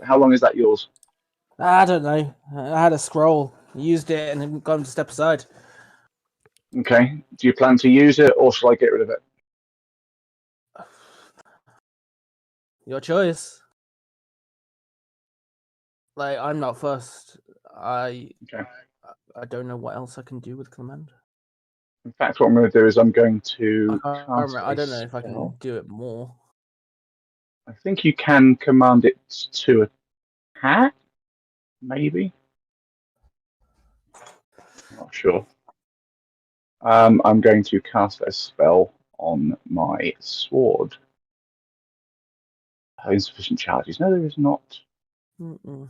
How long is that yours? I don't know. I had a scroll, used it, and then got him to step aside. Okay. Do you plan to use it, or shall I get rid of it? Your choice. Like, I'm not fussed. I don't know what else I can do with command. In fact, what I'm going to do is I'm going to cast I don't know if I can do it more. I think you can command it to attack, maybe. Not sure. I'm going to cast a spell on my sword. Insufficient charges. No, there is not. Mm-mm.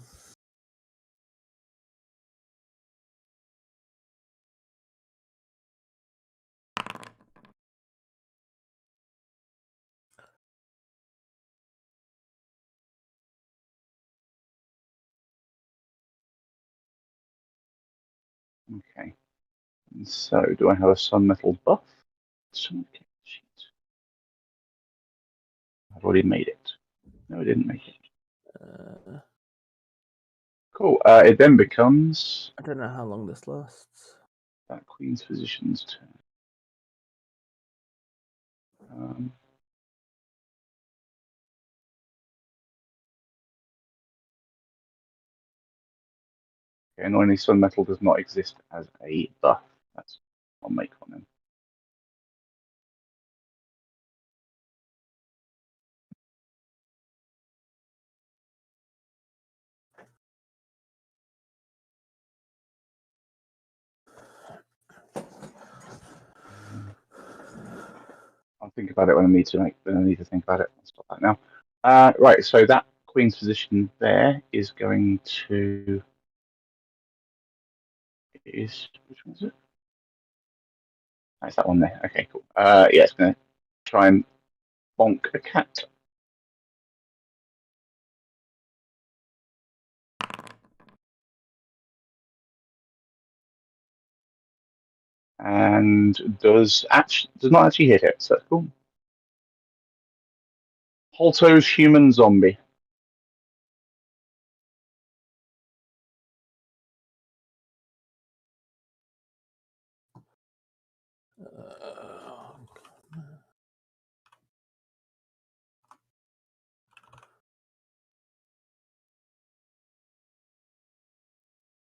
Okay. And so, do I have a sun metal buff? I've already made it. No, I didn't make it. Cool. It then becomes. I don't know how long this lasts. That Queen's Physician's turn. Okay, annoyingly, sun metal does not exist as a buff. That's I'll make on him. I'll think about it when I need to. When I need to think about it. I'll stop that now. Right. So that Queen's Physician there is going to. Which one is it? That's that one there. Okay, cool. Yeah, it's going to try and bonk a cat. And does not actually hit it, so that's cool. Holto's human zombie.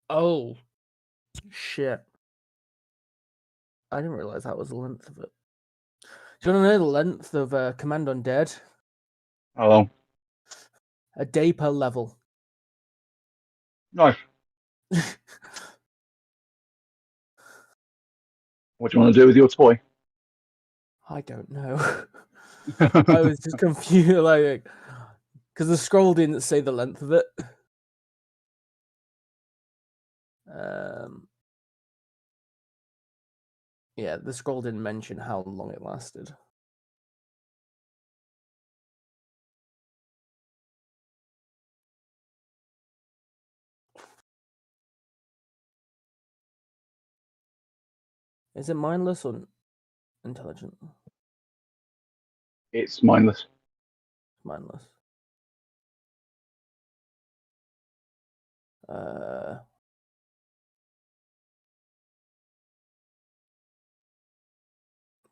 Oh, shit. I didn't realize that was the length of it. Do you want to know the length of Command Undead? How long? A day per level. Nice. What do you want to do with your toy? I don't know. I was just confused, like, because the scroll didn't say the length of it. Yeah, the scroll didn't mention how long it lasted. Is it mindless or intelligent? It's mindless. Mindless.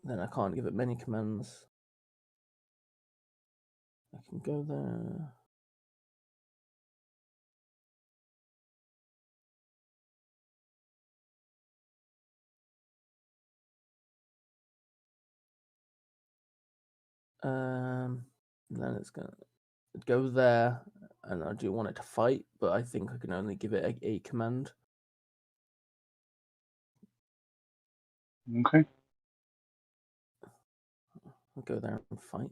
Then I can't give it many commands. I can go there. Then it's gonna go there, and I do want it to fight, but I think I can only give it a command. Okay. I'll go there and fight.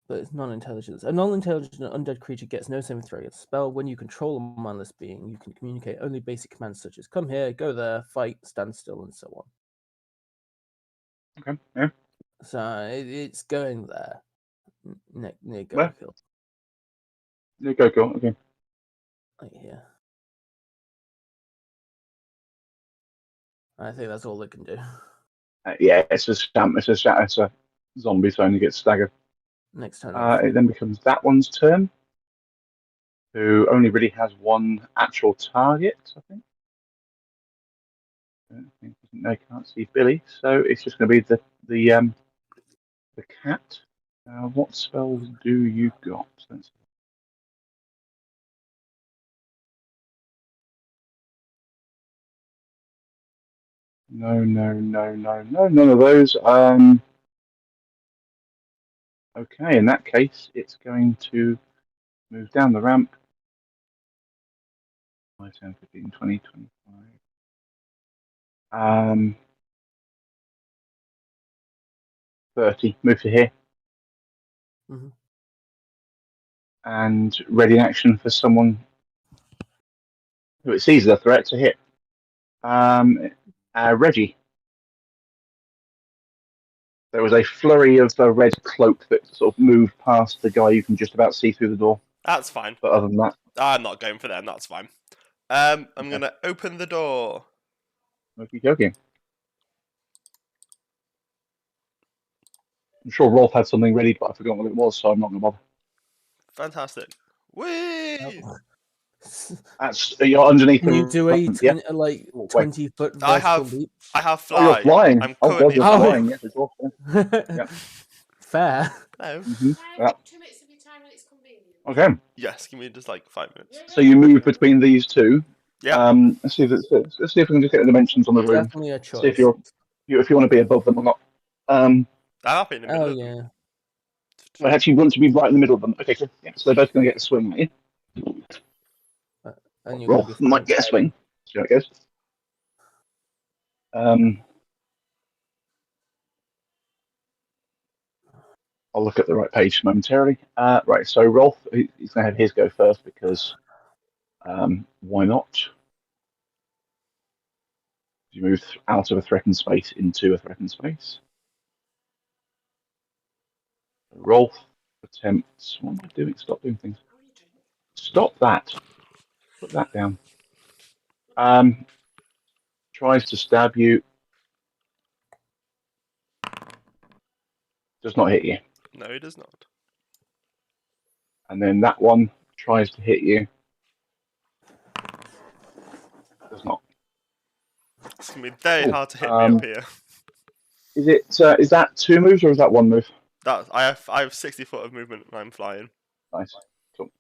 But it's non-intelligence. A non-intelligent undead creature gets no saving throw against a spell. When you control a mindless being, you can communicate only basic commands such as "come here," "go there," "fight," "stand still," and so on. Okay. Yeah. So it's going there. Near go Where? kill. Near go kill. Okay. Right here. I think that's all it can do. Yeah, it's a zombie, so only gets staggered. Next turn. It then becomes that one's turn. who only really has one actual target, I think. No, can't see Billy, so it's just going to be the cat. What spells do you got? No, none of those. Okay, in that case, it's going to move down the ramp. 5, 10, 15, 20, 25. 30. Move to here. Mm-hmm. And ready in action for someone who it sees as a threat to hit. Reggie. There was a flurry of a red cloak that sort of moved past the guy you can just about see through the door. That's fine. But other than that, I'm not going for them. That's fine. I'm Okay. gonna open the door. Okay. I'm sure Rolf had something ready, but I forgot what it was, so I'm not going to bother. Fantastic. Whee! That's you're underneath. Can you do a yeah. 20-foot I vertical have leap? I have Oh, you're fly. flying. I'm Oh, God, currently you're flying. flying. Yes, it's awesome. Yeah. Fair. No. Yeah. Okay. Yes, give me just like 5 minutes. So you move between these two. Yeah. Let's see if we can just get the dimensions on the room. Definitely a choice. See if if you want to be above them or not. I'm happy in the middle Oh of them. yeah. I actually want to be right in the middle of them. Okay, cool. Yeah, so they're both going to get a swing at you. And you're Roll gonna be might get a swing. See how it goes. I'll look at the right page momentarily. Right, so Rolf, he's going to have his go first because why not? You move out of a threatened space into a threatened space. Rolf attempts. What am I doing? Stop doing things. Stop that. Put that down. Tries to stab you. Does not hit you. No, it does not. And then that one tries to hit you. Does not. It's gonna be very Cool. hard to hit me up here. Is that 2 moves or is that 1 move? That I have 60 foot of movement and I'm flying. Nice. Cool.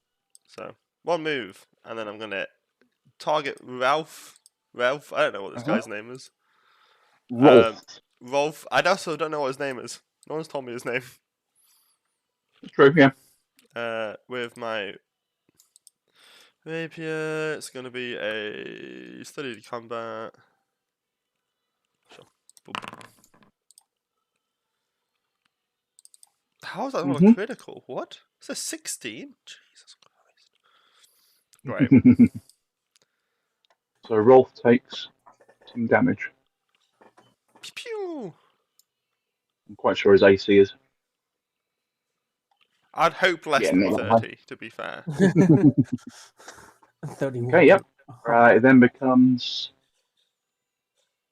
So 1 move, and then I'm gonna target Ralph. I don't know what this guy's name is. Rolf. Rolf. I also don't know what his name is. No one's told me his name. True, yeah. With my rapier, it's gonna be a studied combat. Sure. Boom. How is that not a critical? What? It's a 16? Jesus Christ. Right. So Rolf takes some damage. Pew pew. I'm quite sure his AC is. I'd hope less than 30, to be fair. 31. Okay, yep. It then becomes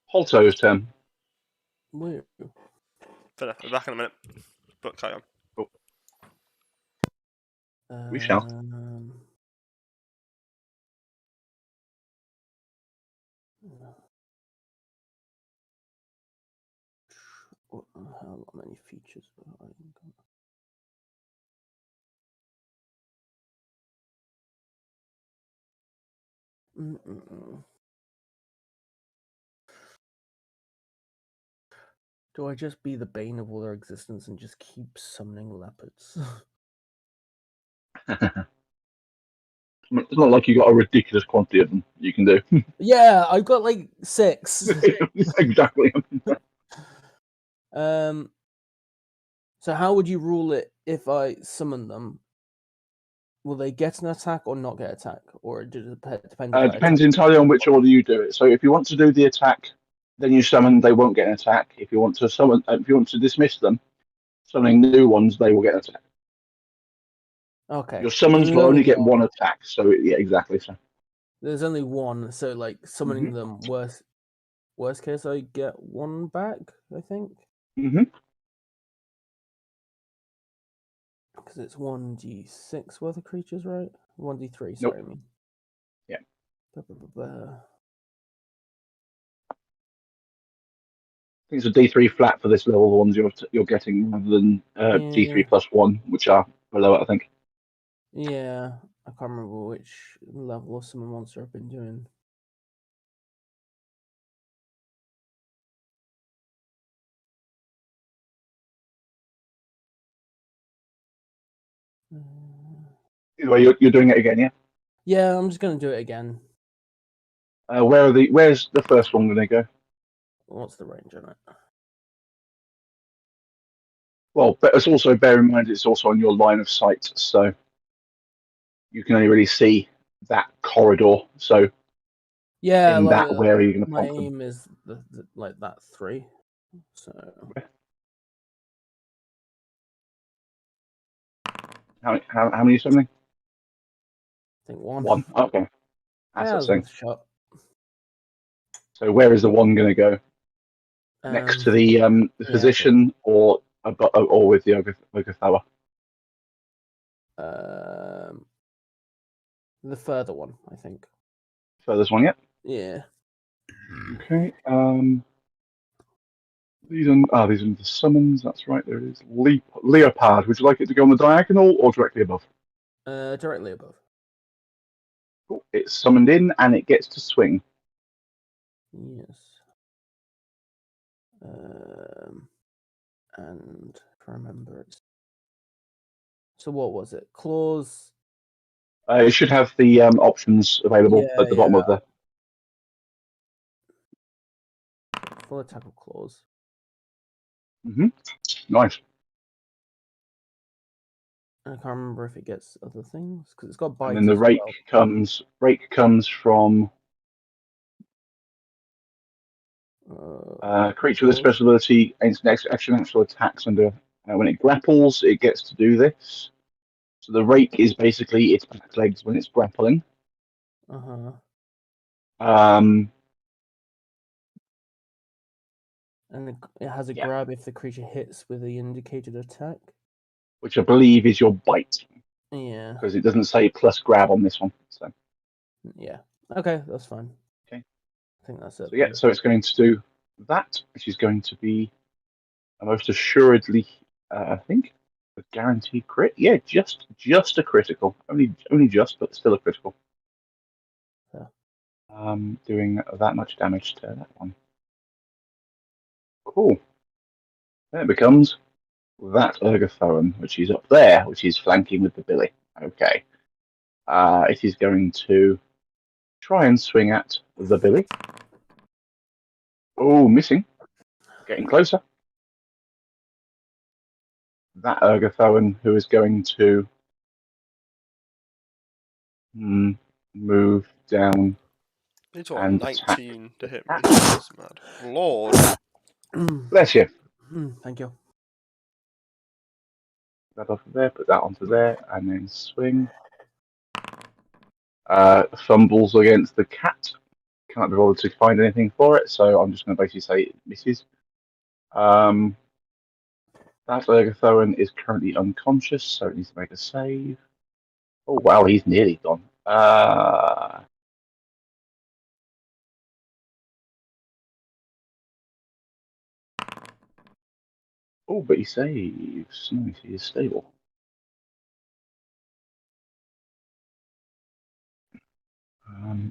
Holto's turn. Weird. Fair enough. I'll be back in a minute. But carry on. Cool. We shall. How many features have I got? Do I just be the bane of all their existence and just keep summoning leopards? It's not like you got a ridiculous quantity of them you can do. Yeah, I've got like 6. Exactly. So how would you rule it if I summon them? Will they get an attack or not get attack, or does it depend? Depends entirely on which order you do it. So if you want to do the attack, then you summon. They won't get an attack. If you want to summon, if you want to dismiss them, summoning new ones, they will get an attack. Okay. Your summons will only get 1 attack. So yeah, exactly. So there's only 1. So like summoning them, worst case, I get 1 back. I think. Because it's 1d6 worth of creatures, right? 1d3, Nope. sorry, I mean. Yeah. Blah, blah, blah, blah. I think it's a D3 flat for this level, the ones you're getting, rather than D3 plus 1, which are below it, I think. Yeah, I can't remember which level of summon monster I've been doing. Either way, you're doing it again, yeah? Yeah, I'm just gonna do it again. Where's the first one going to go? What's the range on it? Well, but it's also, bear in mind, it's also on your line of sight, so you can only really see that corridor. So Yeah, in like, that, where are you going to my plonk them? aim is like that 3. So How many something? I think 1. One. Okay. That's Yeah, the it was thing. worth a shot. So where is the one going to go? Next to the Yeah, physician, or with the Ogathawa? the further one, I think. Furthest one yet? Yeah. Okay. These are the summons. That's right. There it is. Leopard. Would you like it to go on the diagonal or directly above? Directly above. Cool. It's summoned in and it gets to swing. Yes. And if I remember it. So what was it? Claws. It should have the options available at the bottom of the. Full attack of claws. Nice. I can't remember if it gets other things because it's got bites. And then the rake comes. Rake comes from creature with a special ability. Extra attacks under. When it grapples, it gets to do this. So the rake is basically its back legs when it's grappling. And it has a grab if the creature hits with the indicated attack. Which I believe is your bite. Yeah. Because it doesn't say plus grab on this one. So. Yeah. Okay, that's fine. Okay. I think that's it. So yeah, so it's going to do that, which is going to be most assuredly, I think, a guaranteed crit. Yeah, just a critical. Only just, but still a critical. Yeah. Doing that much damage to that one. Cool. Then it becomes that Ergothoran, which is up there, which is flanking with the Billy. Okay. It is going to try and swing at the Billy. Oh, missing. Getting closer. That Ergothoran, who is going to move down. It's on and 19 to hit me. attack. That's mad. Lord. Bless you. Thank you. That off of there, put that onto there, and then swing. Fumbles against the cat. Can't be bothered to find anything for it, so I'm just going to basically say it misses. That Ergothoran is currently unconscious, so it needs to make a save. Oh wow, he's nearly gone. Oh, but he saves. Nice, he is stable.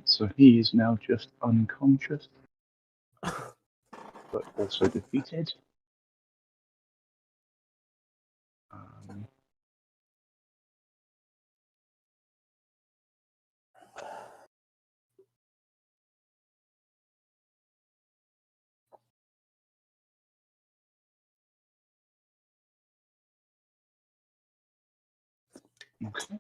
So he is now just unconscious, but also defeated. Okay.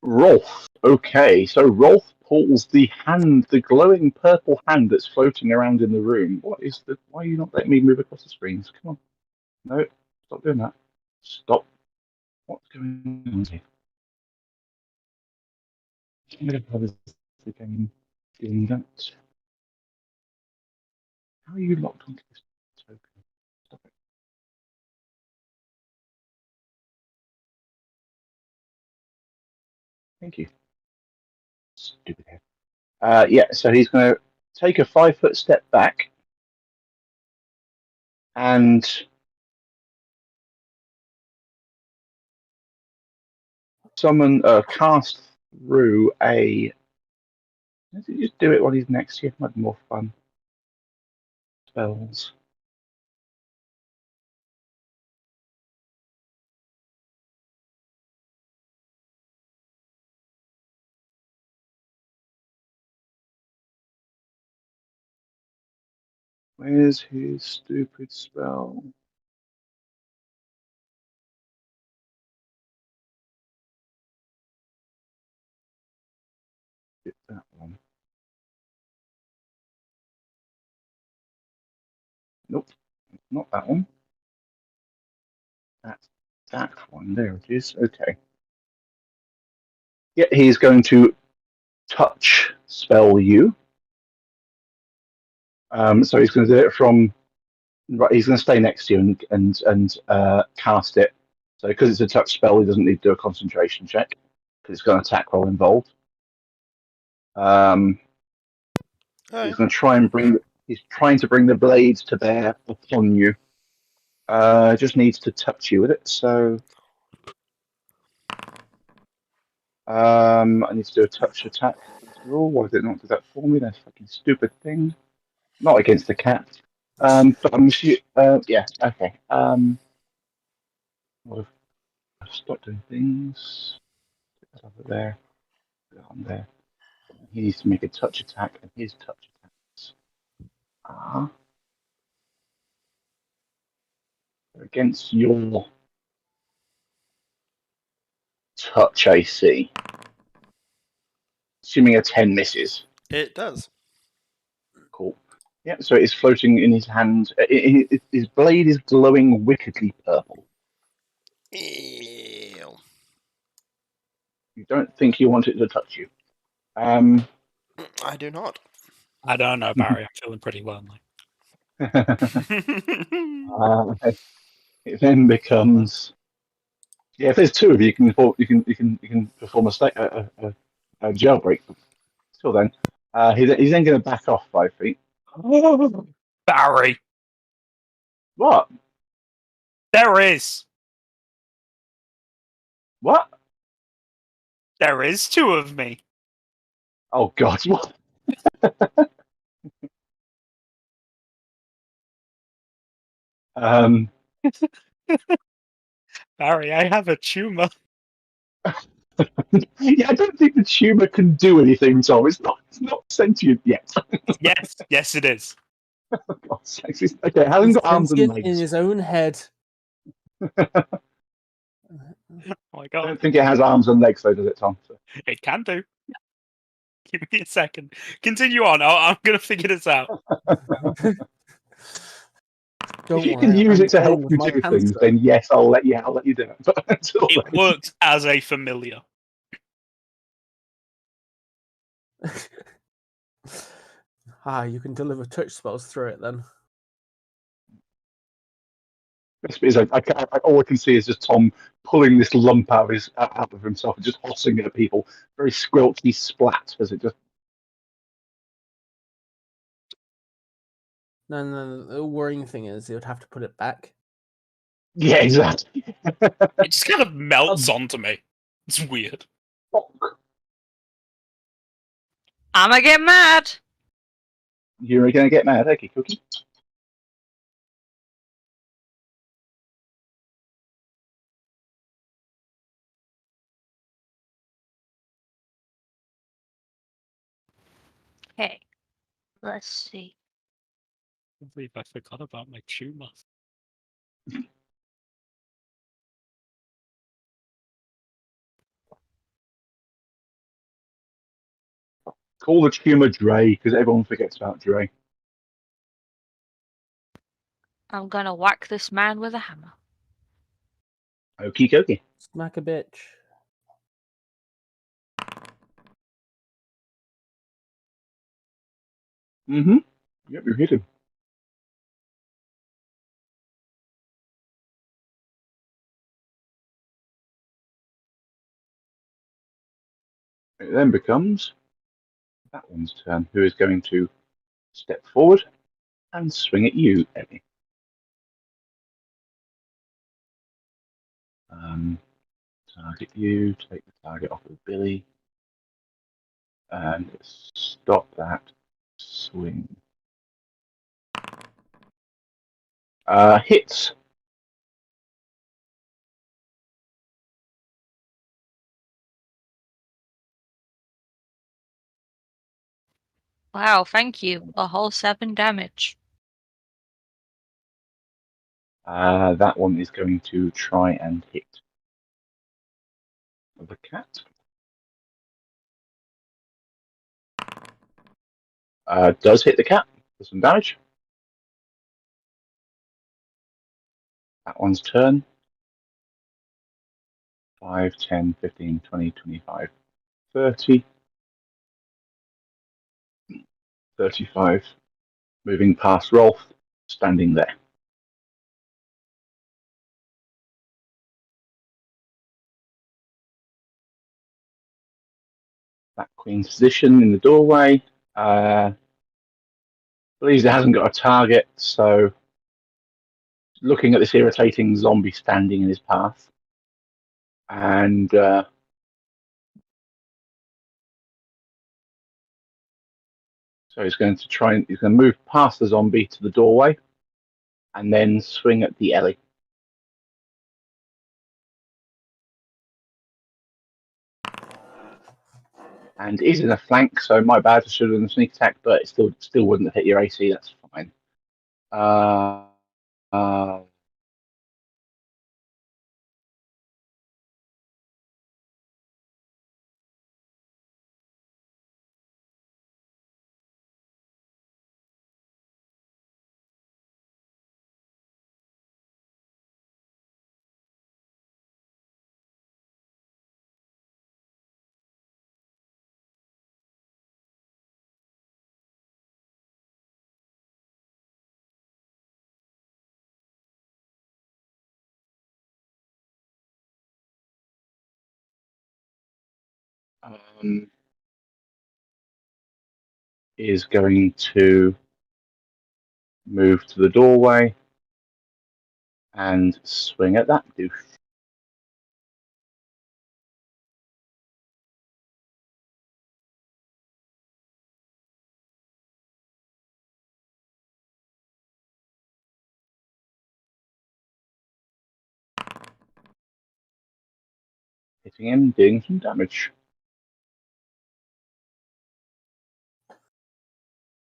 Rolf. Okay, so Rolf pulls the hand, the glowing purple hand that's floating around in the room. Why are you not letting me move across the screens? Come on. No, stop doing that. Stop. What's going on here? I'm going to pause the game doing that. How are you locked onto this token? Stop it. Thank you. Stupid head. Yeah, so he's going to take a 5-foot step back and cast through a. Does he just do it while he's next to you? Might be more fun. Spells. Where's his stupid spell? Get that one. Nope, not that one. That's that one. There it is. Okay. Yeah, he's going to touch spell you. So he's going to do it from. Right, he's going to stay next to you and cast it. So because it's a touch spell, he doesn't need to do a concentration check because it's got an attack roll involved. He's going to try and bring. He's trying to bring the blade to bear upon you. Just needs to touch you with it. So I need to do a touch attack. Why did it not do that for me? That fucking stupid thing. Not against the cat. But I'm yeah. Okay. What I've stopped doing things. Put that over there. Put it on there. He needs to make a touch attack, and his touch attacks are against your touch AC. Assuming a 10 misses. It does. Cool. Yeah, so it's floating in his hand. His blade is glowing wickedly purple. Ew. You don't think you want it to touch you. I do not. I don't know, Barry. I'm feeling pretty lonely. It then becomes. Yeah, if there's two of you, you can perform a jailbreak. Till then, he's then going to back off 5 feet. Barry, What? there is. What? There is two of me. Oh God! What? um. Barry, I have a tumor. Yeah, I don't think the tumor can do anything, Tom. It's not sentient yet. Yes, it is. For God's sakes. Okay, hasn't He's got arms and sentient in legs. his own head. Oh my I god, don't think it has arms and legs, though, does it, Tom? So. it can do. Give me a second. Continue on. I'm gonna figure this out. Don't If you worry, can use I'm it to dealing help with you my do cancer. things, then yes, I'll let you do it. But until It then, works as a familiar. You can deliver touch spells through it then. all I can see is just Tom pulling this lump out of himself and just tossing it at people. Very squelchy splat as it just. No, the worrying thing is he would have to put it back. Yeah, exactly. It just kind of melts onto me. It's weird. I'ma get mad. You're going to get mad, okay, Cookie? Okay, let's see. I believe I forgot about my tumor. Call the tumor Dre, because everyone forgets about Dre. I'm gonna whack this man with a hammer. Okie dokie. Smack a bitch. Mm-hmm. Yep, you hit him. It then becomes that one's turn, who is going to step forward and swing at you, Ellie. Target you, take the target off of Billy, and stop that swing. Hits. Wow, thank you. A whole 7 damage. That one is going to try and hit the cat. Does hit the cat for some damage. That one's turn. 5, 10, 15, 20, 25, 30. 35. Moving past Rolf, standing there. That Queen's position in the doorway. Believes it hasn't got a target, so looking at this irritating zombie standing in his path. And so he's going to move past the zombie to the doorway and then swing at the Ellie. And is in a flank, so my bad, I should have done the sneak attack, but it still wouldn't have hit your AC, that's fine. Is going to move to the doorway and swing at that douche. Hitting him, doing some damage.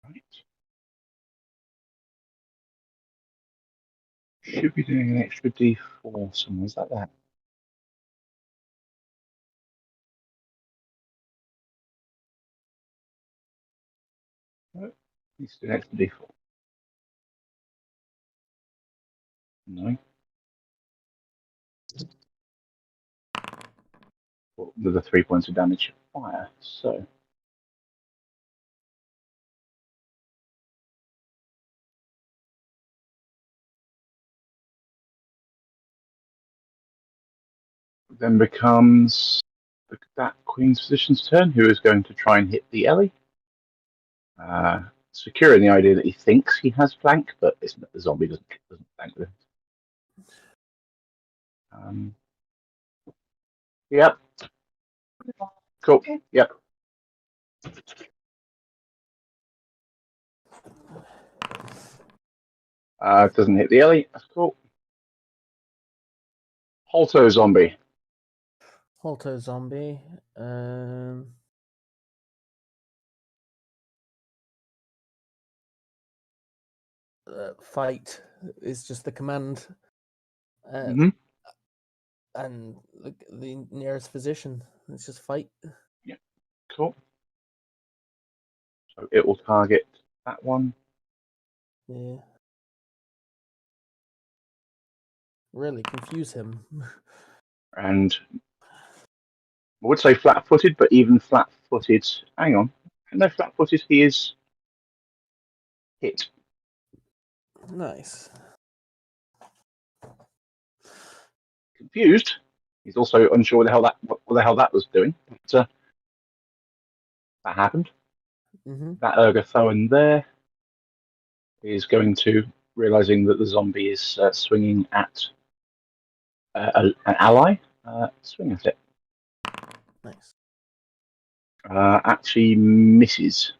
Right. Should be doing an extra D4 somewhere. Is that that? No. Needs to do an extra D4. No. Well, with the 3 points of damage fire. So. Then becomes that Queen's position's turn, who is going to try and hit the Ellie. Secure in the idea that he thinks he has flank, but it's not, the zombie doesn't flank with him. Yep. Cool. Yep. Doesn't hit the Ellie. That's cool. Holto zombie. Holto zombie. Fight is just the command. Mm-hmm. And the nearest physician. It's just fight. Yeah. Cool. So it will target that one. Yeah. Really confuse him. And I would say flat-footed, but even flat-footed. Hang on. No, flat-footed. He is hit. Nice. Confused. He's also unsure what the hell that was doing. But, That happened. Mm-hmm. That Ergothoan there is going to, realizing that the zombie is swinging at an ally, swing at it. Nice. Actually misses.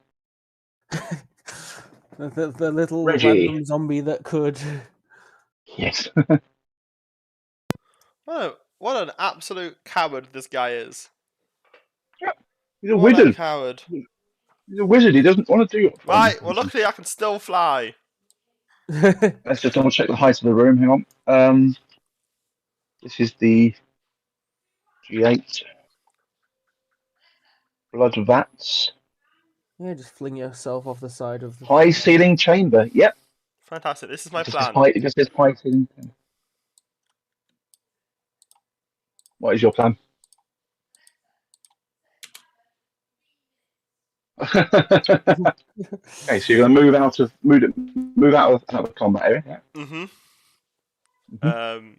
The little Reggie. random zombie that could. Yes. Oh, what an absolute coward this guy is. He's a What a wizard. coward. He's a wizard. He doesn't want to do it. Right, well, luckily I can still fly. Let's just double check the height of the room. Hang on. This is the G8 blood vats. Yeah, just fling yourself off the side of the High ceiling chamber. Yep. Fantastic. This is my It just says plan. it just says high ceiling chamber. What is your plan? Okay, so you're going to move out of the combat area. Yeah. Mm-hmm.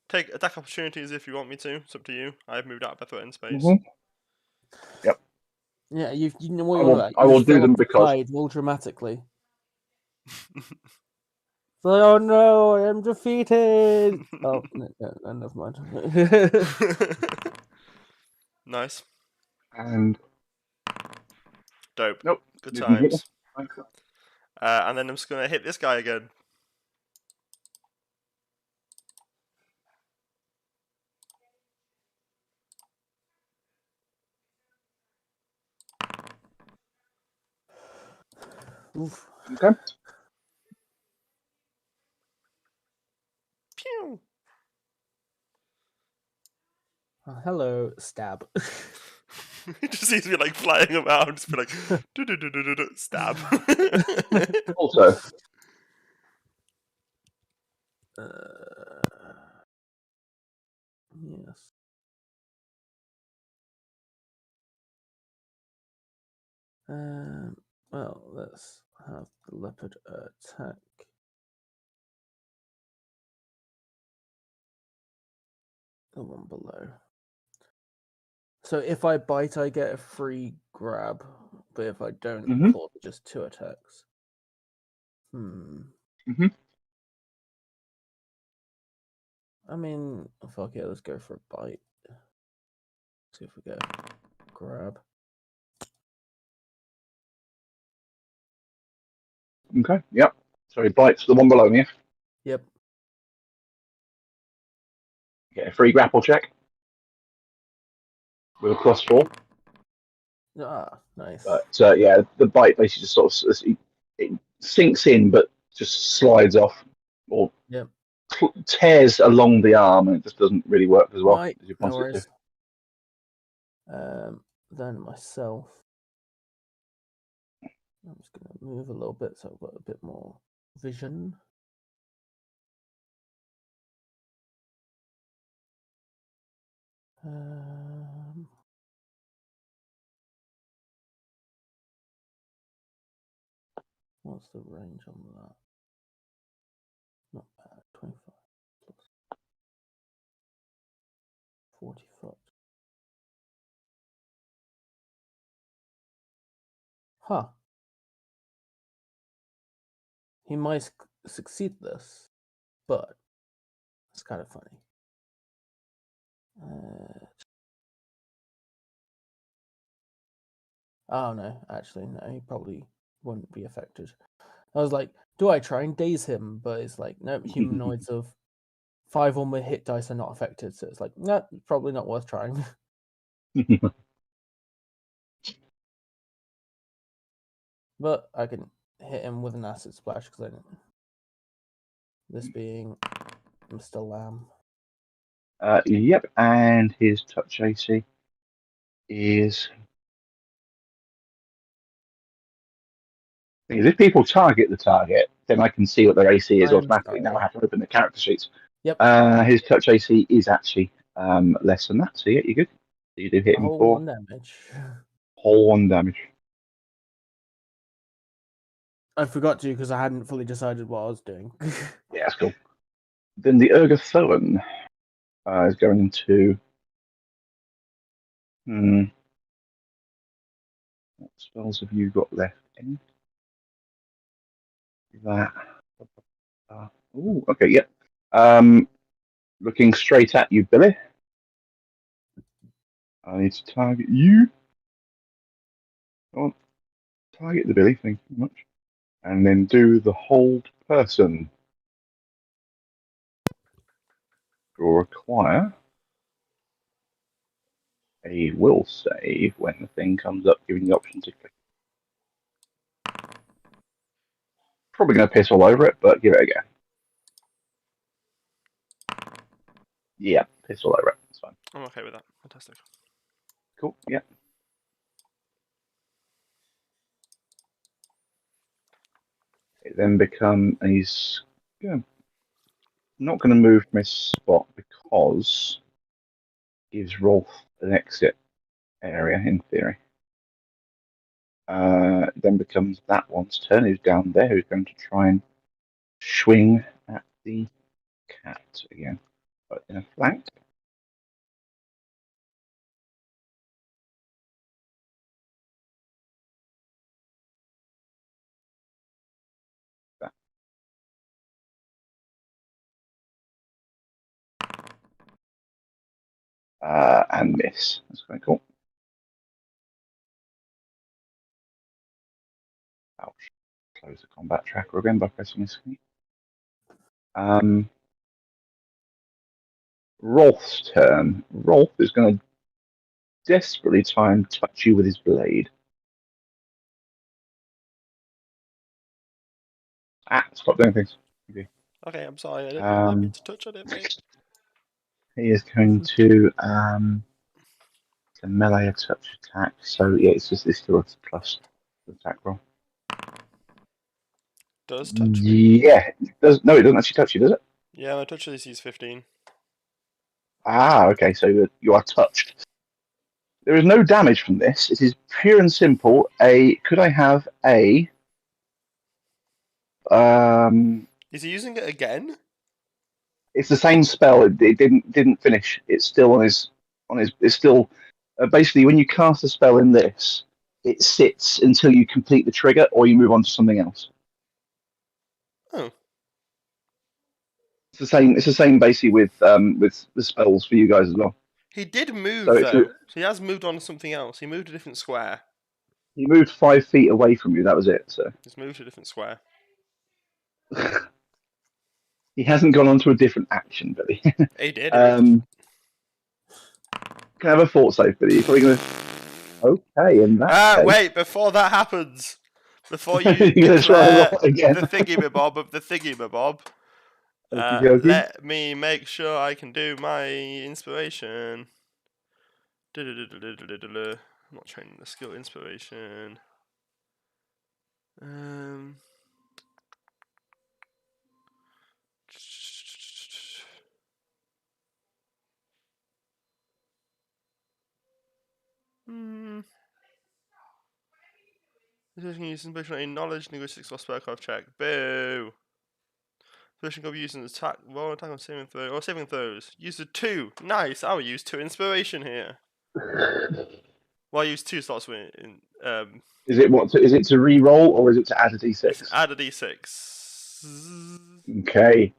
Take attack opportunities if you want me to. It's up to you. I've moved out of a threatened space. Yep. Yeah, you know what you want. I will do them because all dramatically. So, oh no, I am defeated. Oh, no, never mind. Nice. and Dope. nope. Good You can get times. And then I'm just gonna hit this guy again. Oof. Okay. Pew. Oh, hello, stab. He just sees me like flying around, just be like "Du-du-du-du-du-du," stab. Also, Yes. Well, let's have the leopard attack. The one below. So if I bite, I get a free grab, but if I don't, claw, just 2 attacks. I mean, fuck it, let's go for a bite. See if we get grab. okay. Yep. So he bites the one below me. Yep. Get a free grapple check with a +4. Ah, nice. But yeah, the bite basically just sort of it sinks in, but just slides off or Yep. tears along the arm, and it just doesn't really work as well Right, as you no want it to. worries. Then myself. I'm just going to move a little bit so I've got a bit more vision. What's the range on that? Not bad. 25 plus 40 foot. Huh. He might succeed this, but it's kind of funny. Oh no, actually, no, he probably wouldn't be affected. I was like, do I try and daze him? But it's like, nope, humanoids of 5 or more hit dice are not affected. So it's like, no, probably not worth trying. But I can hit him with an acid splash because I don't. This being Mr. Lamb. Yep, and his touch AC is. If people target the target, then I can see what their AC is automatically. Now I have to open the character sheets. Yep. His touch AC is actually less than that, so yeah, you're good. So you do hit him Whole for 1 damage. whole 1 damage. I forgot to because I hadn't fully decided what I was doing. Yeah, that's cool. Then the Ergothoan is going into. What spells have you got left? Any? That. Oh, okay, yeah. Looking straight at you, Billy. I need to target you. Go on. Target the Billy, thank you very much. And then do the hold person. You'll require a will save when the thing comes up, giving you the option to click. Probably going to piss all over it, but give it a go. Yeah, piss all over it. It's fine. I'm okay with that. Fantastic. Cool. Yeah. It then he's not going to move from his spot because it gives Rolf an exit area in theory. It then becomes that one's turn. Who's down there? Who's going to try and swing at the cat again, but in a flank. And miss. That's quite cool. Ouch. Close the combat tracker again by pressing escape. Rolf's turn. Rolf is going to desperately try and touch you with his blade. Stop doing things. Okay, I'm sorry. I didn't mean to touch on it, mate. He is going to melee a touch attack. So yeah, it's still a plus attack roll. Does touch me? Yeah, it does. No, it doesn't actually touch you, does it? Yeah, my touch DC is 15. Ah, okay. So you are touched. There is no damage from this. It is pure and simple. Could I have a? Is he using it again? It's the same spell. It didn't finish. It's still on his. It's still basically when you cast a spell in this, it sits until you complete the trigger or you move on to something else. Oh. It's the same. It's the same basically with the spells for you guys as well. He did move So though. So he has moved on to something else. He moved a different square. He moved 5 feet away from you. That was it. So He's moved to a different square. he hasn't gone on to a different action, Billy. He did. Can I have a thought save, Billy? You're probably gonna. Okay, in that case. Wait, before that happens, before you You're gonna try and declare roll again. the thingy-mabob of the thingy-mabob, let me make sure I can do my inspiration. I'm not training the skill inspiration. This can use inspiration in knowledge, linguistics, or spellcraft check. Boo! Inspiration can be used in attack, roll attack on saving throw, or saving throws. Use the 2. Nice. I will use 2 inspiration here. Well, I use 2 slots in. Is it what? Is it to re-roll or is it to add a d6? Add a d6. Okay.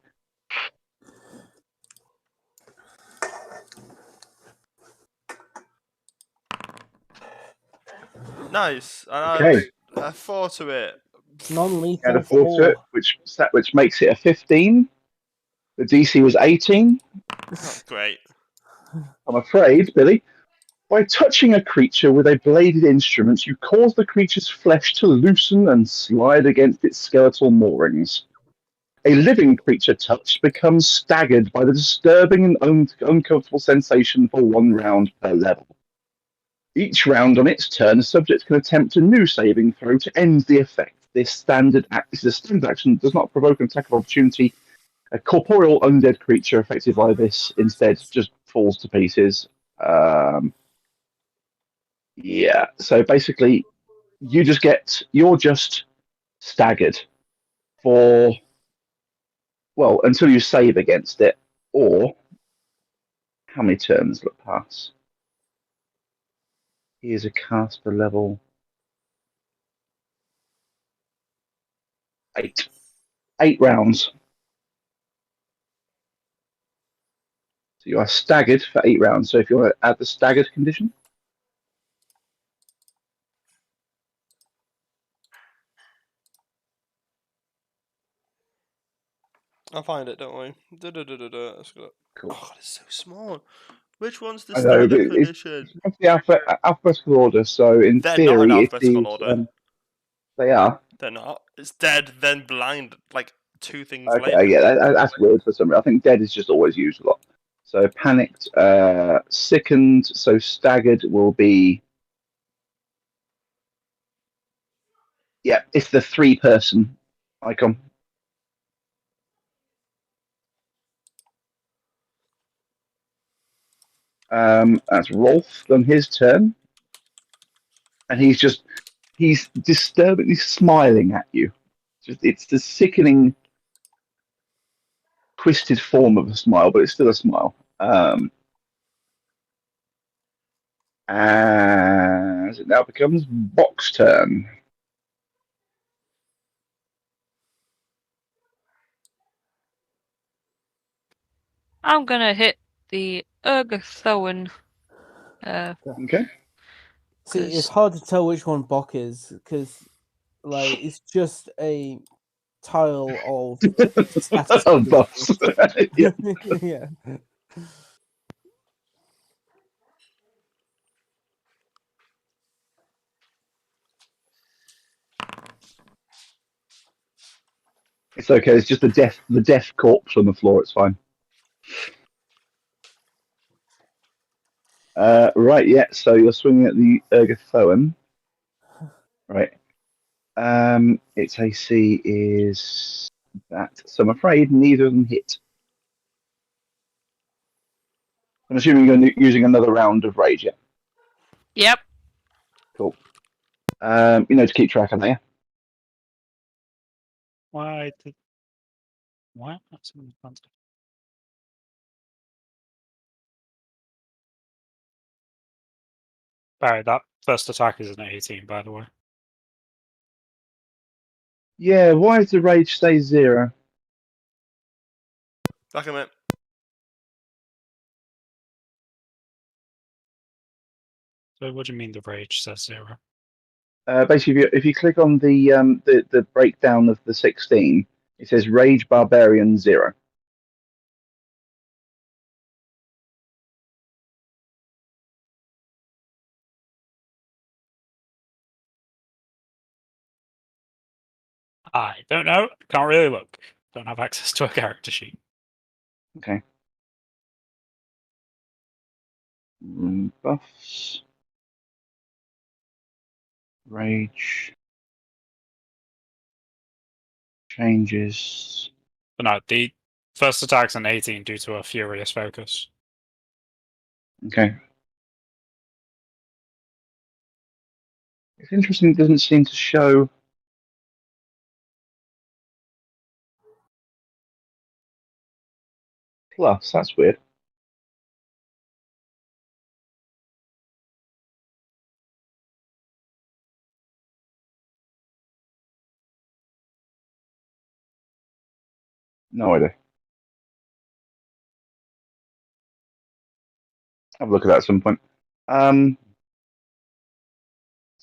Nice. Okay. A 4 to it. Non-lethal. Add a 4 to it, which makes it a 15. The DC was 18. Oh, great. I'm afraid, Billy, by touching a creature with a bladed instrument, you cause the creature's flesh to loosen and slide against its skeletal moorings. A living creature touched becomes staggered by the disturbing and uncomfortable sensation for 1 round per level. Each round on its turn, the subject can attempt a new saving throw to end the effect. This is a standard action, does not provoke an attack of opportunity. A corporeal undead creature affected by this instead just falls to pieces. Yeah, so basically, you're just staggered for, well, until you save against it, or how many turns look past? He is a caster level 8. 8 rounds. So you are staggered for 8 rounds. So if you want to add the staggered condition, I'll find it, don't worry. Let's go. cool. Oh, God, it's so small. Which one's the I know, but staggered condition? it's the alphabetical order. So in They're not in theory, it alphabetical is. order. They are. They're not. It's dead, then blind, like 2 things Okay, later. yeah, that's weird for some reason. I think dead is just always used a lot. So panicked, sickened, so staggered will be. Yeah, it's the 3-person icon. That's Rolf on his turn. And he's disturbingly smiling at you. It's the sickening, twisted form of a smile, but it's still a smile. As it now becomes Box turn. I'm gonna hit the Ergothoan. Okay. See, it's 'Cause- hard to tell which one Bok is because, like, it's just a tile of status Oh, buffs. conditions. Yeah. Yeah. It's okay. It's just the deaf corpse on the floor. It's fine. Right. Yeah. So you're swinging at the Ergothoan. Right. Its AC is that. So I'm afraid neither of them hit. I'm assuming you're using another round of rage. Yeah. Yep. Cool. To keep track of that. Yeah? Why? Why? That's fantastic. Barry, that first attack is an 18, by the way. Yeah. Why does the rage stay 0? Back a minute. So what do you mean the rage says 0? Basically, if you click on the breakdown of the 16, it says Rage Barbarian 0. I don't know. Can't really look. Don't have access to a character sheet. Okay. Buffs. Rage. Changes. But no, the first attack's an 18 due to a furious focus. Okay. It's interesting. It doesn't seem to show. Plus, that's weird. No idea. Have a look at that at some point. So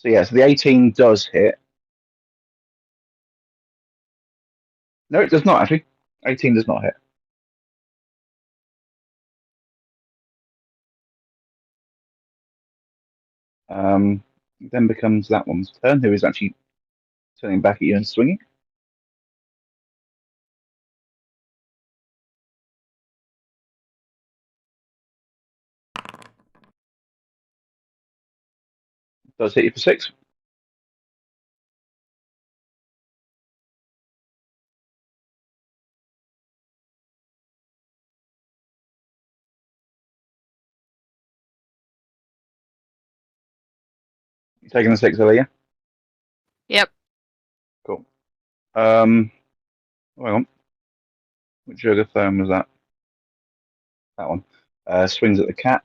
yeah, so the 18 does hit. No, it does not actually. 18 does not hit. Then becomes that one's turn, who is actually turning back at you and swinging. Does hit you for 6. You're taking the 6, Ellie, yeah? Yep. Cool. Hang on. Which Ergotherm was that? That one. Swings at the cat.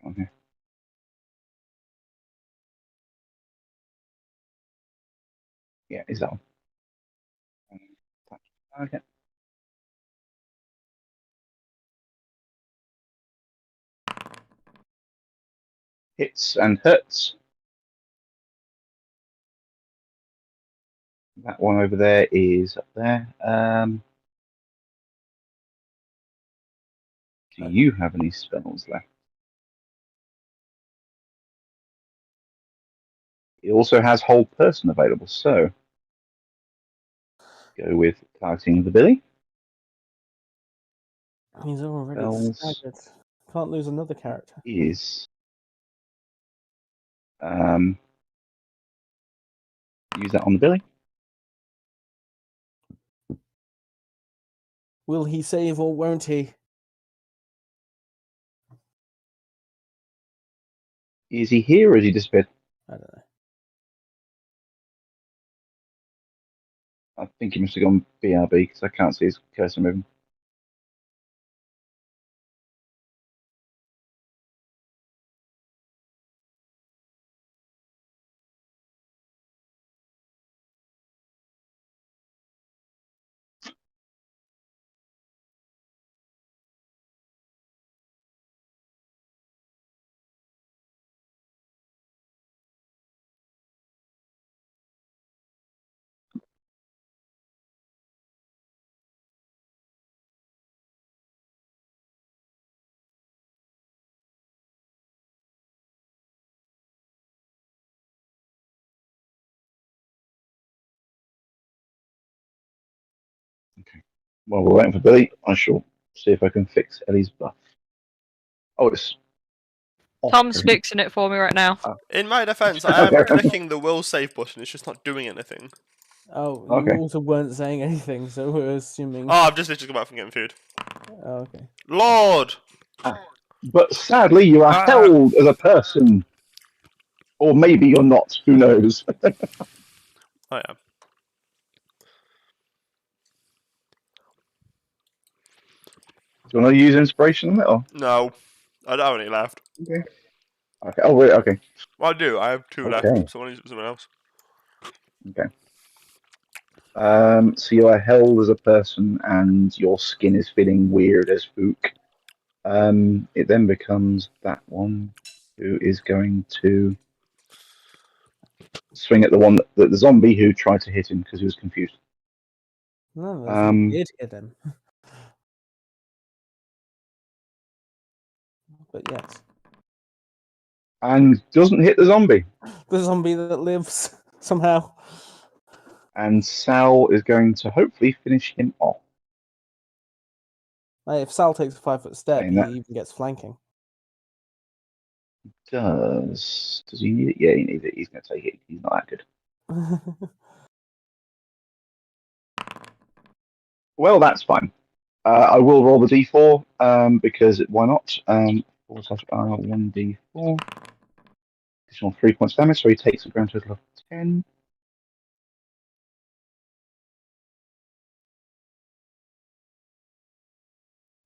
On here. Yeah, is that one? Okay. Hits and hurts. That one over there is up there. Do you have any spells left? It also has hold person available, so go with targeting the Billy. He's already Spells staggered. Can't lose another character. is use that on the Billy. Will he save or won't he? Is he here or is he disappeared? I don't know. I think he must have gone BRB because I can't see his cursor moving. Okay. While we're waiting for Billy, I shall see if I can fix Ellie's buff. Oh, it's off. Tom's fixing it for me right now. In my defense, I am clicking the will save button. It's just not doing anything. Oh, Okay. you also weren't saying anything, so we're assuming. Oh, I've just literally come back from getting food. Oh, okay. Lord! But sadly, you are held as a person. Or maybe you're not. Who knows? I am. Do you want to use inspiration on it? Or? No. I don't have any left. Okay. Okay. Oh, wait. Okay. Well, I do. I have 2 Okay. left. Someone use it for someone else. Okay. So you are held as a person, and your skin is feeling weird as fook. It then becomes that one who is going to swing at the zombie who tried to hit him because he was confused. No, that's did hit him. But yes, And doesn't hit the zombie. the zombie that lives somehow. And Sal is going to hopefully finish him off. Like, if Sal takes a 5-foot step, Saying he that. even gets flanking. Does he need it? Yeah, he needs it. He's going to take it. He's not that good. Well, that's fine. I will roll the d4 because why not? 1d4. Additional 3 points damage, so he takes a grand total of 10.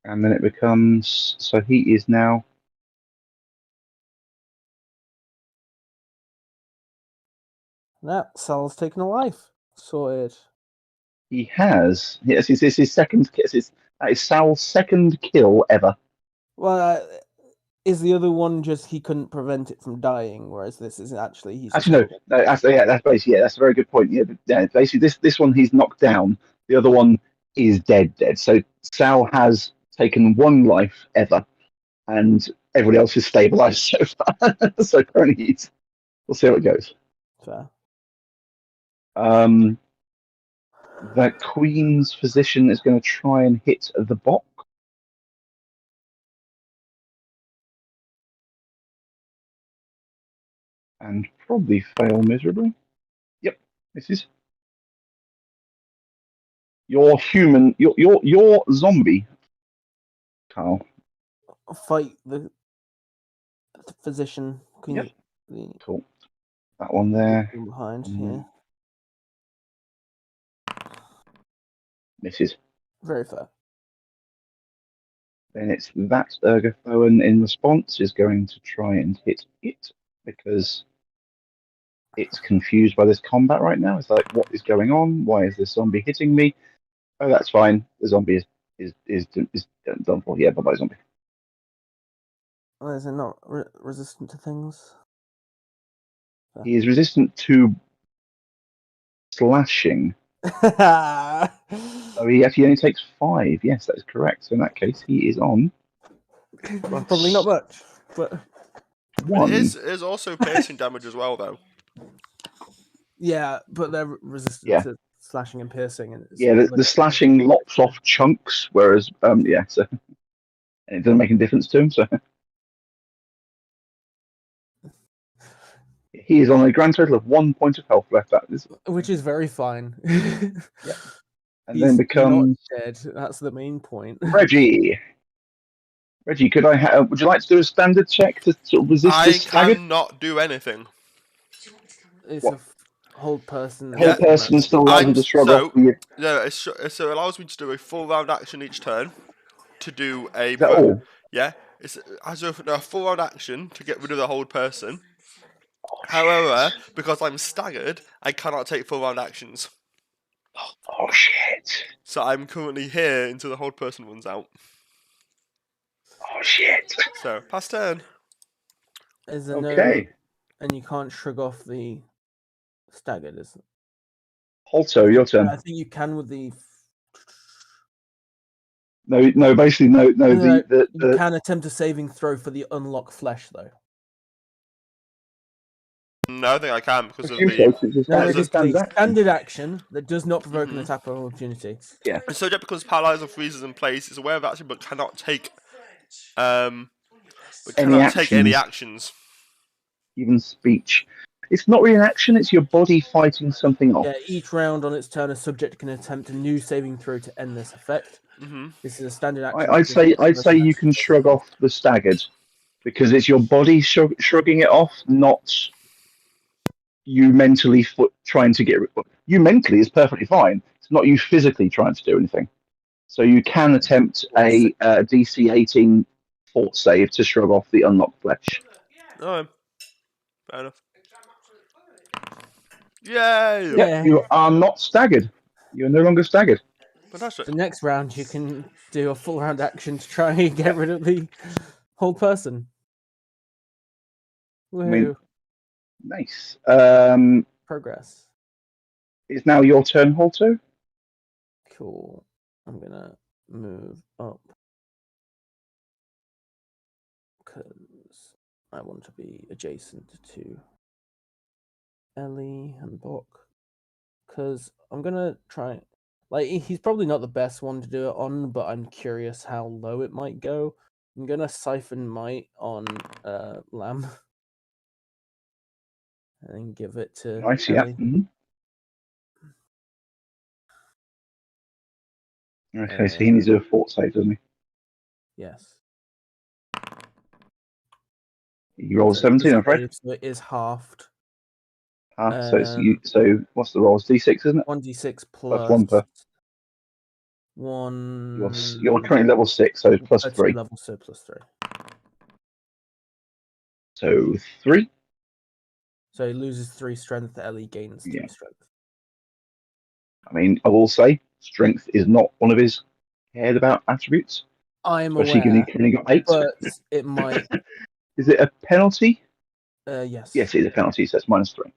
And then it becomes, so he is now. That Sal's taken a life. Sorted. He has. Yes, it's his second. That is Sal's second kill ever. Well, is the other one just he couldn't prevent it from dying, whereas this is actually he's Actually, no. That's basically that's a very good point. Yeah, basically this one he's knocked down. The other one is dead. So Sal has taken 1 life ever, and everybody else is stabilized so far. So currently, we'll see how it goes. fair. The Queen's physician is going to try and hit the bot. And probably fail miserably. Yep, this is. Your human, your zombie, Carl. Fight the physician. Yep. The Cool. That one there. behind Mm. here. Misses. Very fair. Then it's that Ergothoan in response is going to try and hit it because it's confused by this combat right now. It's like, what is going on? Why is this zombie hitting me? Oh, that's fine. The zombie is done for. Yeah, bye-bye, zombie. Well, is it not resistant to things? He is resistant to slashing. Probably So he actually only takes 5. Yes, that is correct. So in that case, he is on not much, but But 1. it is also piercing damage as well, though. yeah, but they're resistant Yeah. to slashing and piercing, and it's Yeah, the slashing lops off chunks, whereas yeah, so and it doesn't make a difference to him. So he is on a grand total of 1 point of health left. That is, which is very fine. and He's then becomes not dead. That's the main point. Reggie. Reggie, could I? Would you like to do a standard check to sort of resist I this stagger? cannot do anything. It's What? a hold person. The whole Yeah. person still allows him to shrug off the. No, so it allows me to do a full round action each turn to do a Is that all? yeah. It's as a full round action to get rid of the hold person. However, because I'm staggered, I cannot take full round actions. Oh shit! So I'm currently here until the hold person runs out. Oh shit! So pass turn. Is a Okay. no, and you can't shrug off the staggered. Is Holto, your I turn. think you can with the. No, basically no. You The can attempt a saving throw for the unlock flesh though. No, I think I can because of you the. so, it's No, a it's standard a action. standard action that does not provoke an Mhm. attack of opportunity. And so just because paralyzed or freezes in place, it's aware of action but cannot take Any take any actions. actions. Even speech. It's not really an action, it's your body fighting something off. Yeah, each round on its turn, a subject can attempt a new saving throw to end this effect. Mm-hmm. This is a standard action. I'd say you can shrug off the staggered because it's your body shrugging it off, not you mentally trying to get you mentally is perfectly fine. It's not you physically trying to do anything. So you can attempt a DC 18 fort save to shrug off the unlocked flesh. Oh, fair enough. Yay! Yeah. You are not staggered. You are no longer staggered. Fantastic. The next round, you can do a full round action to try and get rid of the whole person. Woohoo. mean- Nice. Progress. It's now your turn, Holto. Cool. I'm gonna move up because I want to be adjacent to Ellie and Bok. Because I'm gonna try. Like, he's probably not the best one to do it on, but I'm curious how low it might go. I'm gonna siphon might on Lamb. And then give it to Nice, yeah. Ellie. Mhm. Okay, so he needs to do a fort save, doesn't he? Yes. He rolls So it's 17, I'm afraid. save, so it is halved. So it's so what's the rolls? D6, isn't it? 1d6 Plus 1 per. one. You're currently level 6, so plus 3. Level, so plus 3. So 3. So he loses 3 strength. Ellie gains 3 Yeah. strength. I mean, I will say, strength is not one of his cared about attributes. I am Especially aware, given he only got 8. but it might. Is it a penalty? Yes. Yes, it's a penalty, so it's minus 3.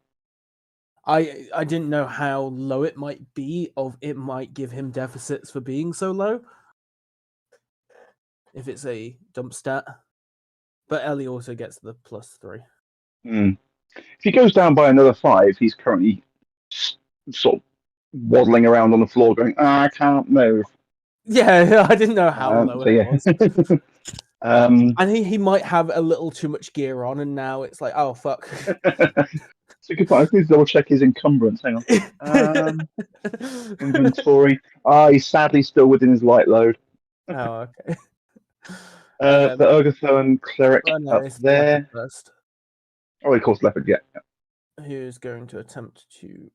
I didn't know how low it might be. Of it might give him deficits for being so low. If it's a dump stat, but Ellie also gets the plus 3. If he goes down by another 5, he's currently sort of waddling around on the floor going, I can't move. Yeah, I didn't know how low so, it was. And And he might have a little too much gear on, and now it's like, oh fuck. it's a good point. I need to double check his encumbrance. Hang on. Inventory. He's sadly still within his light load. Oh, okay. The Ergothoan cleric Oh, no, up it's there. first. Oh, of course, leopard. Yeah. Who's going to attempt to?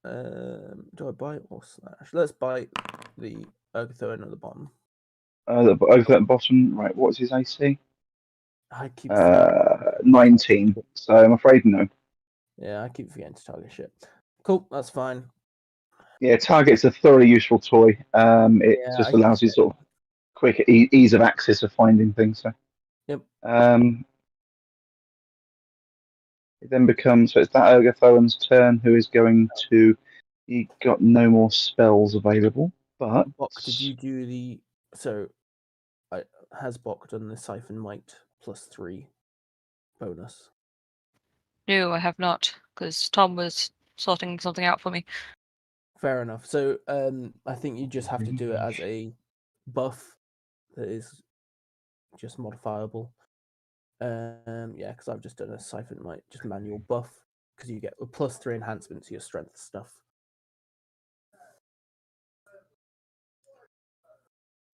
Do I bite or slash? Let's bite the Ergothoan at the bottom. The Ergothoan bottom. Right. What's his AC? I keep 19. So I'm afraid no. Yeah, I keep forgetting to target shit. Cool, that's fine. Yeah, Target's a thoroughly useful toy. It Yeah, just I keep allows you forgetting. sort of quick ease of access of finding things. So, Yep. it then becomes so it's that Ergothoan's turn, who is going to. He got no more spells available, but Bok, did you do the has Bok done the Siphon Might +3 bonus? No, I have not, because Tom was sorting something out for me. Fair enough. So I think you just have to do it as a buff that is just modifiable. Yeah, because I've just done a Siphon Might, just manual buff, because you get a +3 enhancement to your strength stuff.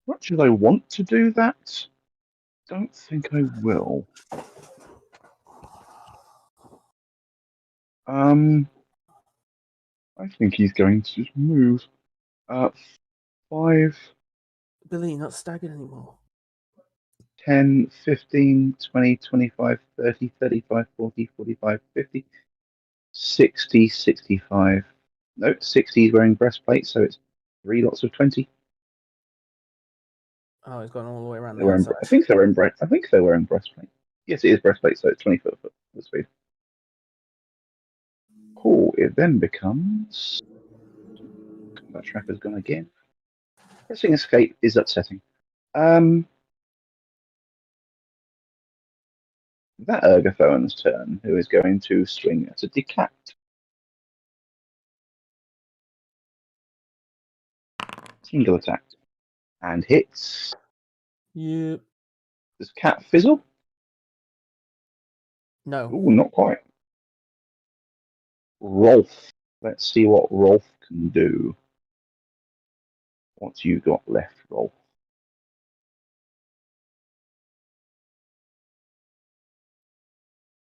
much as I want to do that, don't think I will. I think he's going to just move 5, Billy, you're not staggered anymore. 10, 15, 20, 25, 30, 35, 40, 45, 50, 60, 65. No, 60 is wearing breastplate, so it's 3 lots of 20. Oh, he's gone all the way around They're the wearing, outside. I think they're wearing breastplate. Yes, it is breastplate, so it's 20 foot of speed. Cool. It then becomes. Combat tracker's gone again. Pressing escape is upsetting. That Ergothoan's turn, who is going to swing at a decat. Single attack. And hits. Yep. Does cat fizzle? No. Ooh, not quite. Rolf. Let's see what Rolf can do. What you got left, Rolf?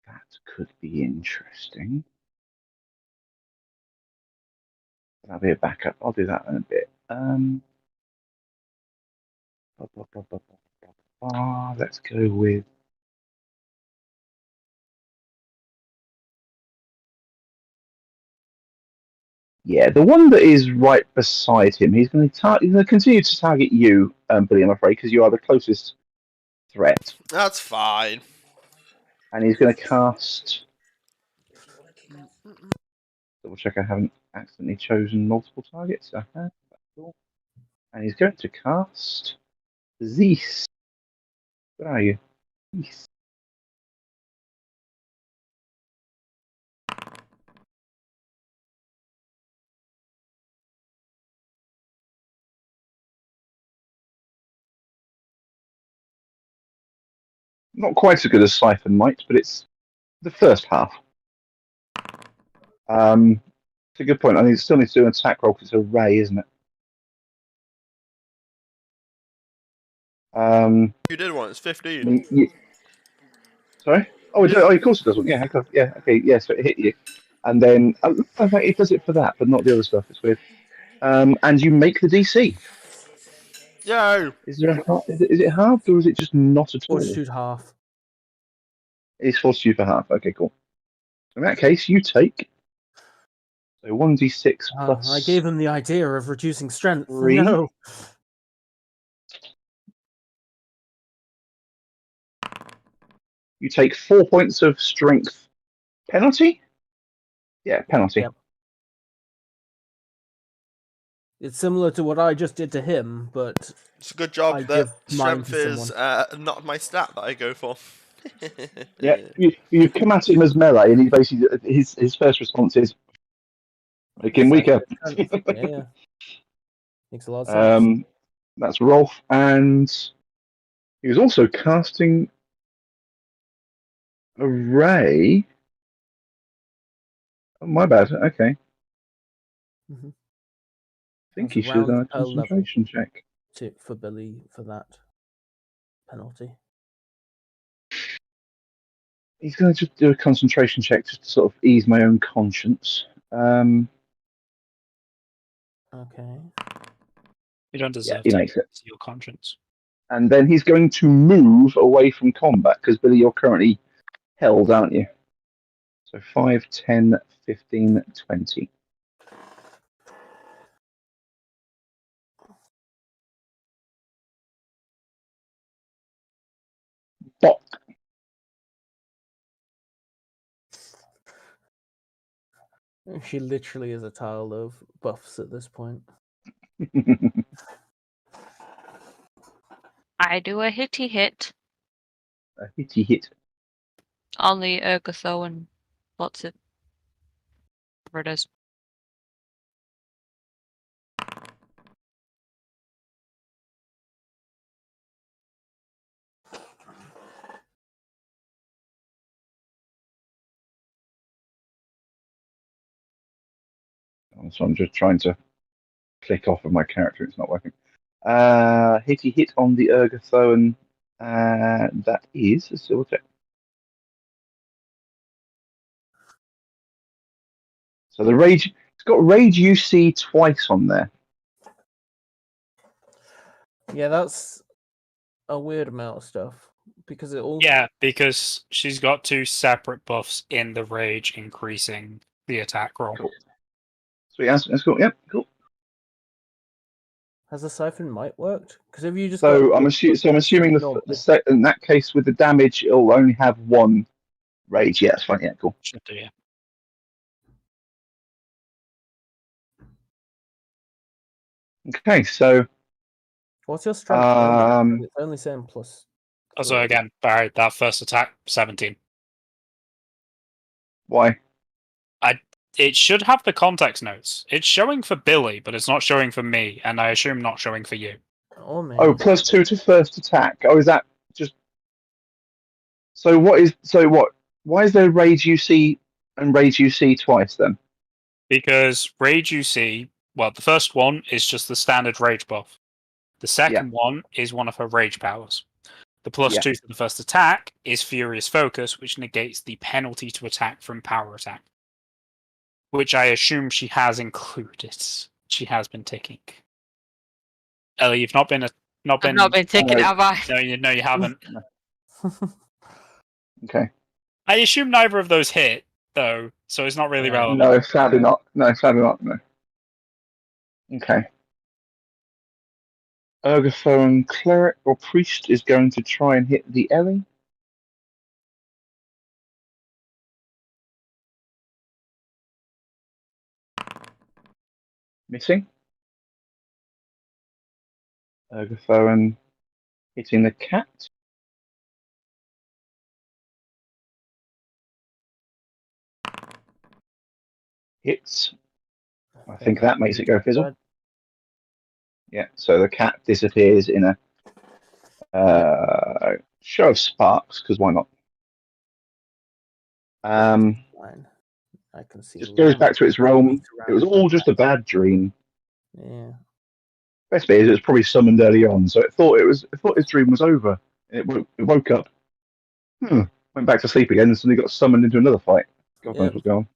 That could be interesting. That'll be a backup. I'll do that in a bit. Let's go with. Yeah, the one that is right beside him. He's going to continue to target you, Billy, I'm afraid, because you are the closest threat. That's fine. And he's going to cast. Double check I haven't accidentally chosen multiple targets. I have. That's cool. And he's going to cast Zeus. Where are you? Zeus. Not quite so good as Siphon Might, but it's the first half. It's a good point. I think it still needs to do an attack roll because it's a ray, isn't it? You did one. It's I 15. mean, sorry? Oh, of course it does one. Yeah, yeah, okay, yeah, so it hit you. And then, in fact, it does it for that, but not the other stuff. It's weird. And you make the DC. Yo! Is it halved or is it just not at all? Fortitude half. It's fortitude for half. Okay, cool. In that case, you take so 1d6 plus. I gave him the idea of reducing strength. 3. No. You take 4 points of strength penalty. Yeah, penalty. Yep. It's similar to what I just did to him, but It's a good job I that give mine strength to is not my stat that I go for. Yeah, you come at him as melee, and he basically his first response is make him weaker. Yeah. Makes a lot of sense. That's Rolf, and he was also casting a ray. Oh, my bad. Okay. Mm-hmm. I think he should have done a concentration check. For Billy for that penalty. He's going to just do a concentration check just to sort of ease my own conscience. Okay. You don't deserve he to makes it. to your conscience. And then he's going to move away from combat because Billy, you're currently held, aren't you? So 5, 10, 15, 20. Bop. She literally is a tile of buffs at this point. I do a hitty hit A hitty hit. on the Urgatho and what's it? Whatever it is. So I'm just trying to click off of my character. It's not working. Hitty hit on the Ergothoan. That is a silver check. So the rage, it's got rage UC twice on there. Yeah, that's a weird amount of stuff because it all. Yeah, because she's got 2 separate buffs in the rage, increasing the attack roll. Cool. So yeah, that's cool. Yep, cool. Has the siphon might worked? Because if you just So got I'm assuming in that case with the damage, it'll only have 1 rage. Yeah, that's fine. Yeah, cool. Should do, yeah. Okay, so What's your strength? It's only saying plus. Also, again, Barry, that first attack, 17. why? It should have the context notes. It's showing for Billy, but it's not showing for me, and I assume not showing for you. Oh man. Oh, +2 to first attack. Oh, is that just? So what? Why is there rage UC and rage UC twice then? Because Rage UC, well, the first one is just the standard Rage buff. The second one is one of her Rage powers. The +2 for the first attack is Furious Focus, which negates the penalty to attack from power attack. Which I assume she has included. She has been ticking. Ellie, you've not been I've not been ticking, have I? No, you haven't. Okay. I assume neither of those hit, though, so it's not really relevant. No, sadly not. No, sadly not. No. Okay. Ergothoan cleric or priest is going to try and hit the Ellie. Missing. Ergothoan hitting the cat. Hits. I think that makes it go fizzle. Yeah, so the cat disappears in a show of sparks, because why not? Fine. I can see. Just goes back to its realm. It was all just a bad dream. Yeah. Best bit is it was probably summoned early on, so it thought its dream was over. It woke up. Went back to sleep again, and suddenly got summoned into another fight. God knows what's going on.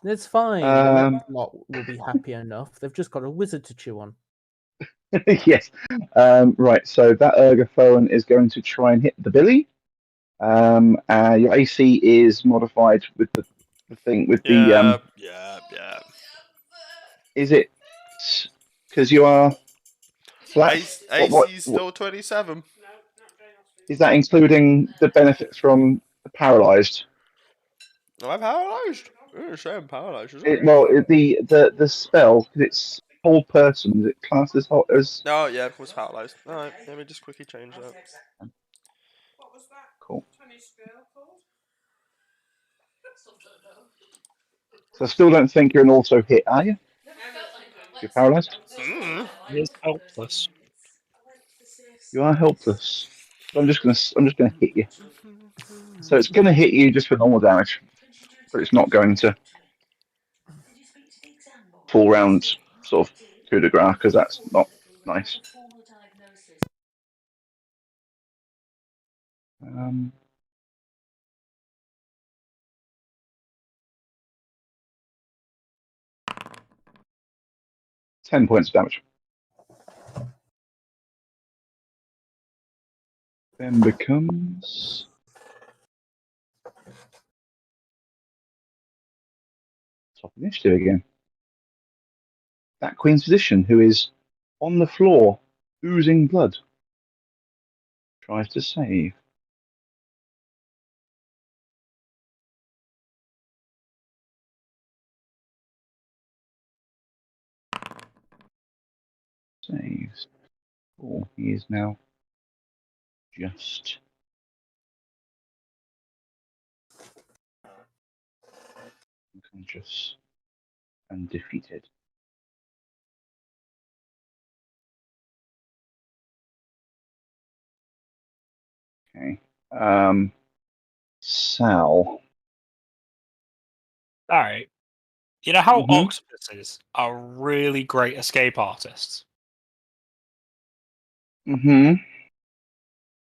It's fine. The lot will be happy enough. They've just got a wizard to chew on. Yes. Right. So that Ergothoan is going to try and hit the Billy. Your AC is modified with the thing with the. Yeah. Is it because you are flat? AC is still 27. Is that including the benefit from paralyzed? No, I'm paralyzed. I'm paralyzed. The spell, because it's whole person, is it classed as whole as? No, yeah, it was paralyzed. Alright, let me just quickly change that. Cool. So I still don't think you're an auto hit, are you? You're paralyzed. He is helpless. You are helpless. So I'm just gonna hit you. So it's gonna hit you just for normal damage, but it's not going to fall round sort of coup de grace because that's not nice. 10 points of damage. Then becomes top initiative again. That Queen's physician, who is on the floor, oozing blood, tries to save. Saves. Oh, he is now just unconscious and defeated. Okay. Sal. Alright. You know how Mhm. octopuses are really great escape artists? Mm-hmm.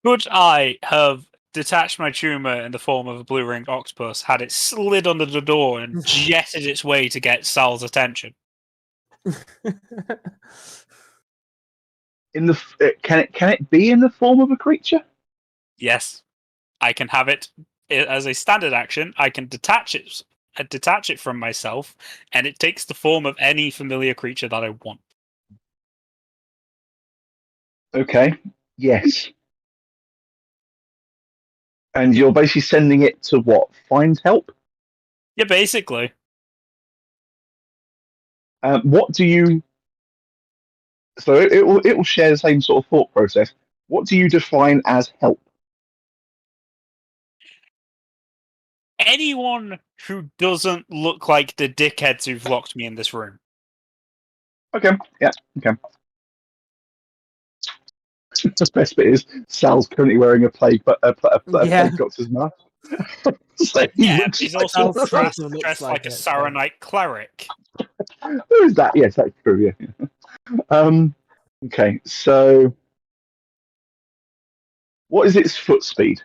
Could I have detached my tumor in the form of a blue ringed octopus, had it slid under the door and jetted its way to get Sal's attention? In the can it be in the form of a creature? Yes. I can have it as a standard action. I can detach it from myself, and it takes the form of any familiar creature that I want. Okay. Yes. And you're basically sending it to what? Find help? Yeah, basically. What do you? So it will share the same sort of thought process. What do you define as help? Anyone who doesn't look like the dickheads who've locked me in this room. Okay. Yeah. Okay. The best bit is Sal's currently wearing a plague Yeah. doctor's mask. So he Yeah, looks he's like also Sal dressed, also looks dressed like like a it, so- Saronite cleric. Who is that? Yes, that's true. Yeah. Okay. So, what is its foot speed?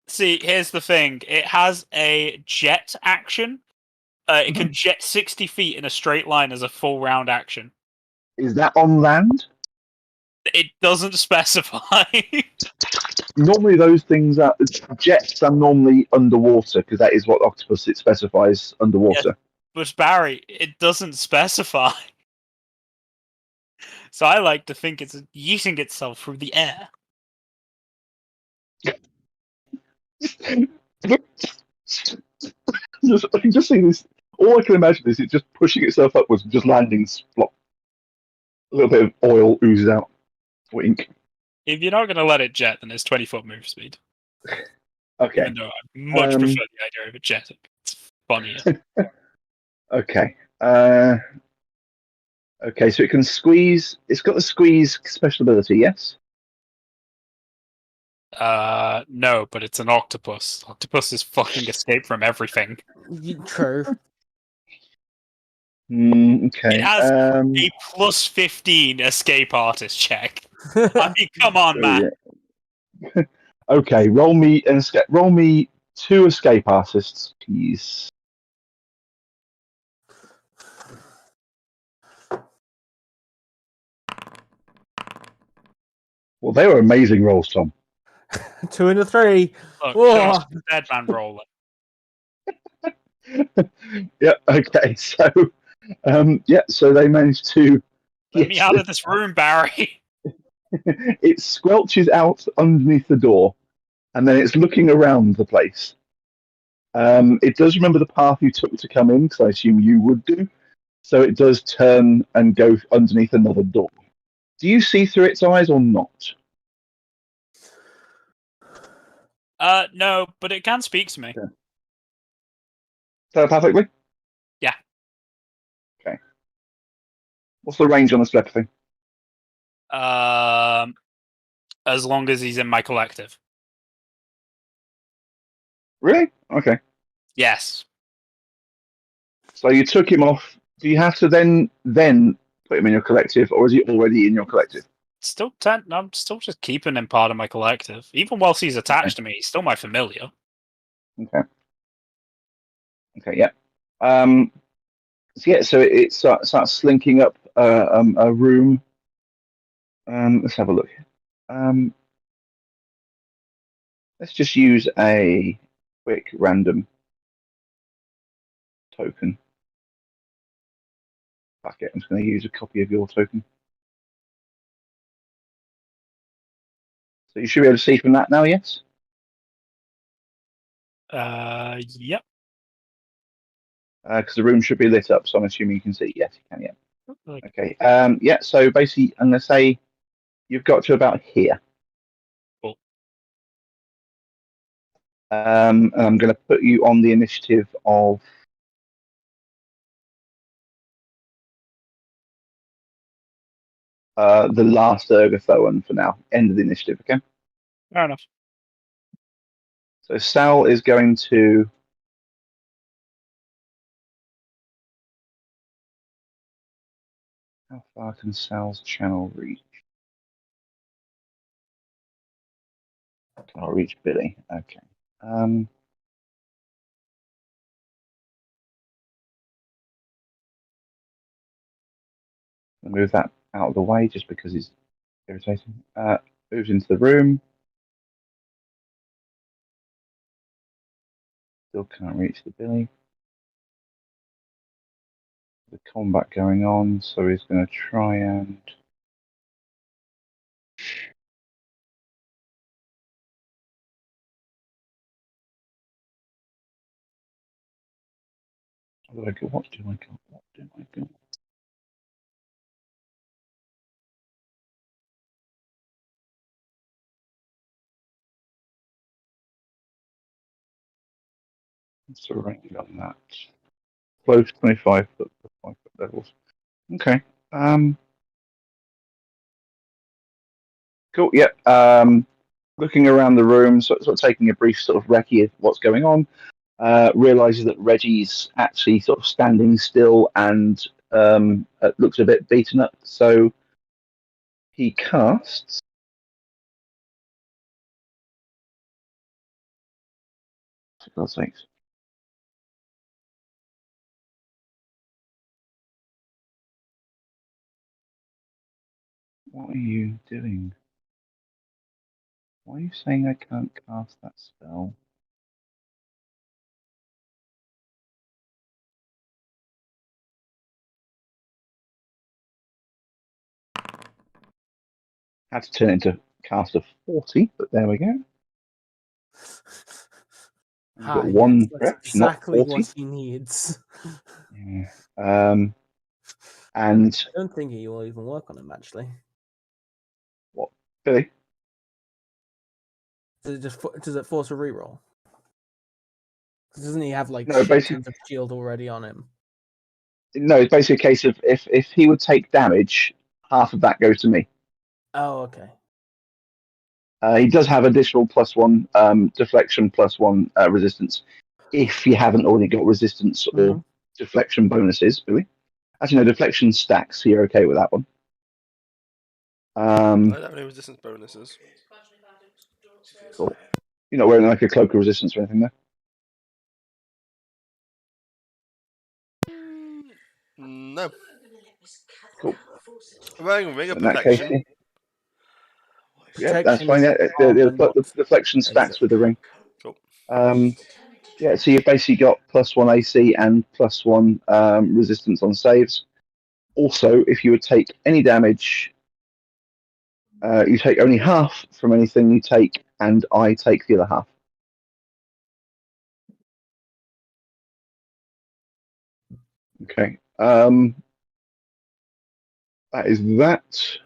See, here's the thing. It has a jet action. It can jet 60 feet in a straight line as a full round action. Is that on land? It doesn't specify. Normally, those things are jets are normally underwater because that is what octopus it specifies underwater. But Barry, it doesn't specify. So I like to think it's yeeting itself through the air. I can just see this. All I can imagine is it just pushing itself upwards and just landing. A little bit of oil oozes out. Wink. If you're not going to let it jet, then it's 20-foot move speed. Okay. Even though I much prefer the idea of it jetting. It's funnier. Okay. Okay, so it can squeeze. It's got the squeeze special ability, yes? No, but it's an octopus. Octopuses fucking escape from everything. True. Okay. It has a plus 15 escape artist check. I mean, come on, man. Yeah. Okay, roll me 2 escape artists, please. Well, they were amazing rolls, Tom. 2 and a 3. Look, Whoa. show us the dead man rolling. Yeah. Okay. So, So they managed to. Let me out of this room, Barry. It squelches out underneath the door, and then it's looking around the place. It does remember the path you took to come in, because I assume you would do. So it does turn and go underneath another door. Do you see through its eyes or not? No, but it can speak to me. Yeah. Telepathically? Yeah. Okay. What's the range on this telepathy? As long as he's in my collective. Really? Okay. Yes. So you took him off. Do you have to then put him in your collective, or is he already in your collective? I'm still just keeping him part of my collective. Even whilst he's attached to me, he's still my familiar. Okay. Okay. Yeah. So it starts slinking up a room. Let's have a look. Let's just use a quick random token. Fuck it, I'm just going to use a copy of your token. So you should be able to see from that now, yes? Yep. Because the room should be lit up, so I'm assuming you can see. Yes, you can, yeah. Like, Okay, yeah, so basically, I'm going to say you've got to about here. Cool. And I'm going to put you on the initiative of the last Ergothoan for now. End of the initiative, okay? fair enough. So Sal is going to how far can Sal's channel reach? I'll reach Billy. Okay. I'll move that out of the way just because it's irritating. Moves into the room. Still can't reach the Billy. The combat going on, so he's going to try and what do I got? What do I got? What do I got? What's the range on that? Close 25 foot for 5 foot levels. Okay. Cool. Yep. Looking around the room, sort of taking a brief sort of recce of what's going on. Realizes that Reggie's actually sort of standing still and looks a bit beaten up. So he casts. For God's sakes. What are you doing? Why are you saying I can't cast that spell? Had to turn it into cast of 40, but there we go. You've got one Yes, that's correct, not exactly 40. what he needs. Yeah. And I don't think he will even work on him, actually. what, Billy? Does it force a reroll? Doesn't he have like No, shit basically, tons of shield already on him? no. It's basically a case of if he would take damage, half of that goes to me. Oh, okay. He does have additional +1 deflection, +1 resistance. If you haven't already got resistance or deflection bonuses, Billy. Actually, no, deflection stacks. So you're okay with that one. I don't have any resistance bonuses. Cool. You're not wearing like a cloak of resistance or anything there? No. Cool. I'm wearing a ring of In that case, protection. yeah, that's Protection fine. is Yeah, the deflection stacks basic. with the ring. Cool. Yeah, so you've basically got +1 AC and +1 resistance on saves. Also, if you would take any damage, you take only half from anything you take, and I take the other half. Okay. That is that.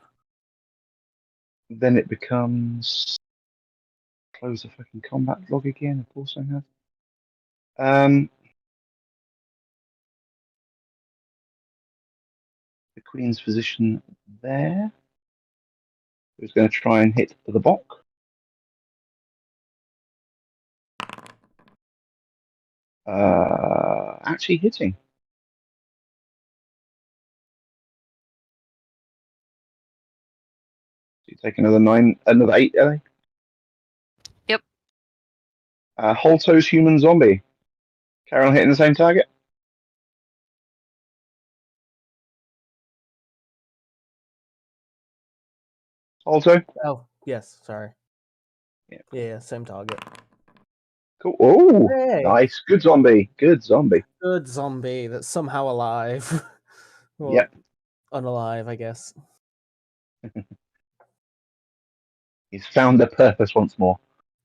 Then it becomes close the fucking combat log again. Of course I have. The Queen's position there. Who's going to try and hit the Bok? Actually hitting. So you take another 9, another 8, Ellie. Yep. Holto's human zombie. Carol hitting the same target. Holto. Oh, yes. Sorry. Yeah. Yeah, same target. Cool. Oh, Hey. nice. Good zombie. Good zombie. Good zombie that's somehow alive. Well, Yep. unalive, I guess. He's found a purpose once more.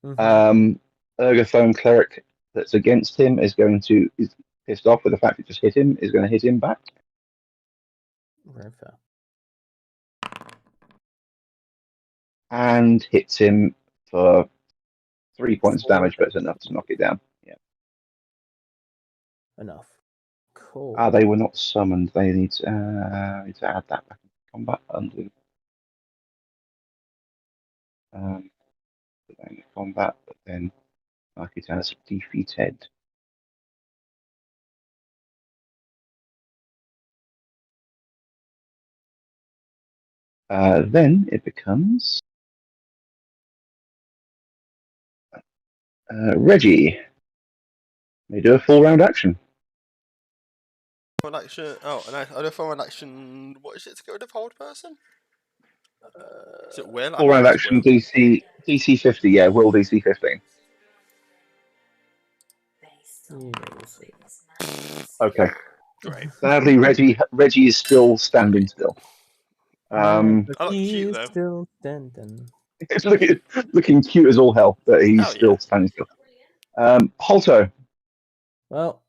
Mhm. Ergothone cleric that's against him is pissed off with the fact it just hit him, is going to hit him back. Very fair. And hits him for 3 points 4 damage, but it's enough to knock it down. Yeah. Enough. Cool. Ah, they were not summoned. They need to add that back into combat. Undo. Put that into combat, but then mark it as defeated. Then it becomes Reggie. They do a full round action. Forward action. Oh, and I do forward action. What is it to go with the forward person? Is it will? I Full thought it round was action will. DC 50. Yeah, will DC 15. Yeah, we'll see. Okay. Great. Sadly, Reggie is still standing still. I look He cute is though. still standing. It's looking cute as all hell, but he's Hell still yeah. standing still. Holto. Well,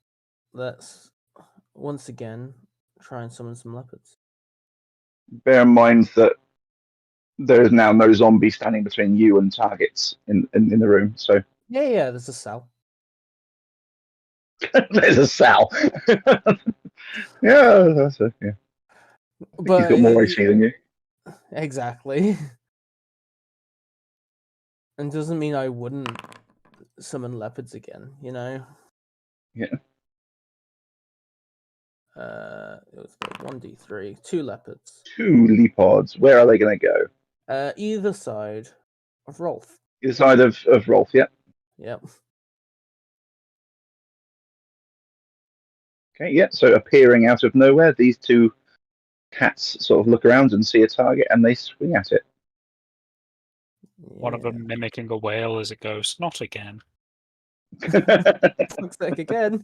let's once again try and summon some leopards. Bear in mind that there is now no zombie standing between you and targets in the room. So Yeah, there's a cell. there's a Sal. Yeah, that's it. Yeah, I think he's But got more HP than you. exactly. And doesn't mean I wouldn't summon leopards again, you know? Yeah. It was 1d3, 2 leopards. 2 leopards. Where are they going to go? Either side of Rolf. Either side of Rolf. Yeah. Yep. Okay. Yeah. So appearing out of nowhere, these 2 cats sort of look around and see a target, and they swing at it. One of them mimicking a whale as it goes, not again. Looks like again.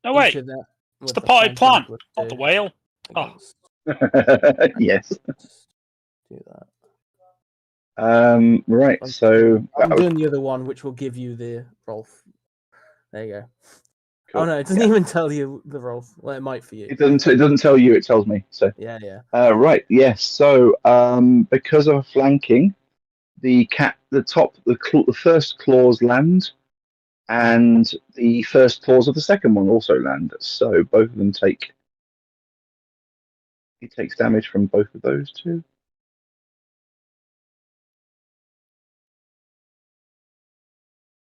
No, wait. Each of that It's with the potted plant, would not the do whale. Oh. against- Yes. Just do that. Right. So I'm that was doing the other one, which will give you the Rolf. There you go. cool. Oh no, it doesn't Yeah. even tell you the Rolf. Well, it might for you. It doesn't tell you. It tells me. So. Yeah. Right. Yes. So because of flanking, the first claws land, and the first claws of the second one also land. So both of them he takes damage from both of those 2.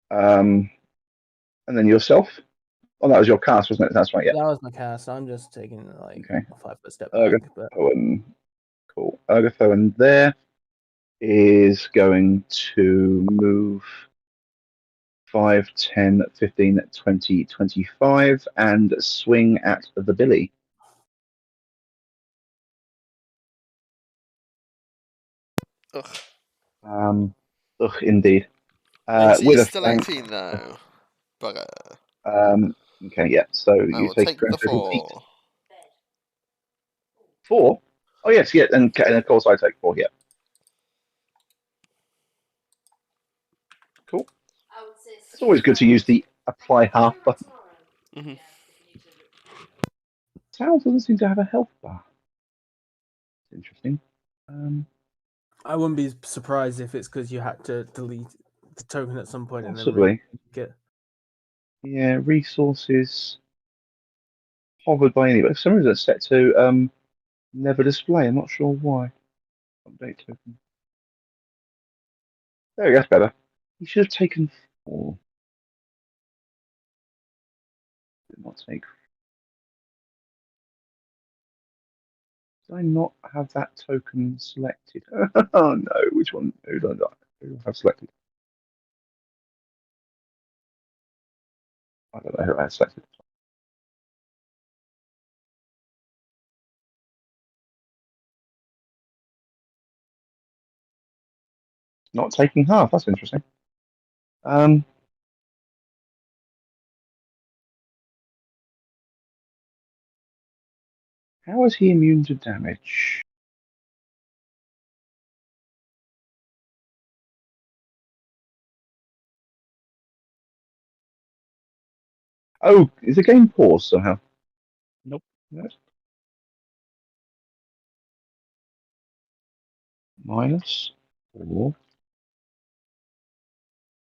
And then yourself. Oh, that was your cast, wasn't it? That's right. Yeah. That was my cast. I'm just taking like Okay. a 5-foot step back. But Ergothoen. Cool. Ergothoen there is going to move 5, 10, 15, 20, 25 and swing at the Billy. Ugh. Indeed. AC With is a still flank. 18 though. But Okay, yeah. So I you will take take the 4. 4. Oh yes, yeah, and of course I take 4. Yeah. Cool. It's always good to use the apply half button. Mm-hmm. Sal doesn't seem to have a health bar. Interesting. I wouldn't be surprised if it's because you had to delete the token at some point Possibly. and then it. Yeah, resources hovered by anybody. For some reason it's set to never display. I'm not sure why. Update token. There we go, that's better. You should have taken 4. Did not take. Did I not have that token selected? Oh no, which one? Who do I have selected? I don't know who I have selected. Not taking half, that's interesting. Um, how is he immune to damage? Oh, is the game paused somehow? Nope. Yes. -4.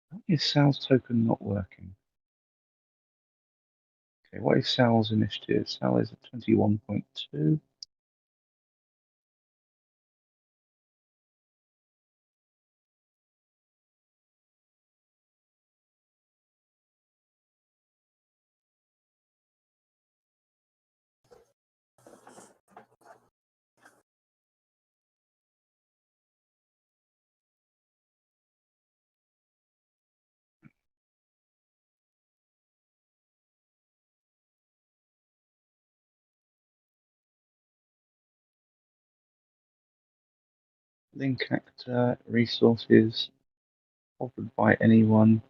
Why is Sal's token not working? Okay, what is Sal's initiative? Sal is at 21.2. Link actor, resources, offered by anyone.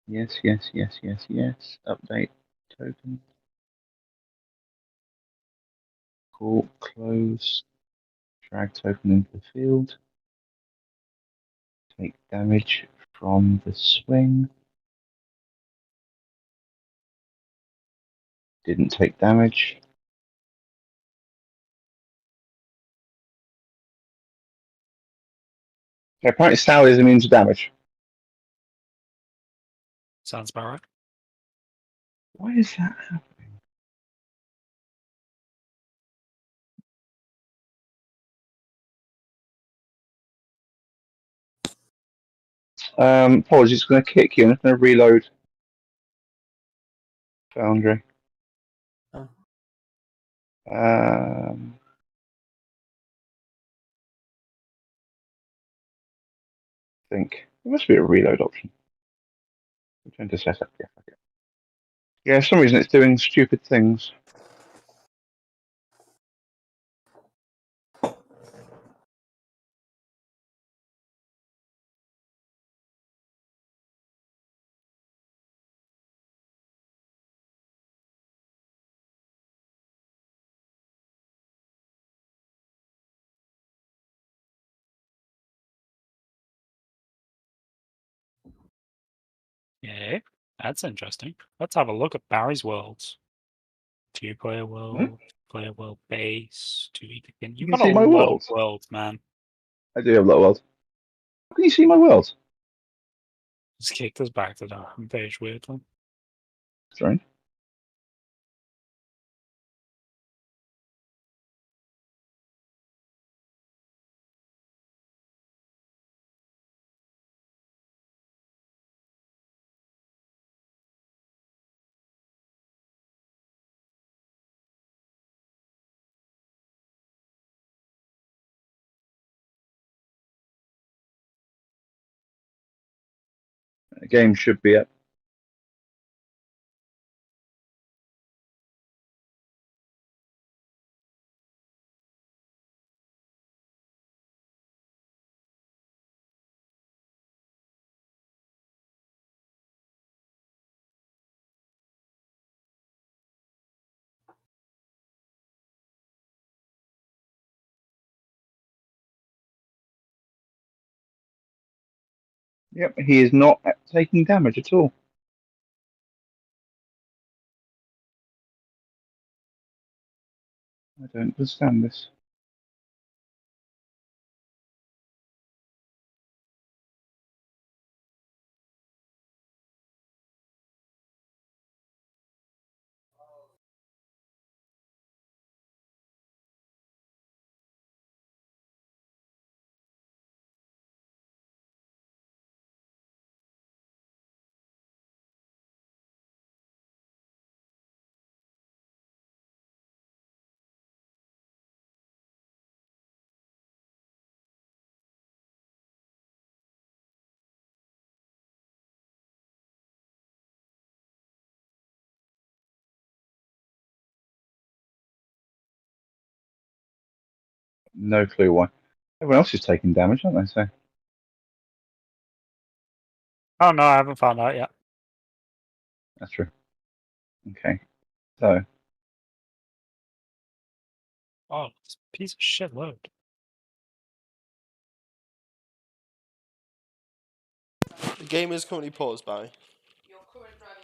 Yes, yes, yes, yes, yes. Update token. Cool. Close. Drag token into the field. Take damage from the swing. Didn't take damage. Okay, apparently Sal is immune to damage. Sounds about right. Why is that happening? Apologies, it's going to kick you. I'm going to reload Foundry. Oh. Think there must be a reload option. Return to setup. Yeah, okay. Yeah, for some reason it's doing stupid things. Yeah, that's interesting. Let's have a look at Barry's worlds. Two-player world, player world base, You've You can got a see my lot of world. worlds, man. I do have a lot of worlds. How can you see my world? Just kicked us back to the home page weirdly. Sorry. The game should be up. Yep, he is not taking damage at all. I don't understand this. No clue why. Everyone else is taking damage, aren't they? So Oh no, I haven't found out yet. That's true. Okay. So, Oh, it's a piece of shit load. The game is currently paused, Barry.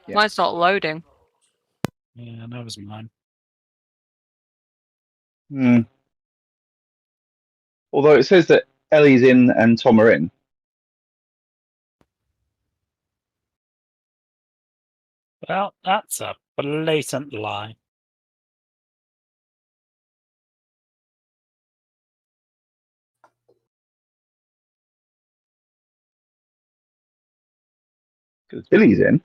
Yeah. Mine's not loading. Yeah, that was mine. Although it says that Ellie's in and Tom are in. Well, that's a blatant lie. Because Billy's in.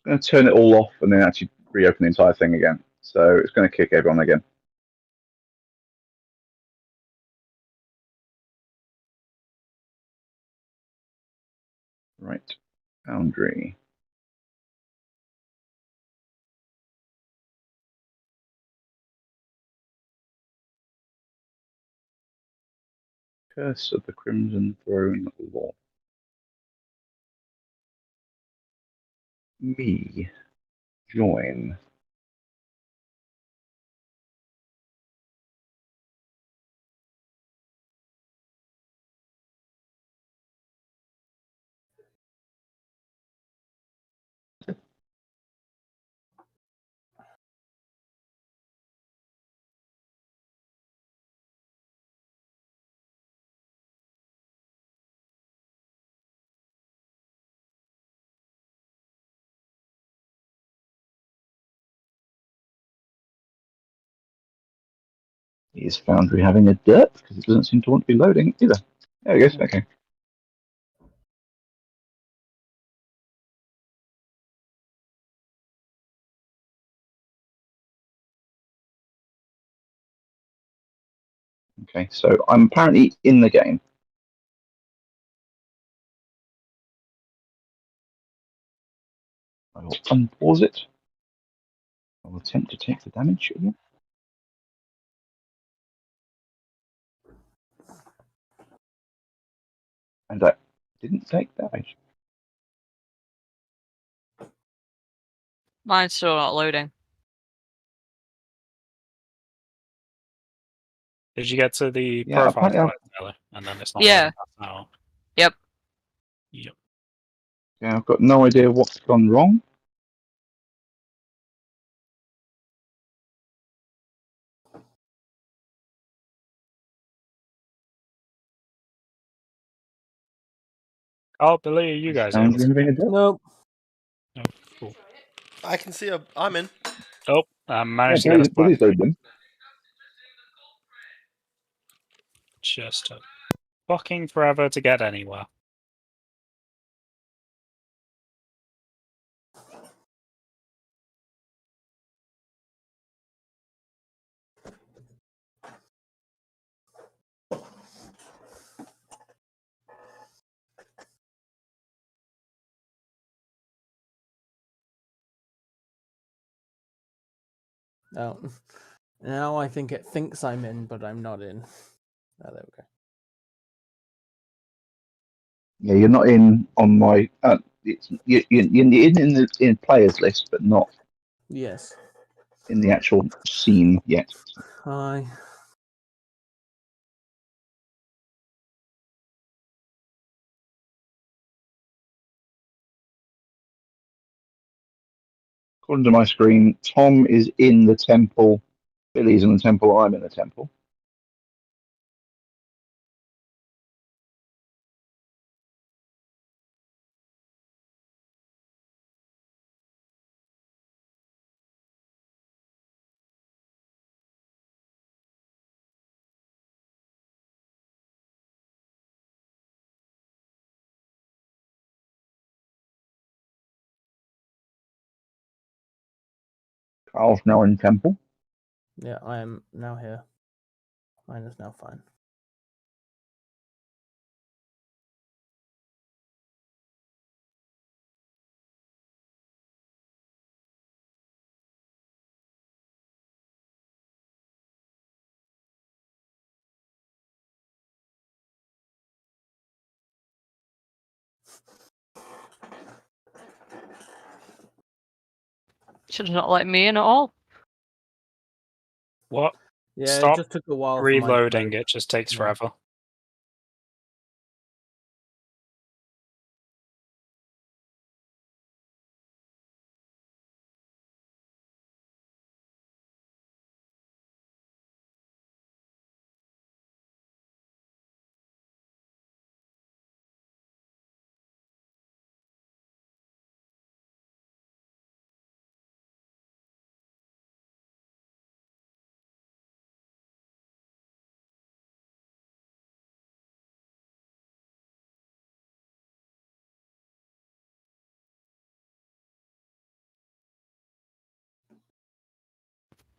I'm going to turn it all off and then actually reopen the entire thing again. So it's going to kick everyone again. Right. Foundry. Curse of the Crimson Throne Law. Me. Join. Is Foundry having a dirt? Because it doesn't seem to want to be loading either. There we go. Okay. Okay, so I'm apparently in the game. I will unpause it. I will attempt to take the damage again. And I didn't take damage. Mine's still not loading. Did you get to the Yeah, profile apparently slide, Taylor? And then it's not Yeah. loading now. Yep. Yep. Yeah, I've got no idea what's gone wrong. Oh, Billy, are you Is guys Foundry in? having a dirt? Nope. Oh, cool. I can see I'm in. Oh, I Yeah, managed to get us Billy's back. loaded in. Just took fucking forever to get anywhere. No. Now I think it thinks I'm in, but I'm not in. Oh, there we go. Yeah, you're not in on my. You're in the players list, but not Yes. in the actual scene yet. Hi. According to my screen, Tom is in the temple, Billy's in the temple, I'm in the temple. Carl's now in temple. Yeah, I am now here. Mine is now fine. Should have not let me in at all. What? Yeah, Stop it just took a while for mine to Reloading load. it just takes Yeah. forever.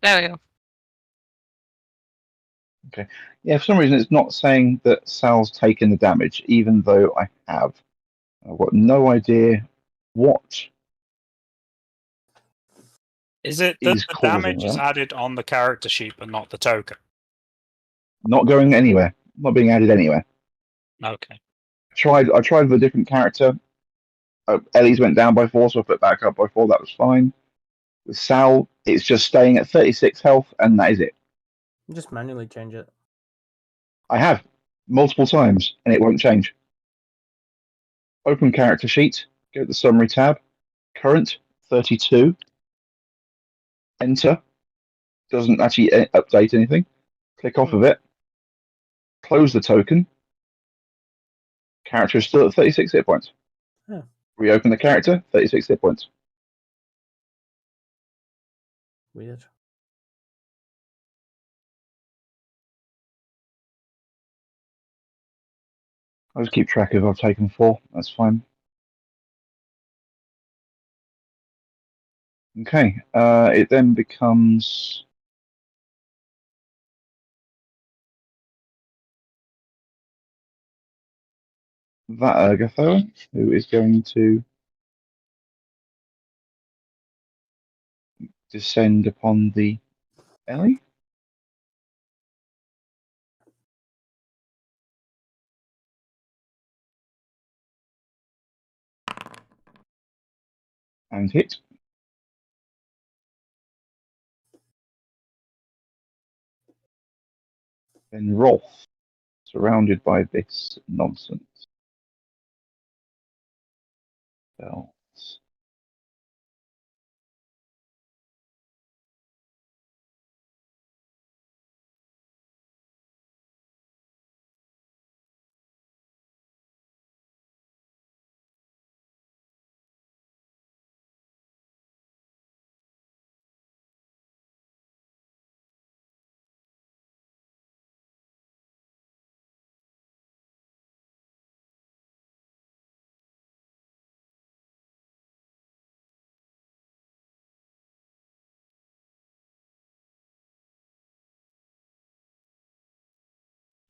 There we go. Yeah, for some reason it's not saying that Sal's taken the damage, even though I have. I've got no idea what Is it that is the causing damage is that. added on the character sheet but not the token? Not going anywhere. Not being added anywhere. Okay. I tried with a different character. Ellie's went down by 4, so I put it back up by 4. That was fine. With Sal, it's just staying at 36 health, and that is it. Just manually change it. I have multiple times, and it won't change. Open character sheet. Go to the summary tab. Current 32. Enter. Doesn't actually update anything. Click off of it. Close the token. Character is still at 36 hit points. Yeah. Reopen the character, 36 hit points. Weird. I'll just keep track of I've taken 4. That's fine. Okay. It then becomes that Ergotho, who is going to descend upon the Ellie. And hit. Then Rolf, surrounded by this nonsense. Spells.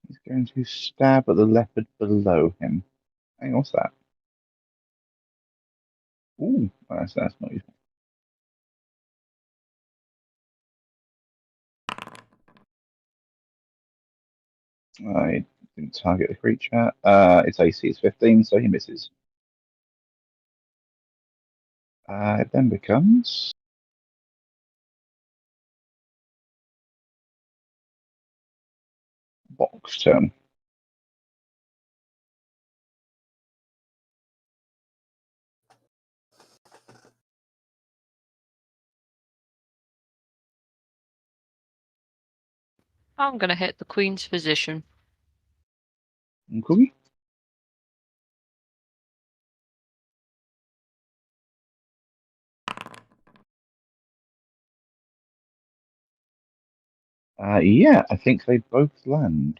He's going to stab at the leopard below him. Hang on, what's that? Ooh, that's not useful. I didn't target the creature. Its AC is 15, so he misses. It then becomes Box turn. I'm gonna hit the queen's position. Cookie. Yeah, I think they both land.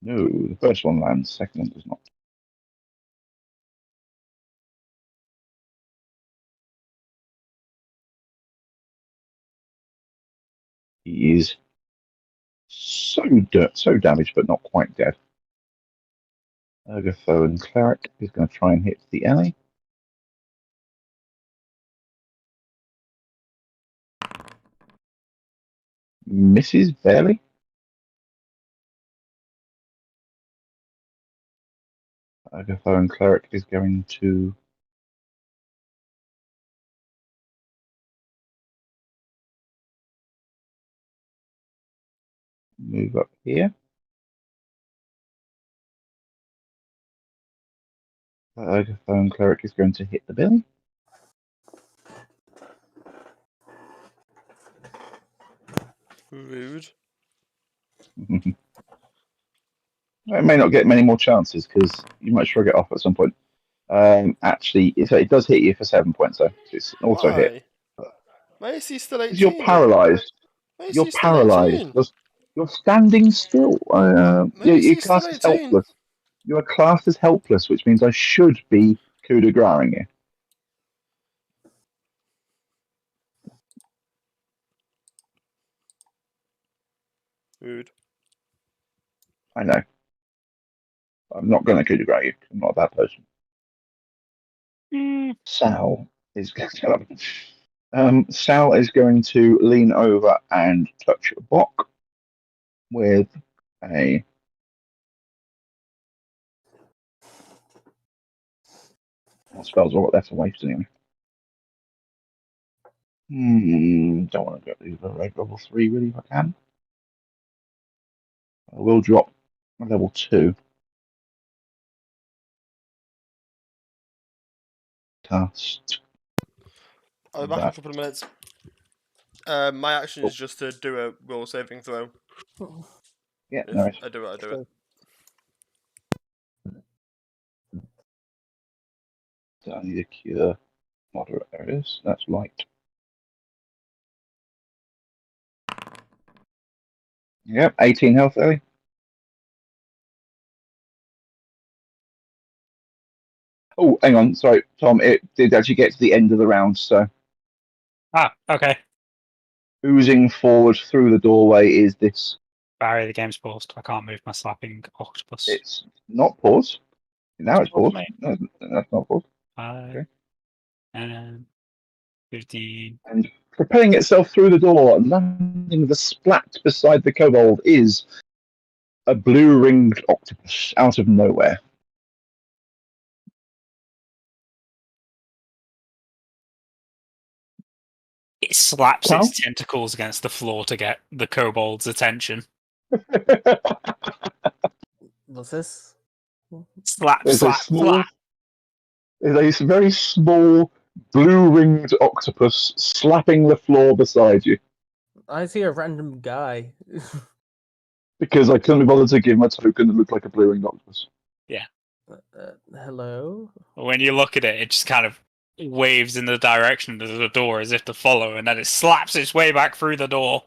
No, the first one lands, second one does not. He is so damaged, but not quite dead. Ergotho and Cleric is going to try and hit the alley. Misses barely. Ergotho and Cleric is going to move up here. Ergotho and Cleric is going to hit the belly. Rude. I may not get many more chances because you might shrug it off at some point. Actually, it does hit you for 7 points, though. So it's an auto hit. My AC still 18. Because you're paralyzed. My AC You're still paralyzed. 18. You're standing still. My Your AC class still is 18. helpless. You are classed as helpless, which means I should be coup de graceing you. Rude. I know. I'm not going to coup de grace you. I'm not that person. Sal is Sal is going to lean over and touch a Bok with a. What spells have I got left to waste anyway? Don't want to go to the red level 3 really if I can. I will drop a level 2. Cast. I'll be back in a That. couple of minutes. My action is just to do a will saving throw. Yeah, If no worries. I do it, I do it. So I need a cure. Moderate, there it is. That's light. Yep, 18 health, Ellie. Oh, hang on, sorry, Tom. It did actually get to the end of the round, so Okay. oozing forward through the doorway is this. Barry, the game's paused. I can't move my slapping octopus. It's not paused. Now it's paused. Mate. No, that's not paused. 5 Okay. and 15. And propelling itself through the door, landing the splat beside the kobold, is a blue-ringed octopus out of nowhere. It slaps Well? its tentacles against the floor to get the kobold's attention. What's this? Slap, There's slap, slap. There's a very small blue-ringed octopus slapping the floor beside you I see a random guy. because I couldn't be bothered to give him a token that looked like a blue-ringed octopus. Hello? When you look at it, it just kind of waves in the direction of the door as if to follow, and then it slaps its way back through the door.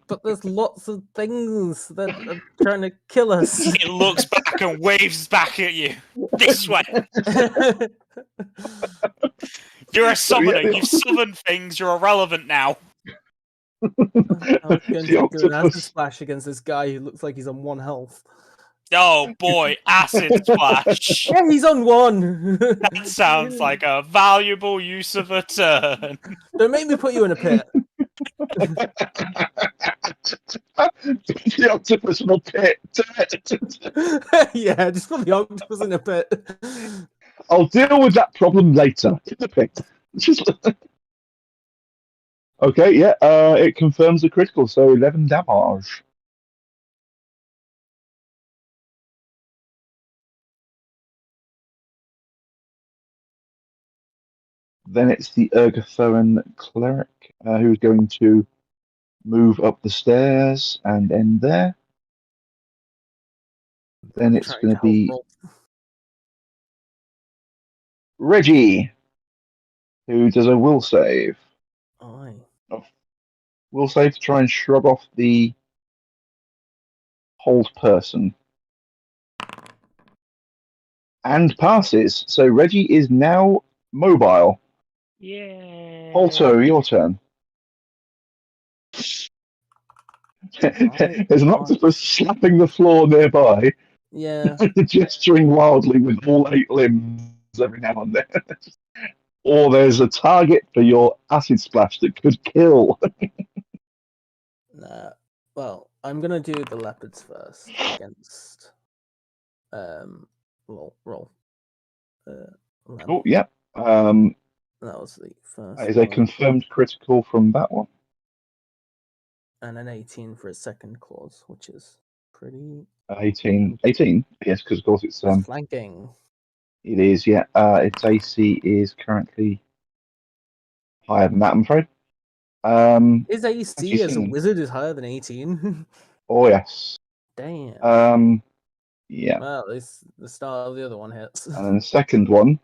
But there's lots of things that are trying to kill us. It looks back and waves back at you. This way. You're a summoner. You've summoned things. You're irrelevant now. I'm going The to do an acid octopus. splash against this guy who looks like he's on 1 health. Oh boy, acid splash. Yeah, he's on 1. That sounds like a valuable use of a turn. Don't make me put you in a pit. The octopus will pit. Yeah, just put the octopus in a pit. I'll deal with that problem later. In the pit. Okay, yeah, it confirms the critical, so 11 damage. Then it's the Ergothoan cleric who's going to move up the stairs and end there. Then it's going to be Reggie, who does a will save. Aye. Will save to try and shrug off the hold person. And passes. So Reggie is now mobile. Yeah. Polto, your turn. There's an octopus slapping the floor nearby, Yeah. gesturing wildly with all 8 limbs every now and then. Or there's a target for your acid splash that could kill. Nah. Well, I'm gonna do the leopards first against roll. Lamb. Oh, yeah. That was the first That is a one. confirmed critical from that one. And an 18 for a second clause, which is pretty 18. Yes, because of course it's flanking. it is, yeah. Its AC is currently higher than that, I'm afraid. His AC as a wizard is higher than 18. Oh yes. Damn. Yeah. Well, at least the start of the other one hits. And then the second one,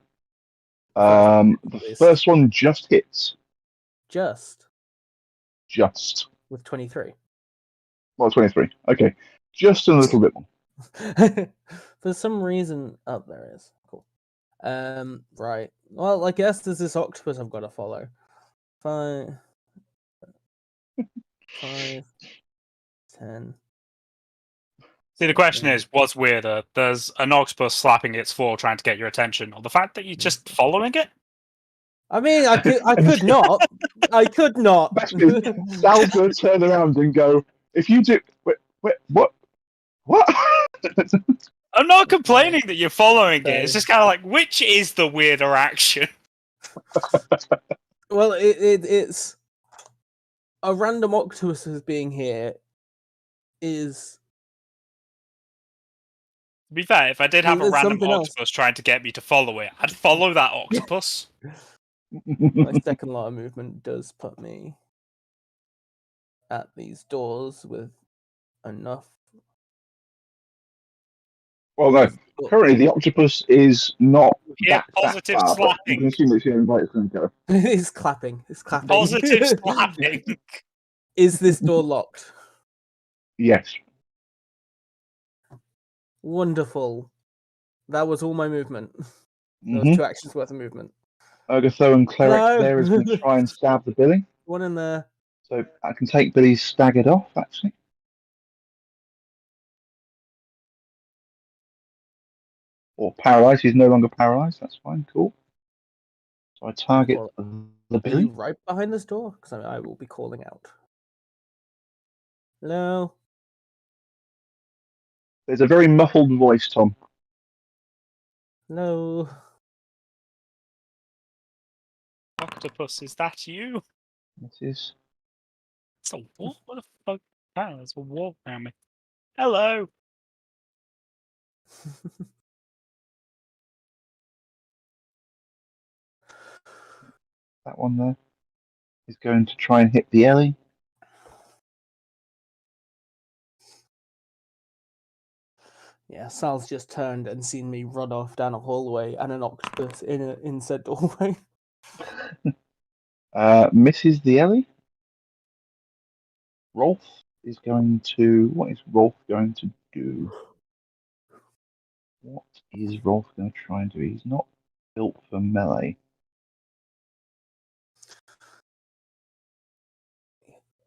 the first one just hits. Just with 23. Well, 23. Okay, just a little bit more. For some reason, oh, there it is. Cool. Right. Well, I guess there's this octopus I've got to follow. 5, 10. See, the question is, what's weirder? There's an octopus slapping its floor trying to get your attention, or the fact that you're just following it? I mean, I could not. I could not. Sal's going to turn around and go, if you do... Wait, what? What? I'm not complaining that you're following it. It's just kind of like, which is the weirder action? Well, it's... A random octopus as being here is... To be fair, if I did have a There's random something else. octopus trying to get me to follow it, I'd follow that octopus. My second lot of movement does put me at these doors with enough. Well, no. Currently, the octopus is not Yeah, that positive far. slapping. You can assume it's going to go. It's clapping. It's clapping. Positive slapping. Is this door locked? Yes. Wonderful. That was all my movement. There was Mm-hmm. 2 actions worth of movement. Ergotho and Cleric No. there is going to try and stab the Billy. One in there. So I can take Billy's staggered off, actually. Or paralyzed. He's no longer paralyzed. That's fine. Cool. So I target the Are Billy. you right behind this door? Because I will be calling out. Hello? There's a very muffled voice, Tom. Hello? Octopus, is that you? This is. It's a what? What the fuck? Oh, there's a wall around me. Hello. That one there is going to try and hit the Ellie. Yeah, Sal's just turned and seen me run off down a hallway and an octopus in said doorway. Misses the Ellie. Rolf is going to. What is Rolf going to do? What is Rolf going to try and do? He's not built for melee.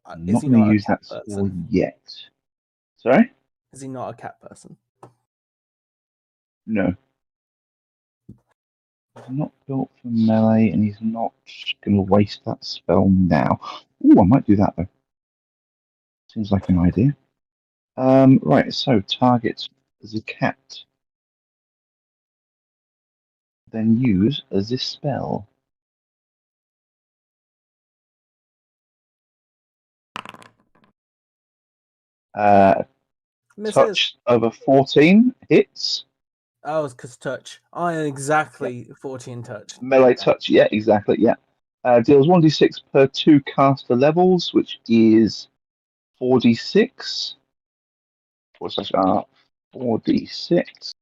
I'm not going to use that skill yet. Sorry? Is he not a cat person? No. He's not built for melee, and he's not going to waste that spell now. Ooh, I might do that, though. Seems like an idea. Right, so target as a cat. Then use as this spell. Touch over 14 hits. Oh, it's because touch. Exactly 14 touch. Melee touch, yeah, exactly, yeah. Deals 1d6 per 2 caster levels, which is 4d6. 4d6.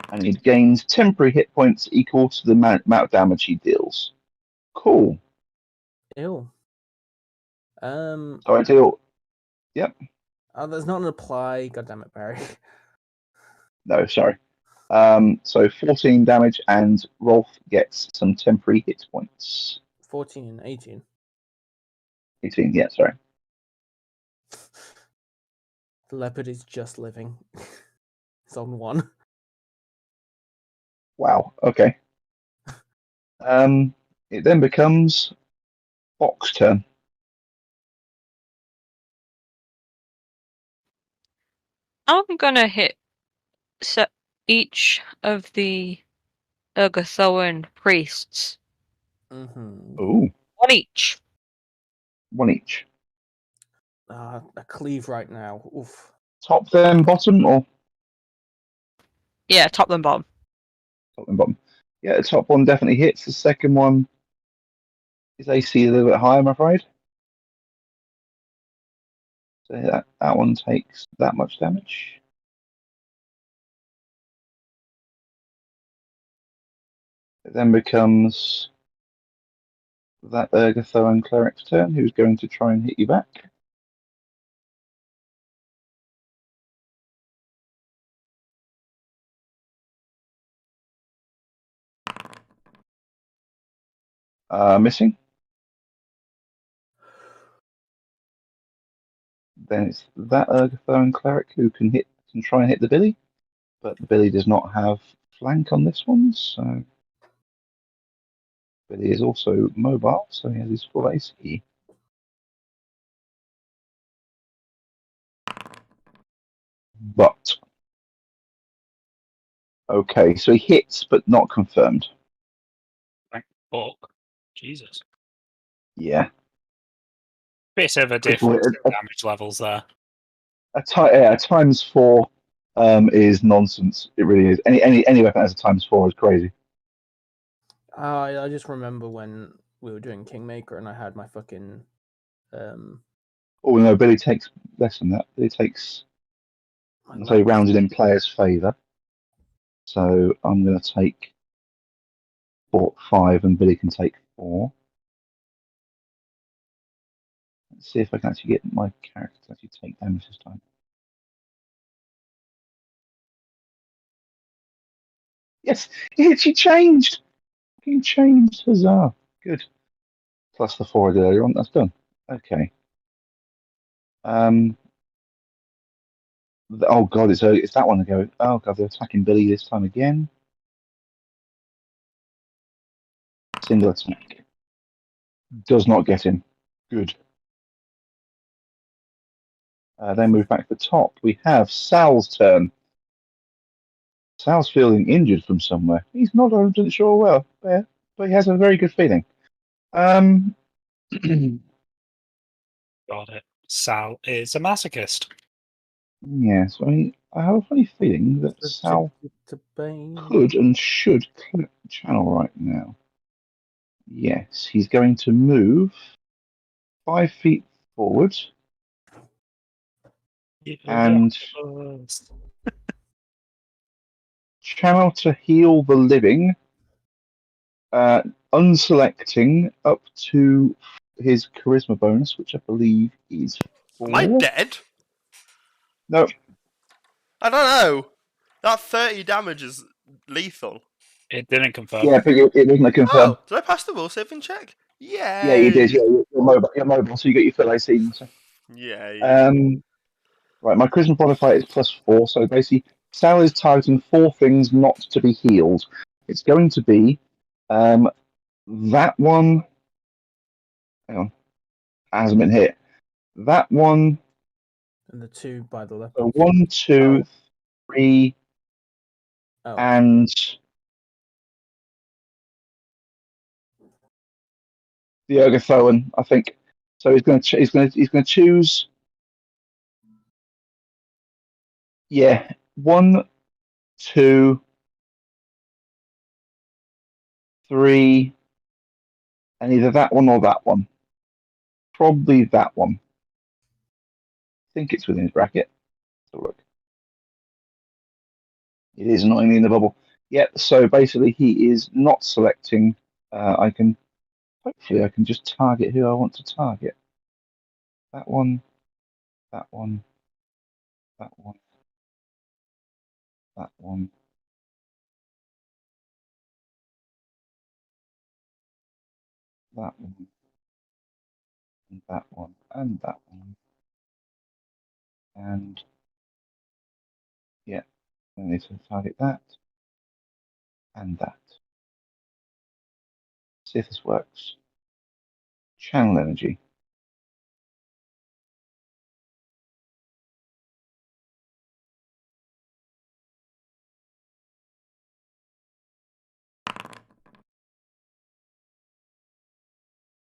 And he gains temporary hit points equal to the amount of damage he deals. Cool. Ew. So I deal. Yep. There's not an apply. God damn it, Barry. No, sorry. So 14 damage, and Rolf gets some temporary hit points. 14 and 18. 18, yeah, sorry. The leopard is just living. It's on 1. Wow, okay. It then becomes Fox turn. I'm gonna hit each of the Urgathoan priests. Mm-hmm. Ooh, 1 each. 1 each. A cleave right now. Oof. Top then bottom, or Yeah, top and bottom. top then bottom? Yeah, the top one definitely hits. The second one is AC a little bit higher, I'm afraid. So that one takes that much damage. It then becomes that Urgathoan cleric's turn, who's going to try and hit you back. Missing. Then it's that Urgathoan cleric who can try and hit the Billy, but the Billy does not have flank on this one, so Billy is also mobile, so he has his full AC. But okay, so he hits, but not confirmed. Thank fuck. Jesus. Yeah, Bit of a Critical hit, difference in damage levels there. a times 4 is nonsense. It really is. Any weapon has a times 4 is crazy. I just remember when we were doing Kingmaker and I had my fucking Oh no, Billy takes less than that. Billy takes, my say, lance. rounded in player's favour. So I'm going to take 5, and Billy can take 4. Let's see if I can actually get my character to actually take damage this time. Yes, it actually changed. Fucking changed. Huzzah. Good. Plus the 4 I did earlier on. That's done. Okay. Oh god, it's that one again. Oh god, they're attacking Billy this time again. Single attack. Does not get him. Good. Then move back to the top. We have Sal's turn. Sal's feeling injured from somewhere. He's not 100% sure well, but he has a very good feeling. Got it. Sal is a masochist. Yes, I have a funny feeling that Sal could and should channel right now. Yes, he's going to move 5 feet forward and channel to heal the living, unselecting up to his charisma bonus, which I believe is 4. Am I dead? No, I don't know. That 30 damage is lethal. It didn't confirm. yeah, but it wasn't a confirm. Oh, did I pass the will saving check? Yay! Yeah, you did. Yeah, you're mobile, so you get your full AC. So. Yay. Right, my charisma modifier is +4, so basically, Sal is targeting 4 things not to be healed. It's going to be that one. Hang on, hasn't been hit. That one. And the 2 by the leopard. So 1, 2, 3, and the Urgathoan, I think. So he's going to choose. Yeah, 1, 2, 3, and either that one or that one. Probably that one. I think it's within his bracket. Let's look. It is annoyingly in the bubble. Yep. So basically, he is not selecting. Hopefully I can just target who I want to target. That one, that one, That one. That one. That one. And that one. And that one. And yeah, I need to target that. And that. See if this works. Channel energy.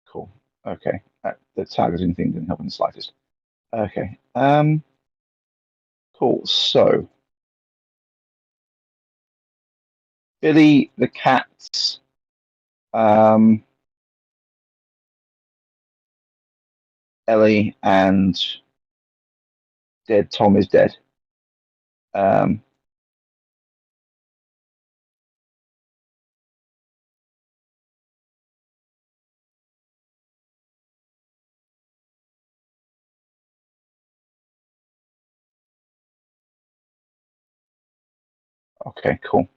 Cool. Okay. The targeting thing didn't help in the slightest. Okay. Cool. So Billy the cat's Ellie and dead Tom is dead. Okay, cool.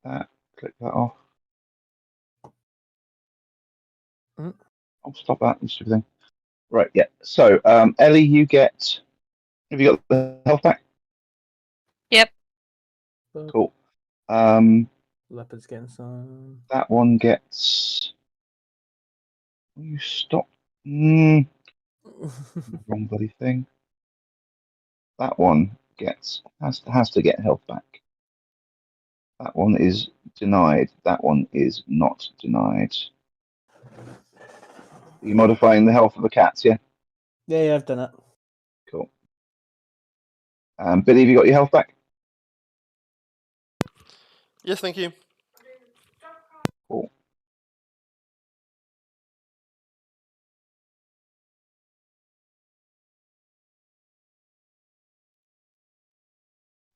That click that off. Mm. I'll stop that and everything. Right, yeah. So, Ellie, you get. Have you got the health back? Yep. Cool. Leopard's getting some. That one gets. You stop. Wrong bloody thing. That one gets has to get health back. That one is denied. That one is not denied. Are you modifying the health of the cats? Yeah. Yeah, I've done it. Cool. Billy, have you got your health back? Yes, thank you. Cool.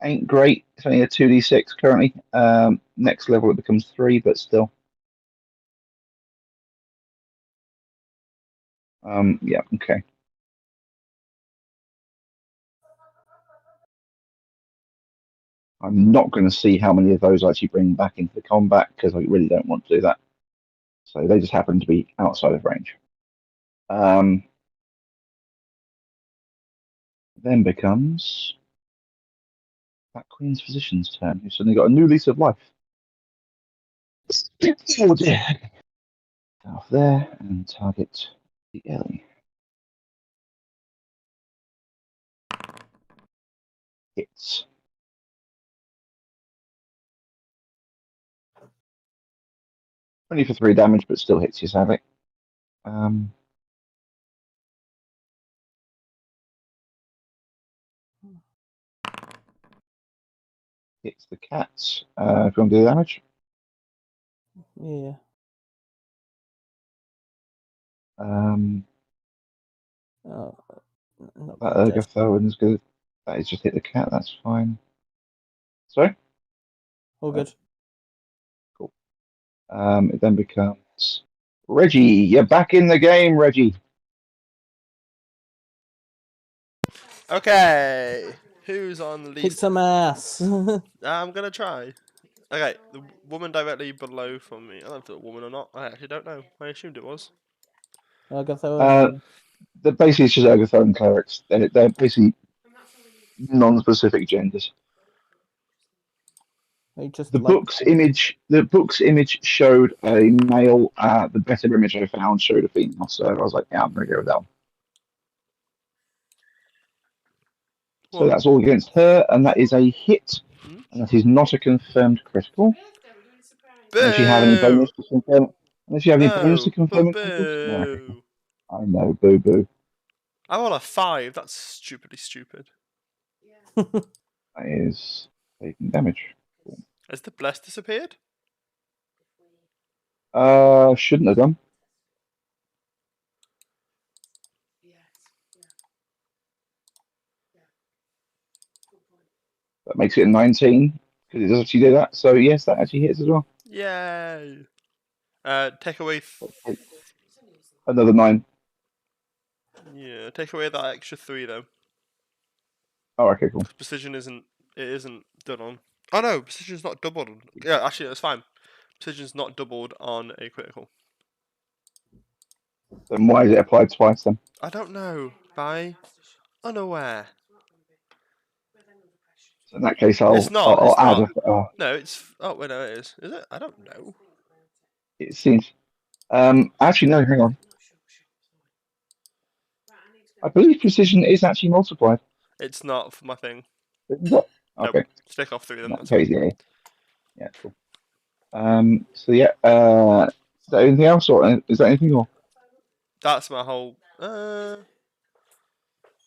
Ain't great. It's only a 2d6 currently. Next level it becomes 3, but still. Yeah, okay. I'm not going to see how many of those I actually bring back into the combat because I really don't want to do that. So they just happen to be outside of range. Then becomes that Queen's Physician's turn, who's suddenly got a new lease of life. Oh dear. Off there and target the Ellie. Hits. Only for 3 damage, but still hits you sadly. Hits the cats. If you want to do damage. Yeah. Oh, not That quite dead. Ergothoan is good. That is just hit the cat. That's fine. Sorry. All good. Cool. It then becomes Reggie. You're back in the game, Reggie. Okay. Who's on the Kick least? some ass. I'm gonna try. Okay, the woman directly below from me. I don't know if it's a woman or not. I actually don't know. I assumed it was. Agatha. Basically, it's just Ergothoan clerics. They're basically non-specific genders. They just The like book's image showed a male. The better image I found showed a female. So I was like, yeah, I'm gonna go with that one. So What? that's all against her, and that is a hit, Hmm? and that is not a confirmed critical. Boo! Unless you have any bonus to confirm. Unless you have any bonus to No, confirm but criticals. No, okay. boo! I know, boo boo. I roll a 5. That's stupidly stupid. That is taking damage. Has the bless disappeared? Shouldn't have done. That makes it a 19 because it does actually do that. So yes, that actually hits as well. Yay! Take away. Another 9. Yeah, take away that extra 3 though. Oh, okay, cool. Precision isn't done on. Oh no, precision's not doubled. Yeah, actually that's fine. Precision's not doubled on a critical. Then why is it applied twice then? I don't know. By unaware. So in that case, It's not. I'll It's add. not. Oh, No, it's. Oh wait, no, it is. Is it? I don't know. it seems. Actually, no. Hang on. I believe precision is actually multiplied. It's not for my thing. What? Nope. Okay. Stick off 3 of In them. that That's case, fine. yeah. Yeah, cool. So yeah. Is there anything else, or is there anything, or That's my whole. no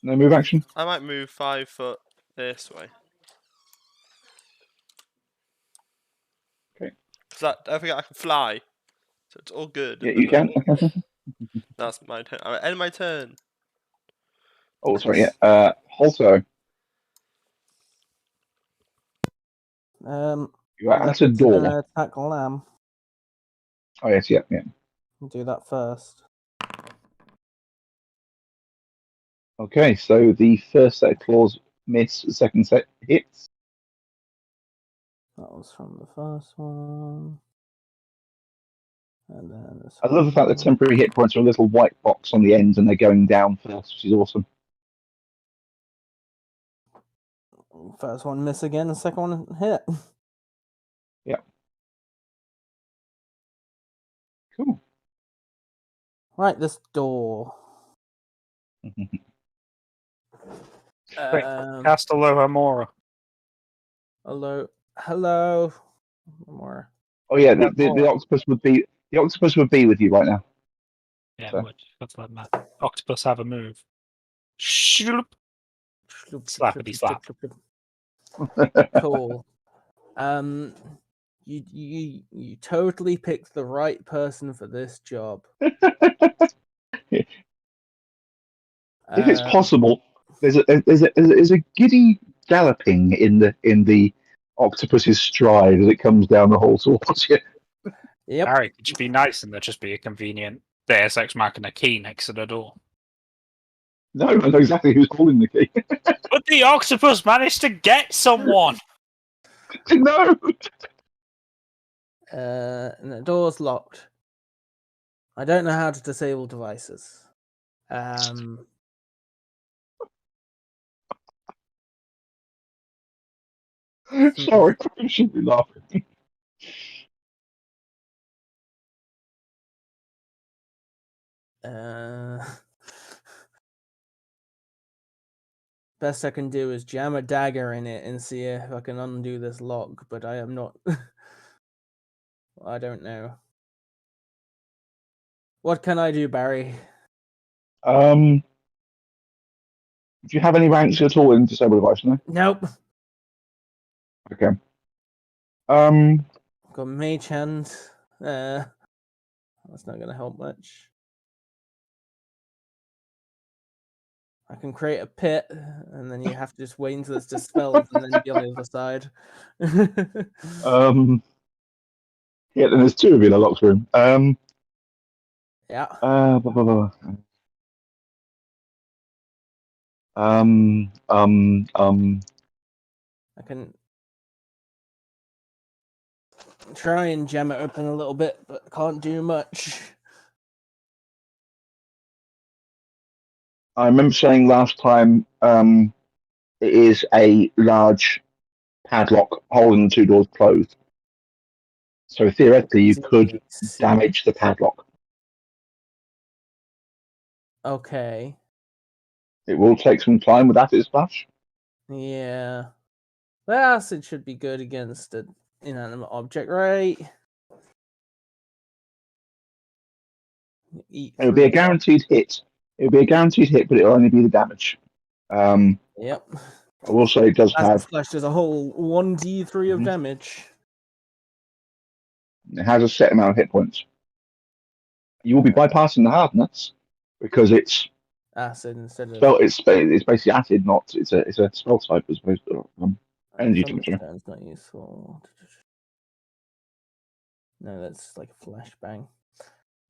move action? I might move 5 foot this way. Okay. Cause don't forget I can fly, so it's all good. Yeah, at the you can. minute. That's my turn. Alright, end my turn. Oh, sorry. Yeah. Holto, you are at a Leopard's door. gonna attack Lamb. Oh yes, yeah, yeah. We'll do that first. Okay, so the first set of claws miss, the second set hits. That was from the first one. And then this I love the fact that one. temporary hit points are a little white box on the ends and they're going down first, which is awesome. First one miss again, the second one hit. Yeah. Cool. Right, this door. Quick, cast Alohomora. Hello. More. Oh yeah, the octopus would be with you right now. Yeah, So. let's let that octopus have a move. Shloop. Slappity slap. Cool. You totally picked the right person for this job. If it's possible, there's a giddy galloping in the octopus's stride as it comes down the hall towards you. Yep. Barry, it should be nice and there'd just be a convenient Deus Ex Machina key next to the door. No, I know exactly who's holding the key. But the octopus managed to get someone! No! And the door's locked. I don't know how to disable devices. Sorry, I shouldn't be laughing. Best I can do is jam a dagger in it and see if I can undo this lock, but I am not. I don't know. What can I do, Barry? Do you have any ranks at all in disable device? No. Nope. Okay. Got mage hand. That's not going to help much. I can create a pit, and then you have to just wait until it's dispelled, and then be on the other side. Yeah, then there's 2 of you in a locked room. Yeah. Blah, blah, blah. I can try and jam it open a little bit, but can't do much. I remember saying last time, it is a large padlock holding the 2 doors closed. So theoretically, you could damage the padlock. Okay. It will take some time with acid splash. Yeah. The acid should be good against an inanimate object, right? It would be a guaranteed hit. It would be a guaranteed hit, but it'll only be the damage. Yep. I will say it does Acid have. splash does a whole 1d3 of damage. It has a set amount of hit points. You will be bypassing the hardness because it's Acid instead of spell. It's basically acid, not it's a spell type as opposed to energy temperature. That's not useful. No, that's like a flashbang.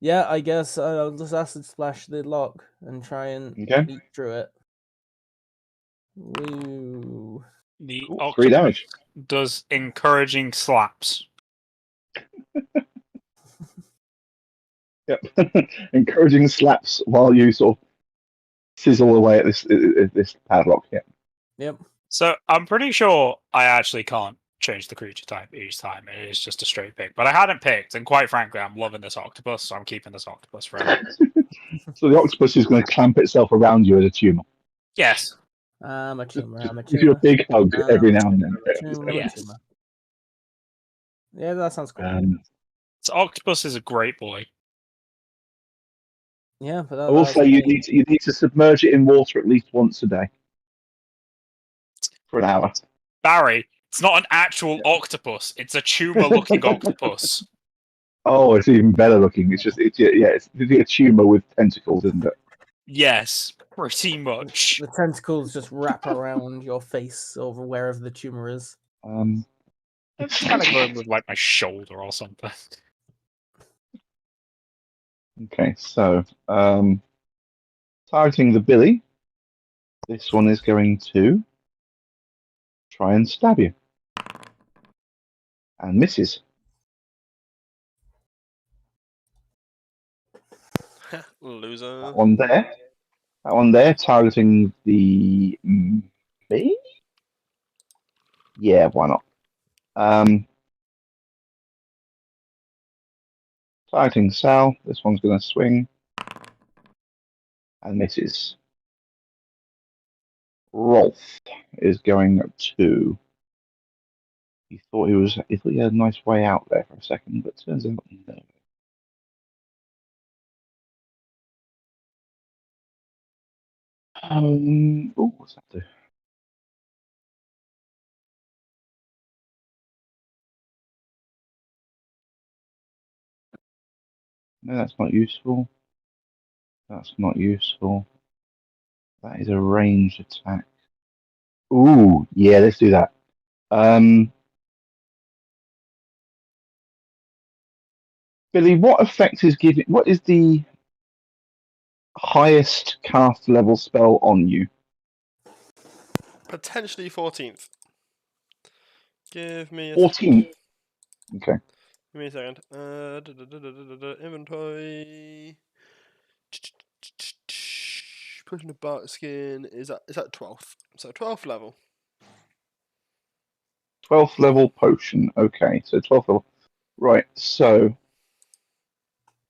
Yeah, I guess I'll just acid splash the lock and try and Okay. leap through it. Woo. The Cool. 3 octopus damage. does encouraging slaps. Yep. Encouraging slaps while you sort of sizzle away at this padlock. Yeah. Yep. So I'm pretty sure I actually can't change the creature type each time. It is just a straight pick. But I hadn't picked, and quite frankly, I'm loving this octopus, so I'm keeping this octopus forever. So the octopus is going to clamp itself around you as a tumor. Yes. I'm a tumor. I'm a Give you a tumor. big hug every now and then. I'm a tumor. I'm a Yes. tumor. Yeah, that sounds cool. So octopus is a great boy. Yeah, but I will say you need to submerge it in water at least once a day for an hour. Barry, it's not an actual octopus. It's a tumor-looking octopus. Oh, it's even better looking. It's a tumor with tentacles, isn't it? Yes, pretty much. The tentacles just wrap around your face over wherever the tumor is. I'm just kind of going with like my shoulder or something. Okay, so targeting the Billy. This one is going to try and stab you. And misses. Loser. That one there, targeting the me? Yeah, why not? Targeting Sal. This one's going to swing. And misses. Rolf is going to. He thought he had a nice way out there for a second, but turns out no. What's that do? No, that's not useful. That's not useful. That is a ranged attack. Ooh, yeah, let's do that. Billy, what effect is giving? What is the highest cast level spell on you? Potentially 14th. Give me a 14. Okay. Give me a second. Inventory. Pushing a bark skin is that 12th. So 12th level. 12th level potion. Okay, so 12th level. Right, so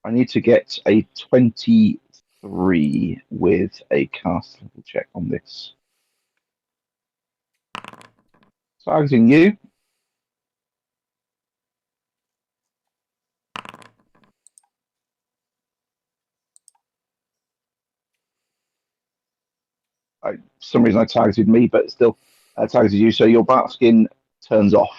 I need to get a 23 with a cast level check on this. Targeting you. For some reason I targeted me, but still targeted you. So your bark skin turns off.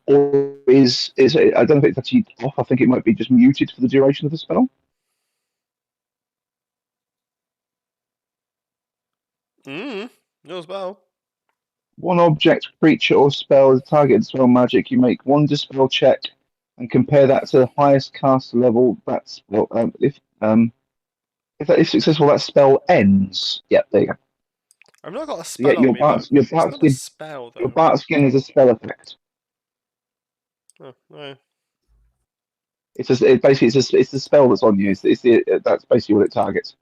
Or is it, I don't know if it's actually off. I think it might be just muted for the duration of the spell. No spell. One object, creature, or spell is targeted spell magic. You make one dispel check and compare that to the highest cast level. That's if that is successful, that spell ends. Yep, there you go. I've not got a So yeah, spell on me, but your it's not a spell though. bark skin is a spell effect. Oh, no. It's the spell that's on you. That's basically what it targets.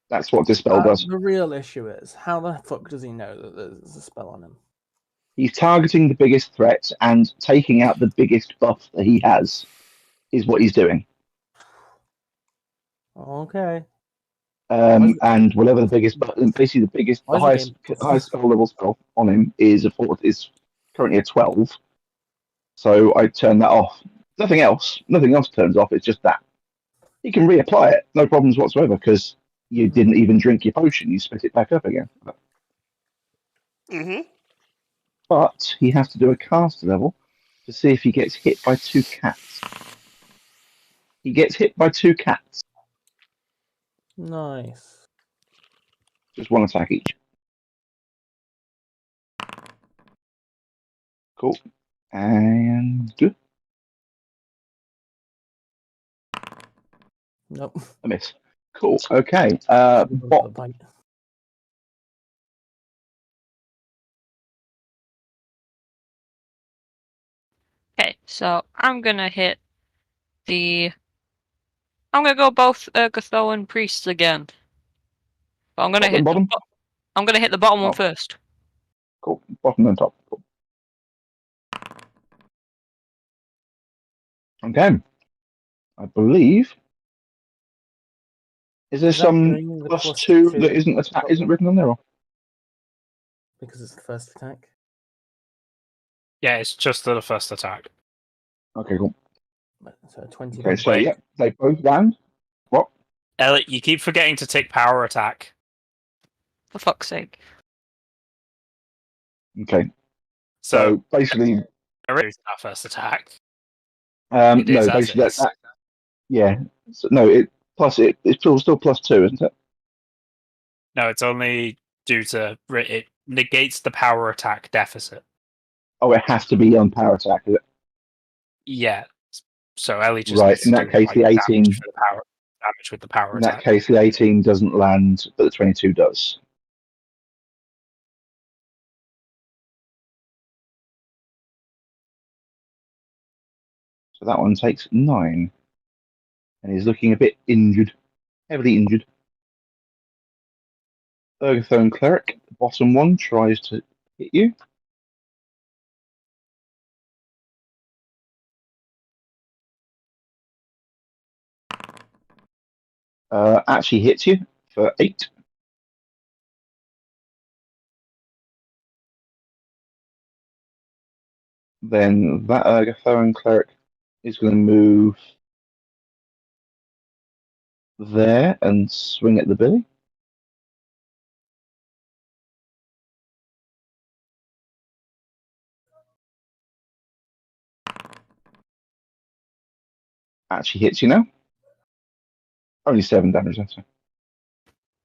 That's what dispel does. The real issue is, how the fuck does he know that there's a spell on him? He's targeting the biggest threat and taking out the biggest buff that he has is what he's doing. Okay. And whatever the biggest, basically the highest spell level spell on him is currently a 12. So I turn that off. Nothing else turns off. It's just that he can reapply it, no problems whatsoever, because you didn't even drink your potion. You spit it back up again. But he has to do a caster level to see if he gets hit by 2 cats. He gets hit by 2 cats. Nice. Just one attack each. Cool. And Nope. A miss. Cool. Okay. Should have gone for Bot. the bite. Okay, so I'm gonna hit I'm gonna go both Urgatho and priests again. But I'm gonna Top and bottom. I'm gonna hit the bottom one Oh. first. Cool. Bottom and top. Cool. Okay. I believe. Is there Is that some doing the +2 that isn't problem? written on there? Or? Because it's the first attack. Yeah, it's just the first attack. Okay, cool. So 20. Okay, so Wait. yeah, they both land. What? Elliot, you keep forgetting to take power attack. For fuck's sake. Okay. So So basically, that first attack. no, as basically is. yeah. So, no, it's still +2, isn't it? No, it's only due to it negates the power attack deficit. Oh, it has to be on power attack, is it? Yeah. So Ellie just Right. needs In to that do case, like, the 18. damage with the power In that attack. case, the 18 doesn't land, but the 22 does. So that one takes 9, and he's looking a bit injured, heavily injured. Ergothone Cleric, the bottom one, tries to hit you. Actually hits you for 8. Then that Ergothone Cleric is going to move there and swing at the Billy. Actually hits you now. Only 7 damage, that's it.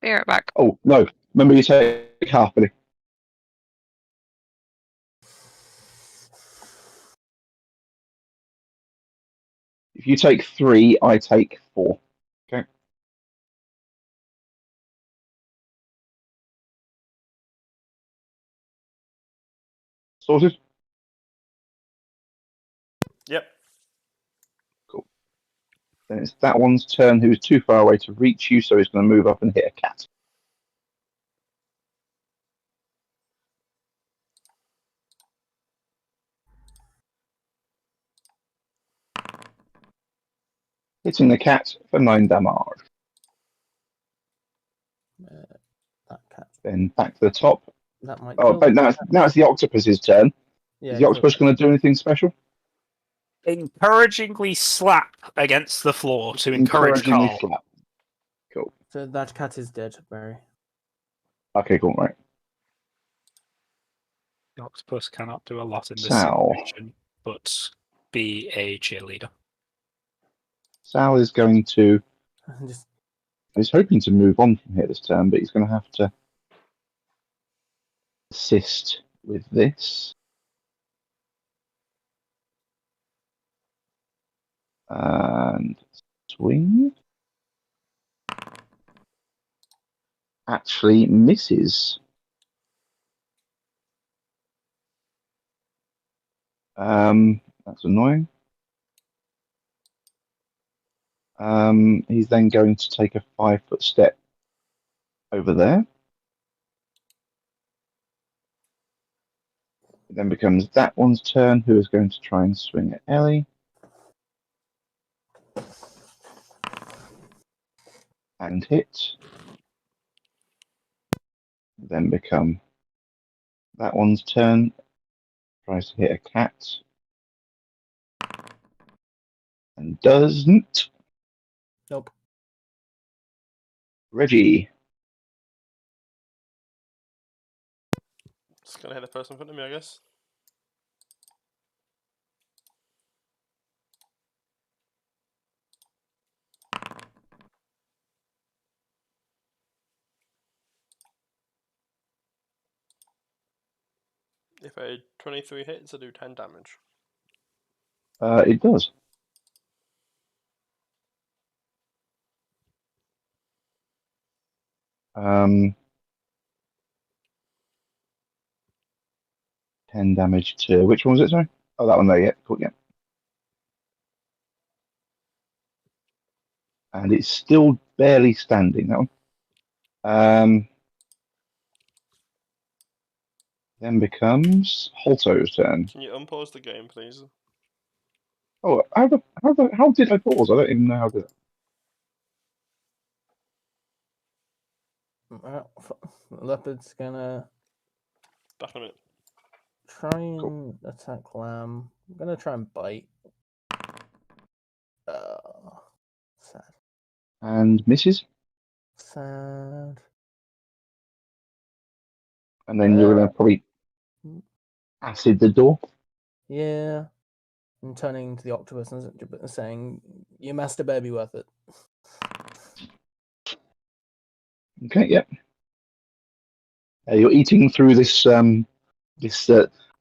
Be right back. Oh, no. Remember you take half, Billy. If you take 3, I take 4. Okay. Sorted? Yep. Cool. Then it's that one's turn who's too far away to reach you, so he's going to move up and hit a cat. Hitting the cat for 9 damage. That cat. Then back to the top. That might Oh, kill. but now it's the octopus's turn. Yeah, Is the octopus going to do anything special? Encouragingly slap against the floor to encourage Encouragingly Carl. slap. Cool. So that cat is dead, Barry. Okay, cool, right. The octopus cannot do a lot in this Sal. situation, but be a cheerleader. Sal is going to. Just He's hoping to move on from here this turn, but he's going to have to assist with this. And swing. Actually misses. That's annoying. He's then going to take a 5-foot step over there. It then becomes that one's turn, who is going to try and swing at Ellie. And hit. Then become that one's turn. Tries to hit a cat. And doesn't. nope. Reggie. Just gonna hit the person in front of me, I guess. If a 23 hits, I do 10 damage. It does. 10 damage to which one was it? Sorry. Oh, that one there. Yeah, cool. Yeah. And it's still barely standing. That one. Then becomes Holto's turn. Can you unpause the game, please? Oh, how did I pause? I don't even know how to. Leopard's gonna Back in a minute. try and attack Lamb. I'm gonna try and bite. Sad. And misses. Sad. And then you're gonna probably acid the door. Yeah. And turning to the octopus and saying, "Your master better be worth it." Okay. Yep. You're eating through this. I'm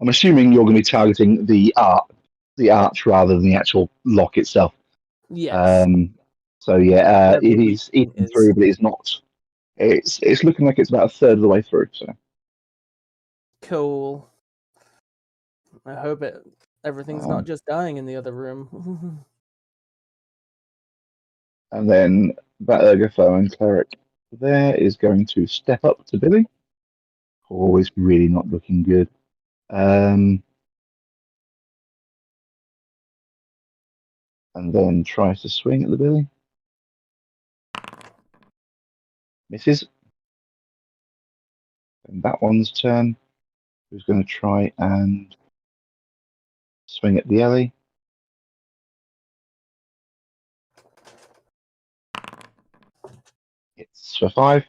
assuming you're going to be targeting the arch rather than the actual lock itself. Yes. So yeah, Where the it weak is eating point is. through, but it's not. It's looking like it's about a third of the way through. So Cool. I hope everything's not just dying in the other room. and then that Ergotho and cleric there is going to step up to Billy. Always really not looking good. And then tries to swing at the Billy. Misses. And that one's turn. Who's going to try and swing at the Ellie? It's for 5.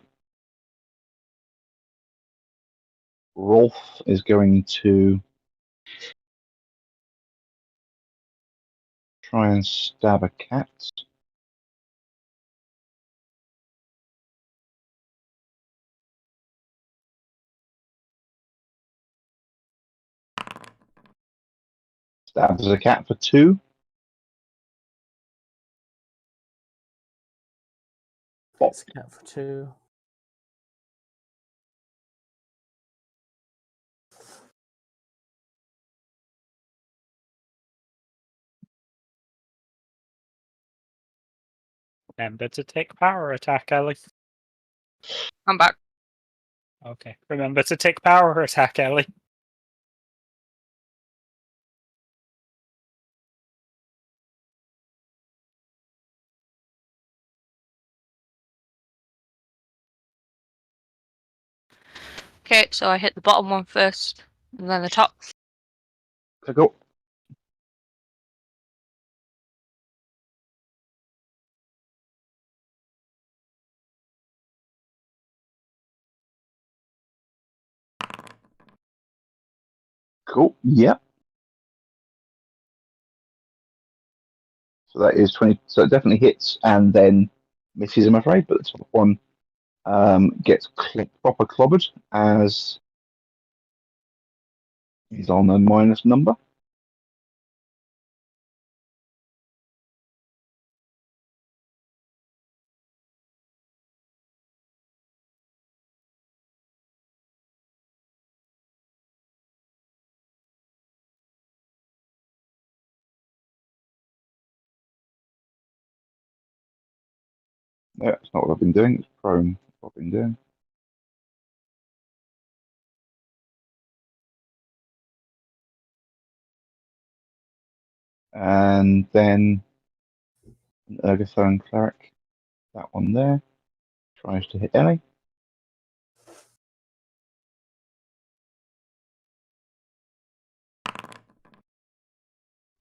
Rolf is going to try and stab a cat. Stabs a cat for 2. It's a cat for 2. Remember to take power attack, Ellie. I'm back. Okay. Remember to take power attack, Ellie. Okay, so I hit the bottom one first, and then the top. Go. Cool. Yep. So that is 20. So it definitely hits and then misses, I'm afraid. But the top one gets proper clobbered as he's on a minus number. No, that's not what I've been doing. It's prone. What I've been doing. And then an Ergothone Cleric. That one there. Tries to hit Ellie.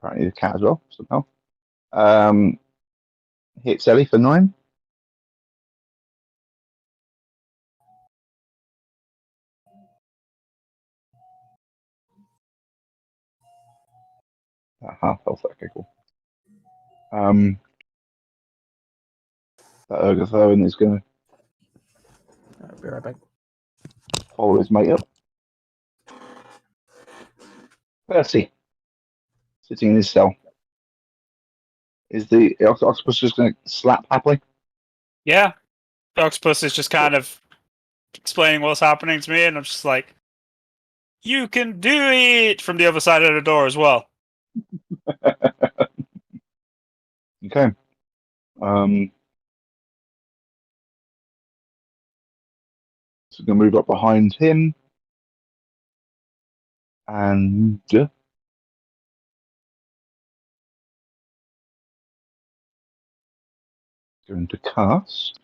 Apparently the cat as well, somehow. Hits Ellie for 9. Half health, okay, cool. That Ergothone is going to I'll be right back. follow his mate up. Percy, sitting in his cell. Is the octopus just going to slap happily? Yeah. The octopus is just kind of explaining what's happening to me, and I'm just like, "You can do it!" from the other side of the door as well. Okay. So going to move up behind him. And going to cast.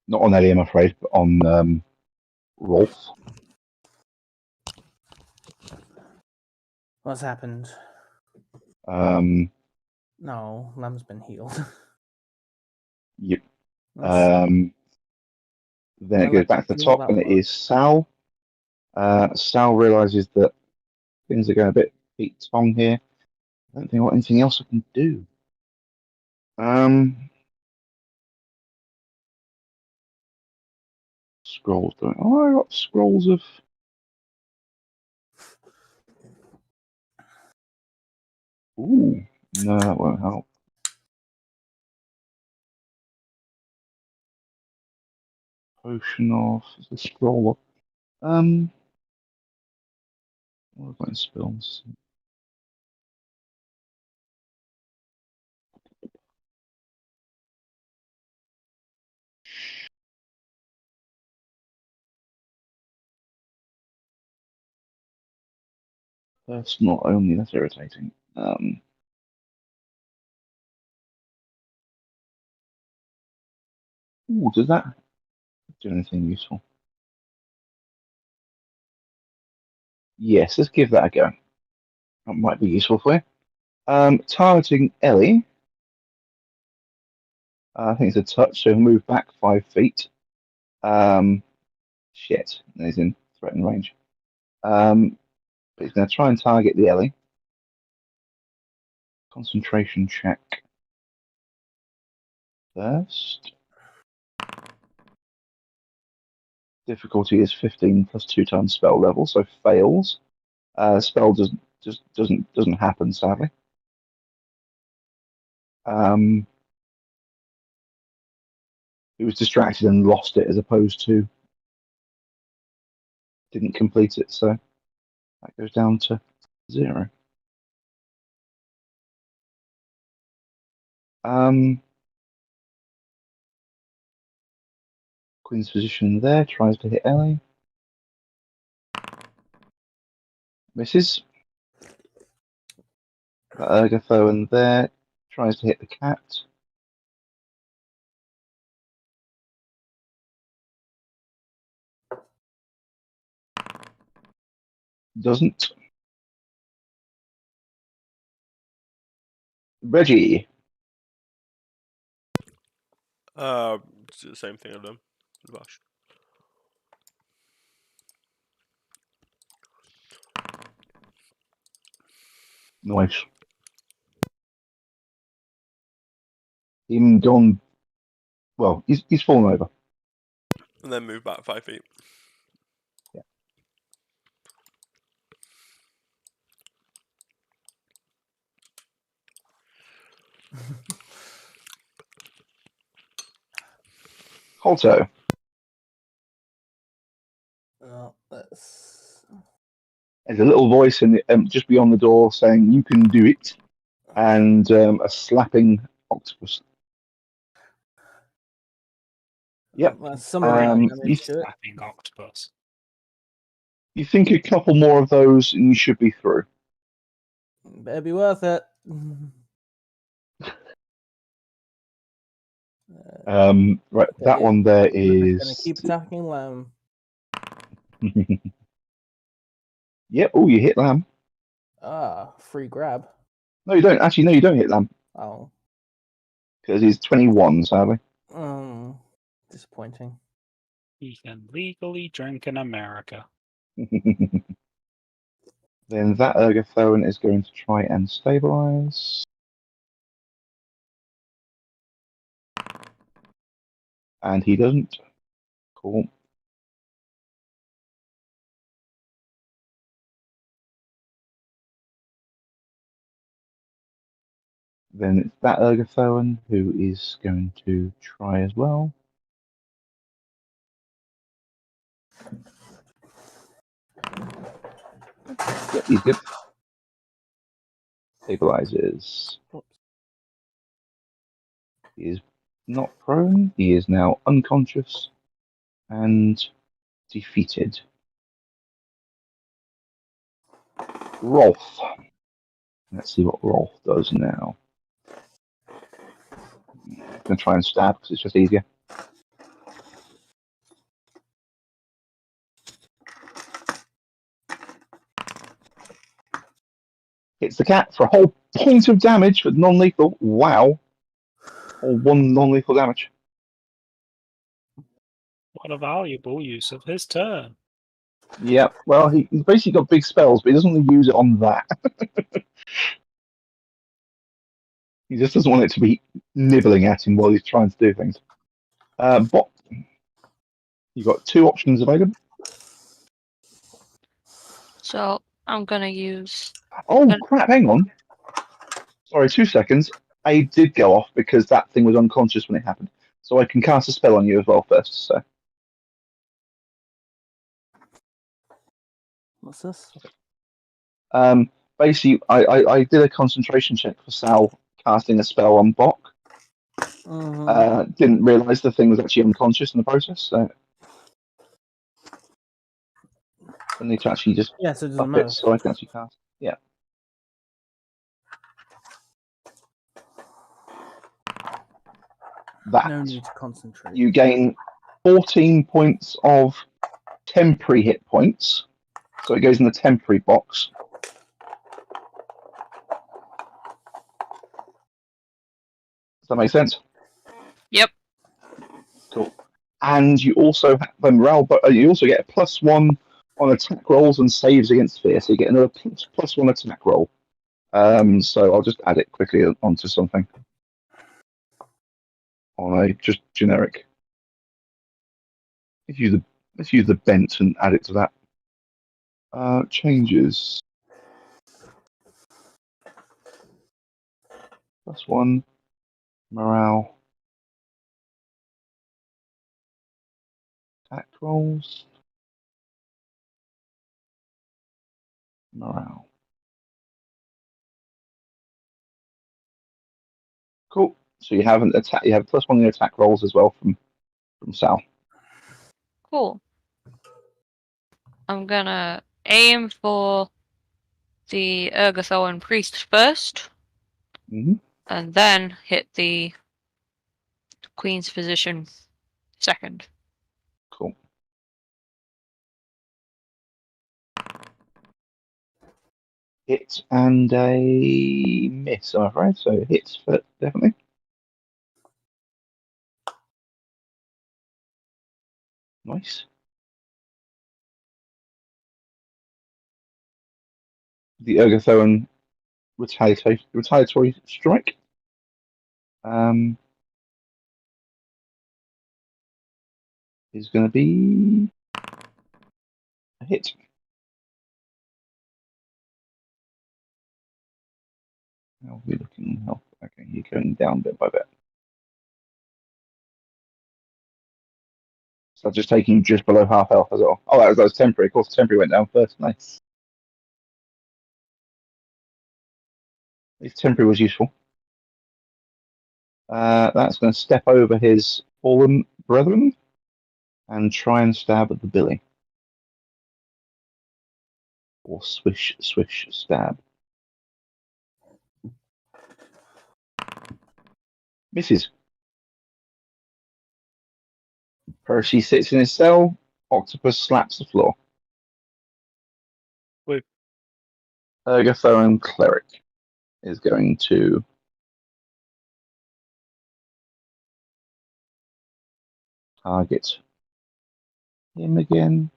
Not on Ellie, I'm afraid, but on Rolf. What's happened? No, Lamb's been healed. Yep. That's- Then I it goes like back to to the see all top, that and it work. is Sal. Sal realizes that things are going a bit Pete Tong here. I don't think I've got anything else I can do. Scrolls. Oh, I got scrolls of. Ooh, no, that won't help. Potion of the scroll. What have I got in spells? That's not only that's irritating. Ooh, does that do anything useful? Yes, let's give that a go. That might be useful for you. Targeting Ellie. I think it's a touch, so move back 5 feet. Shit, he's in threatened range. But he's going to try and target the Ellie. Concentration check first. Difficulty is 15 plus 2 times spell level, so fails. Spell doesn't happen, sadly. He was distracted and lost it, as opposed to didn't complete it, so that goes down to 0. Queen's position there, tries to hit Ellie. Misses. Ergothoan there, tries to hit the cat. Doesn't. Reggie. It's the same thing I've done. Gosh. Nice. Him gone. Well, he's fallen over. And then move back 5 feet. Yeah. Holto. That's... There's a little voice in the, just beyond the door saying, "You can do it," and a slapping octopus. Yep. That's some amount of damage to it. Slapping octopus. You think a couple more of those, and you should be through. Better be worth it. Right, that one there Going to is. keep attacking Lamb. Yep. Oh, you hit Lamb. Free grab. No, you don't. Actually, no, you don't hit Lamb Oh. because he's 21, sadly. Disappointing. He can legally drink in America. Then that Ergothoan is going to try and stabilize. And he doesn't. Cool. Then it's that Ergothoan who is going to try as well. Yep, he's good. Stabilizes. He is not prone. He is now unconscious and defeated. Rolf. Let's see what Rolf does now. I'm going to try and stab because it's just easier. Hits the cat for a whole point of damage with non-lethal. Wow. Or 1 non-lethal damage. What a valuable use of his turn. Yeah, well, he's basically got big spells, but he doesn't really use it on that. He just doesn't want it to be nibbling at him while he's trying to do things. Bot, you've got 2 options available. So I'm gonna use. Oh, crap, hang on. Sorry, 2 seconds. I did go off because that thing was unconscious when it happened. So I can cast a spell on you as well first. So What's this? basically, I did a concentration check for Sal casting a spell on Bok. Didn't realise the thing was actually unconscious in the process. So I need to actually just Yeah, so it doesn't up matter. it so I can actually cast. Yeah. That. No need to concentrate. You gain 14 points of temporary hit points. So it goes in the temporary box. Does that make sense? Yep. Cool. And you also have a morale, but you also get a +1 on attack rolls and saves against fear. So you get another +1 attack roll. So I'll just add it quickly onto something. On a just generic. Let's use the bent and add it to that. Changes. +1 morale. Attack rolls. Morale. Cool. So you have an attack. You have +1 in your attack rolls as well from Sal. Cool. I'm gonna aim for the Ergothoan priest first, and then hit the queen's physician second. Cool. Hit and a miss, I'm afraid. So hits for definitely. Nice. The Ergothoan retaliatory strike. Is going to be a hit. How are we looking health? Okay, you're going down bit by bit. So just taking just below half health as well. Oh, that was temporary. Of course, temporary went down first. Nice. His temporary was useful. That's going to step over his fallen brethren and try and stab at the Billy. Or swish, swish, stab. Misses. Percy sits in his cell. Octopus slaps the floor. Wait. Ergothoan Cleric is going to target him again.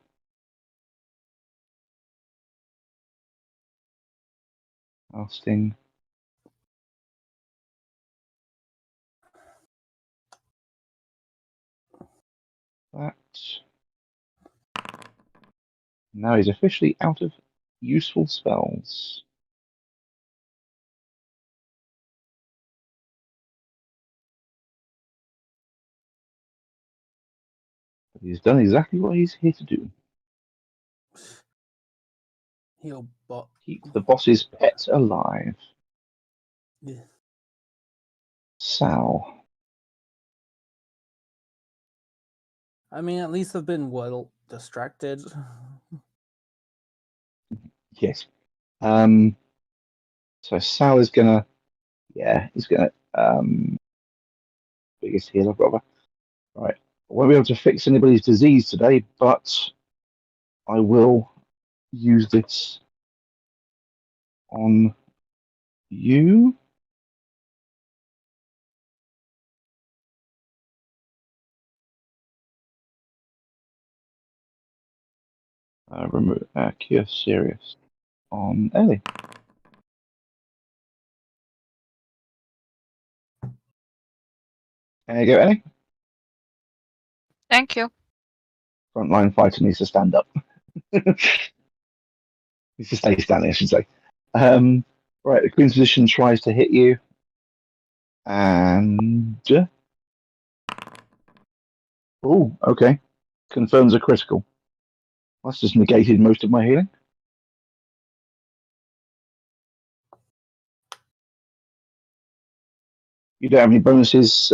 Casting. That. Now he's officially out of useful spells. He's done exactly what he's here to do. He'll bot. Keep the boss's pet alive. Yeah. Sal. I mean, at least I've been well distracted. Yes. So Sal is gonna, he's gonna, biggest healer, brother. Right. I won't be able to fix anybody's disease today, but I will use this on you. Remove cure serious on Ellie. There you go, Ellie. Thank you. Frontline fighter needs to stand up. Needs to stay standing, I should say. Right, the Queen's position tries to hit you. And. Oh, okay. Confirms a critical. That's just negated most of my healing. You don't have any bonuses,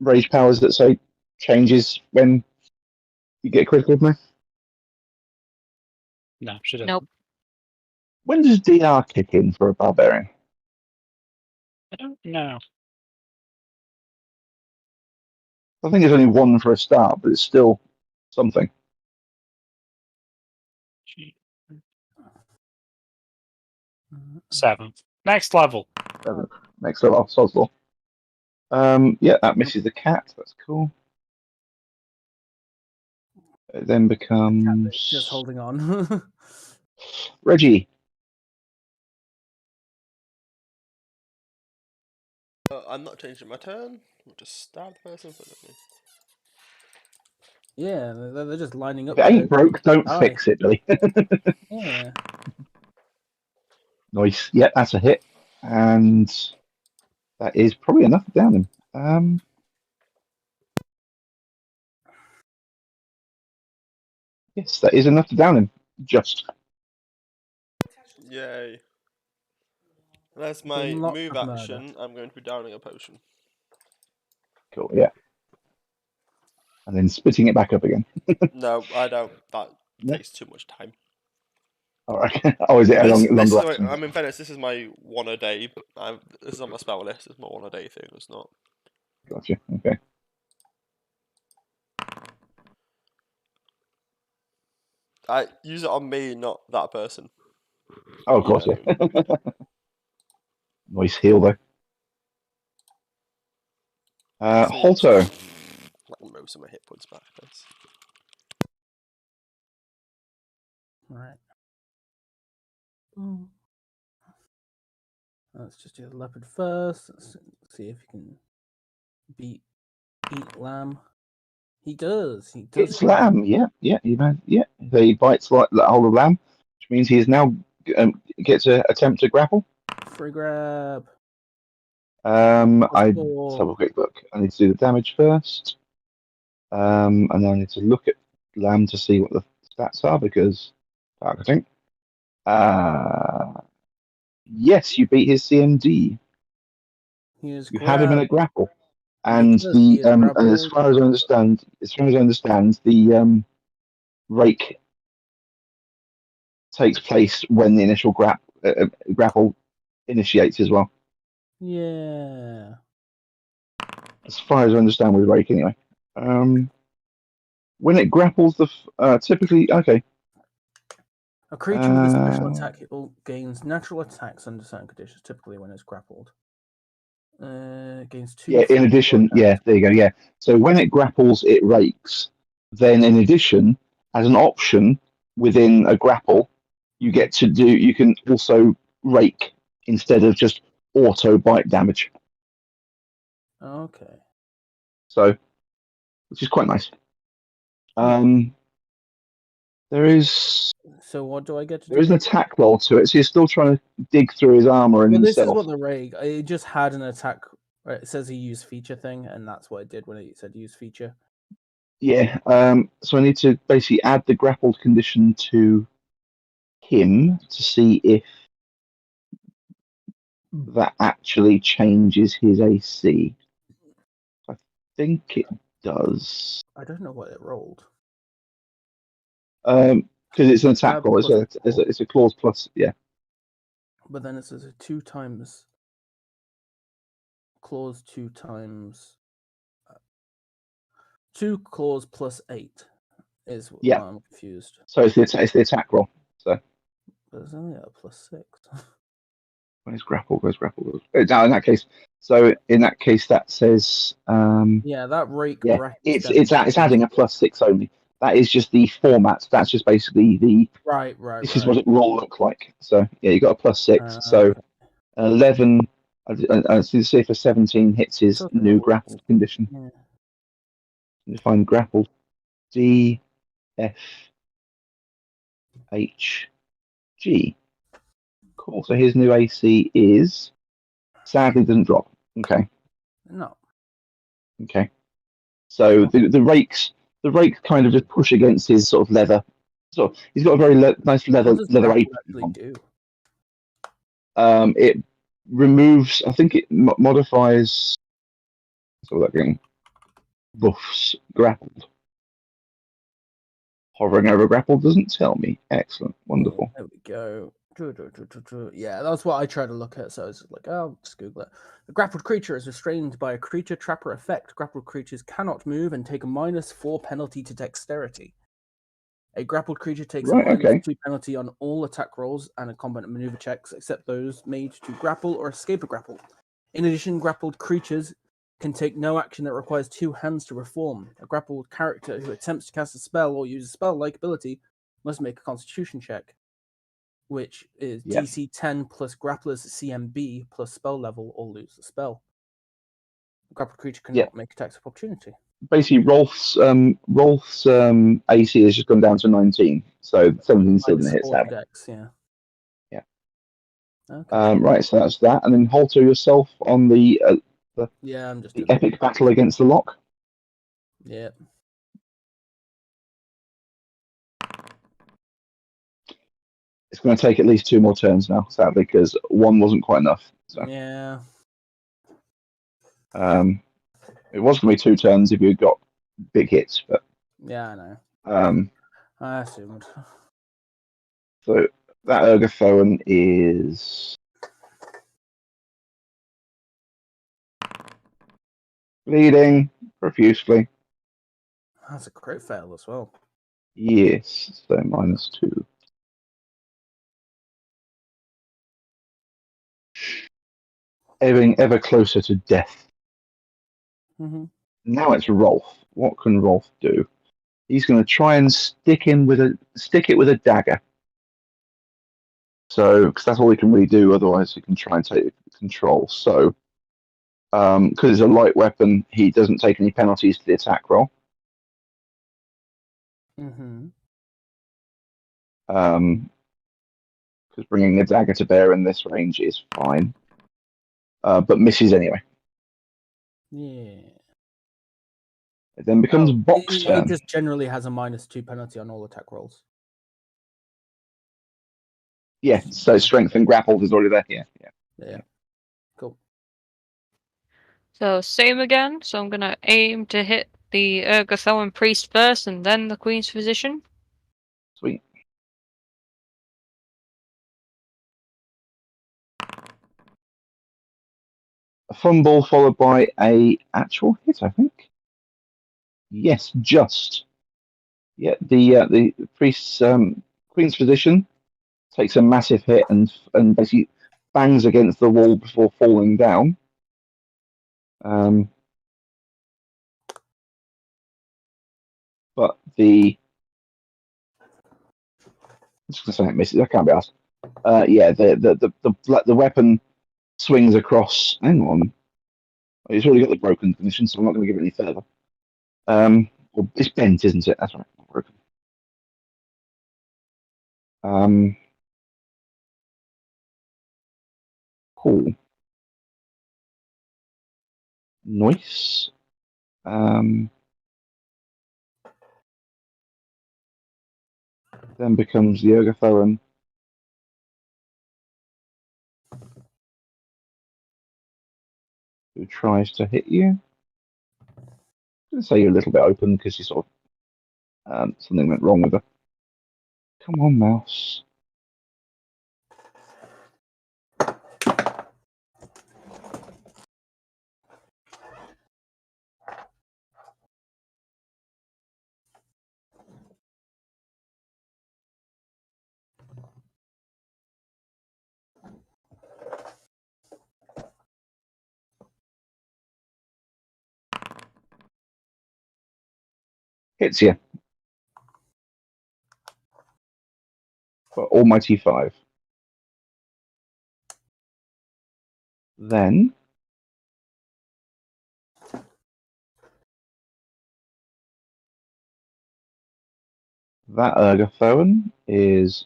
rage powers that say changes when you get critical, no? No, she doesn't. Nope. When does DR kick in for a barbarian? I don't know. I think it's only one for a start, but it's still something. She... 7. Next level. Next level, Soslor. Yeah, that misses the cat. That's cool. It then becomes Just holding on. Reggie. I'm not changing my turn. I'll just stab the person in front of me. Yeah, they're just lining up. If it ain't broke, don't die. fix it, Billy. Yeah. Nice. Yeah, that's a hit. And that is probably enough to down him. Yes, that is enough to down him. Just. Yay. That's my Lots move of action. I'm going to be downing a potion. Cool, yeah. And then spitting it back up again. No, I don't. That No? takes too much time. Alright. Oh, is it a long This is lasting? I'm in Venice. This is my one a day. This is on my spell list. It's my one a day thing. It's not. Gotcha. Okay. I use it on me, not that person. Oh, of course, You yeah. know. Nice heal, though. Holto. Like most of my hit points back. Thanks. Right. Let's just do the leopard first. Let's see if he can eat lamb. He does. He does. It's lamb. Yeah. So he bites like that whole of lamb, which means he is now gets to attempt to grapple. Free grab. Let's have a quick look. I need to do the damage first. And then I need to look at lamb to see what the stats are because targeting. Yes, you beat his CMD. You had him in a grapple, and as far as I understand, the rake takes place when the initial grapple initiates as well. Yeah. As far as I understand with rake, anyway. When it grapples, typically okay. A creature with a special attack gains natural attacks under certain conditions, typically when it's grappled. Gains 2. Yeah, in addition, there you go, yeah. So when it grapples, it rakes. Then in addition, as an option within a grapple, you can also rake instead of just auto bite damage. Okay. So, which is quite nice. There is. So what do I get to do? There is an attack roll to it, so you're still trying to dig through his armor and this himself. is what the rake. It just had an attack. Right, it says he used feature thing, and that's what it did when it said use feature. Yeah. So I need to basically add the grappled condition to him to see if that actually changes his AC. I think it does. I don't know what it rolled. Because it's an attack roll. Plus It's a clause plus. Yeah. But then it says a 2 times clause 2 times 2 clause plus 8 is Yeah. why I'm confused. So it's the attack roll. So But it's only a plus 6. where's grapple? Where's grapple? Now in that case, that says Yeah, that rake yeah, brackets it's adding a +6 only. That is just the format. That's just basically the right. this is what it will look like. So yeah, you got a +6. So Okay. 11. I see if a 17 hits his So new close. grappled condition. Yeah. Define grappled. D F H G. Cool. So his new AC is sadly doesn't drop. Okay. No. Okay. So the rake kind of just push against his sort of leather. So he's got a very nice What leather does leather grapple apron actually on. do? It removes. I think it modifies. So that game buffs grappled. Hovering over grapple doesn't tell me. Excellent, wonderful. There we go. Yeah, that's what I try to look at. So I was like, oh, just Google it. A grappled creature is restrained by a creature trapper effect. Grappled creatures cannot move and take a -4 penalty to dexterity. A grappled creature takes a Right. Okay. -2 penalty on all attack rolls and combat maneuver checks, except those made to grapple or escape a grapple. In addition, grappled creatures can take no action that requires 2 hands to perform. A grappled character who attempts to cast a spell or use a spell-like ability must make a Constitution check, which is Yeah. DC 10 plus Grappler's CMB plus spell level, or lose the spell. A grappled creature cannot make attacks of opportunity. Basically, Rolf's AC has just gone down to 19, so 17 still didn't hit. -4 dex, yeah. Yeah. Okay. Right. So that's that, and then Halter yourself on the Yeah, I'm just the doing epic battle against the lock. Yeah. It's going to take at least 2 more turns now, sadly, because 1 wasn't quite enough. So Yeah. it was going to be 2 turns if you got big hits, but Yeah, I know. I assumed. So that Ergothoan is bleeding profusely. That's a crit fail as well. Yes, so -2. Ever closer to death. Mm-hmm. Now it's Rolf. What can Rolf do? He's going to try and stick it with a dagger. So, because that's all he can really do. Otherwise, he can try and take control. So, because it's a light weapon, he doesn't take any penalties to the attack roll. Mm-hmm. Because bringing a dagger to bear in this range is fine, but misses anyway. Yeah. It then becomes Box It turn. just generally has a -2 penalty on all attack rolls. Yeah, so strength and grappled is already there. Yeah. Cool. So same again. So I'm gonna aim to hit the Ergothoan priest first, and then the Queen's physician. Sweet. A fumble followed by a actual hit, I think. Yes, just. Yeah, the priest's Queen's physician takes a massive hit and basically bangs against the wall before falling down. But I'm just gonna say it misses. I can't be asked. Yeah, the weapon swings across. Hang on, he's already got the broken condition, so I'm not going to give it any further. Well, it's bent, isn't it? That's right, not broken. Cool. Nice. Then becomes the Ergothoan. Who tries to hit you. I'm going to say you're a little bit open because you sort of something went wrong with her. Come on, mouse. Hits you. For almighty 5. Then that Ergothoan is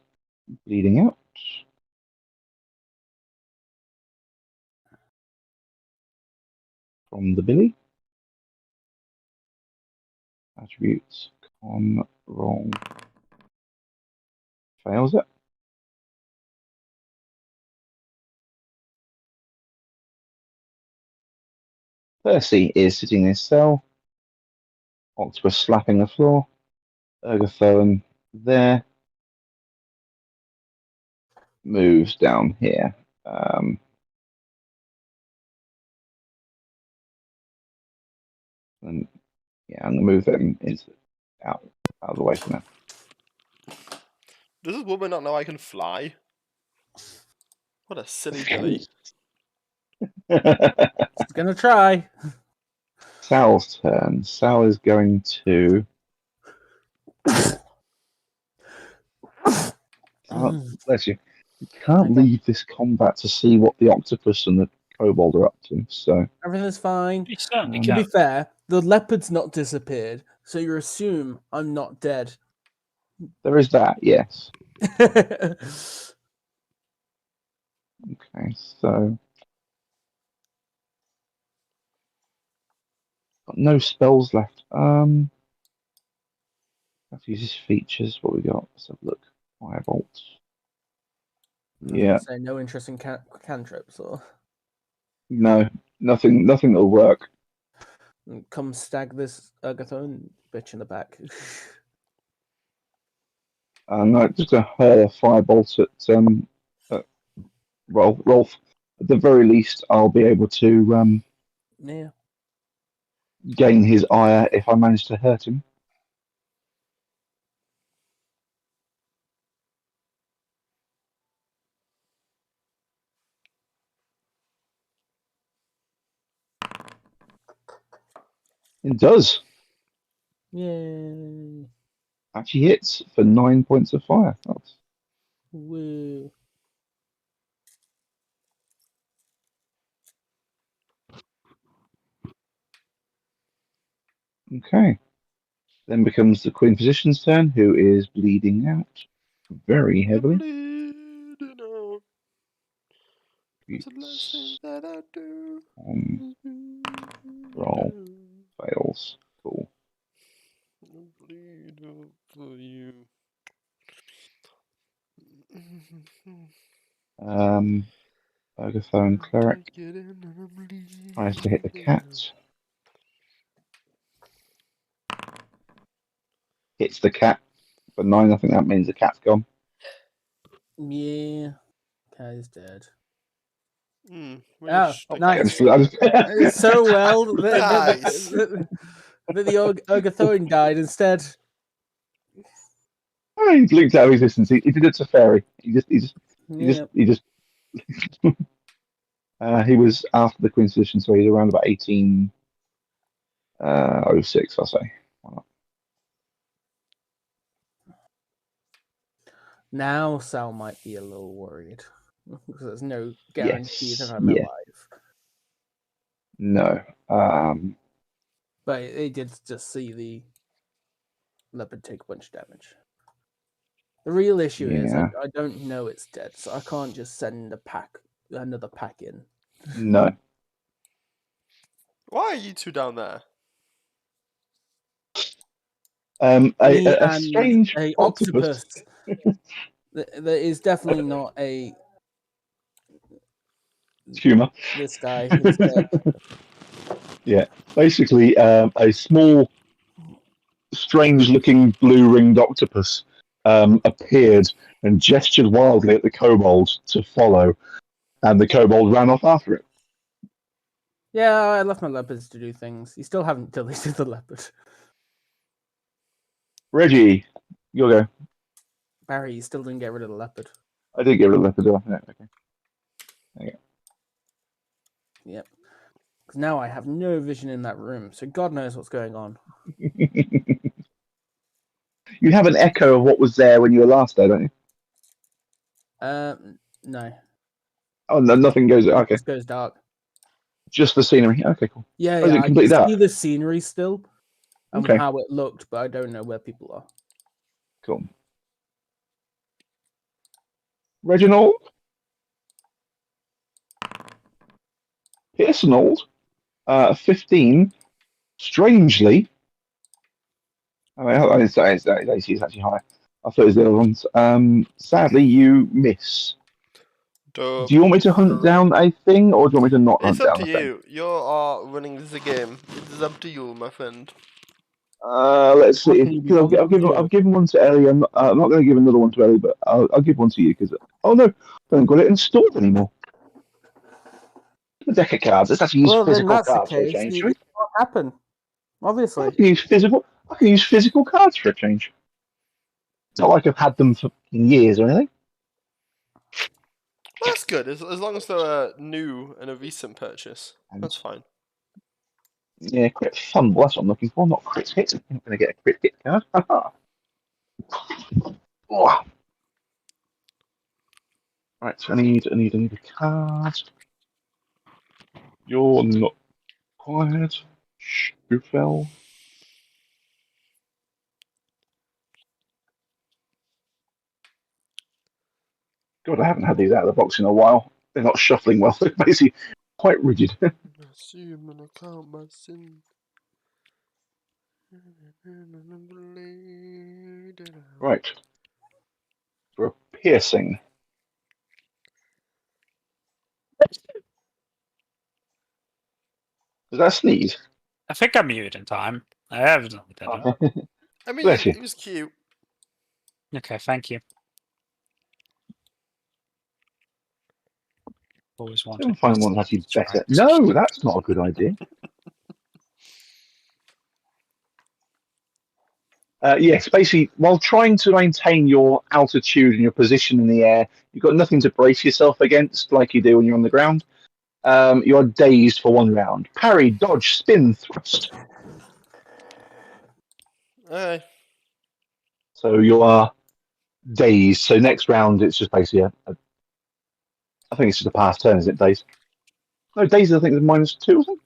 bleeding out. From the Billy. Attributes. Con roll. Fails it. Percy is sitting in his cell. Octopus slapping the floor. Ergothoan there. Moves down here. And yeah, I'm gonna move them out of the way for now. Does this woman not know I can fly? What a silly Billy. It's gonna try. Sal's turn. Sal is going to. Bless you. You can't Okay. leave this combat to see what the octopus and the kobold are up to. So Everything's fine. You certainly To be can. fair, the leopard's not disappeared, so you assume I'm not dead. there is that. Yes. Okay. So got no spells left. Let's use his features. What we got? Let's have a look. Firebolt. Yeah. So no interest in cantrips or No. Nothing. Nothing that'll work. come stag this Ergothoan bitch in the back. No, just gonna hurl a firebolt at Rolf. At the very least, I'll be able to Yeah. gain his ire if I manage to hurt him. It does. Yay. Actually hits for 9 points of fire. That's... Woo. Okay. Then becomes the Queen Physician's turn, who is bleeding out very heavily. Bleeding out. It's the last thing that I do. Roll fails. Cool. Bleed out for you. Ergothoan Cleric Take it in and I'm bleeding tries to hit the cat. Hits the cat for 9. I think that means the cat's gone. Yeah. Kai's dead. Wish. Oh, Thank nice. you. So well Nice. that the Ergothoan died instead. He blinked out of existence. He did it to fairy. He Yeah. he was after the Queen's Physician, so he's around about 1806, I'll say. Now Sal might be a little worried because there's no guarantee Yes, that I'm yeah. alive. No. But they did just see the leopard take a bunch of damage. The real issue is I don't know it's dead, so I can't just send another pack in. No. Why are you two down there? A strange a octopus There is definitely not a Humour. this guy. He's dead. Yeah. Basically, a small, strange-looking blue-ringed octopus appeared and gestured wildly at the kobold to follow, and the kobold ran off after it. Yeah, I left my leopards to do things. You still haven't deleted the leopard. Reggie, you'll go. Barry, you still didn't get rid of the leopard. I did get rid of the leopard. Yeah, okay. There you Yep. Because now I have no vision in that room, so God knows what's going on. go. You have an echo of what was there when you were last there, don't you? No. Oh, no, nothing goes. It Okay, just goes dark. just the scenery. Okay, cool. Yeah, Oh, is yeah. it I completely can dark? see the scenery still and Okay. how it looked, but I don't know where people are. Cool. Reginald? Pearsonold? 15. Strangely. I mean, it's actually high. I thought it was the other ones. Sadly, you miss. Dope. Do you want me to hunt down a thing, or do you want me to not It's hunt up down to a thing? you. You are running the game. It is up to you, my friend. Let's What see. can you be 'Cause bothered to do? I've given one to Ellie. I'm not going to give another one to Ellie, but I'll give one to you because. Oh no, I haven't got it installed anymore. A deck of cards. Let's actually use Well, then physical that's the cards for a case. change, shall we? What happened? Obviously. I can use physical. I can use physical cards for a change. It's not like I've had them for years or anything. Well, that's good. As long as they're new and a recent purchase, that's fine. Yeah, crit fumble. That's what I'm looking for. Not crit hit. I'm not going to get a crit hit card. Oh. Right, so I need a card. You're not quiet. Stufel. God, I haven't had these out of the box in a while. They're not shuffling well. They're basically quite rigid. Assume and account my sin. Right. For a piercing. Does that sneeze? I think I muted in time. I evidently didn't. Okay. I mean, Bless you. it was cute. Okay, thank you. Always I wanted don't find one to actually try better. this. No, that's not a good idea. Yes, basically, while trying to maintain your altitude and your position in the air, you've got nothing to brace yourself against like you do when you're on the ground. You are dazed for 1 round. Parry, dodge, spin, thrust. Alright. So you are dazed. So next round, it's just basically I think it's just a pass turn, isn't it, dazed? No, dazed, I think, is -2 or something.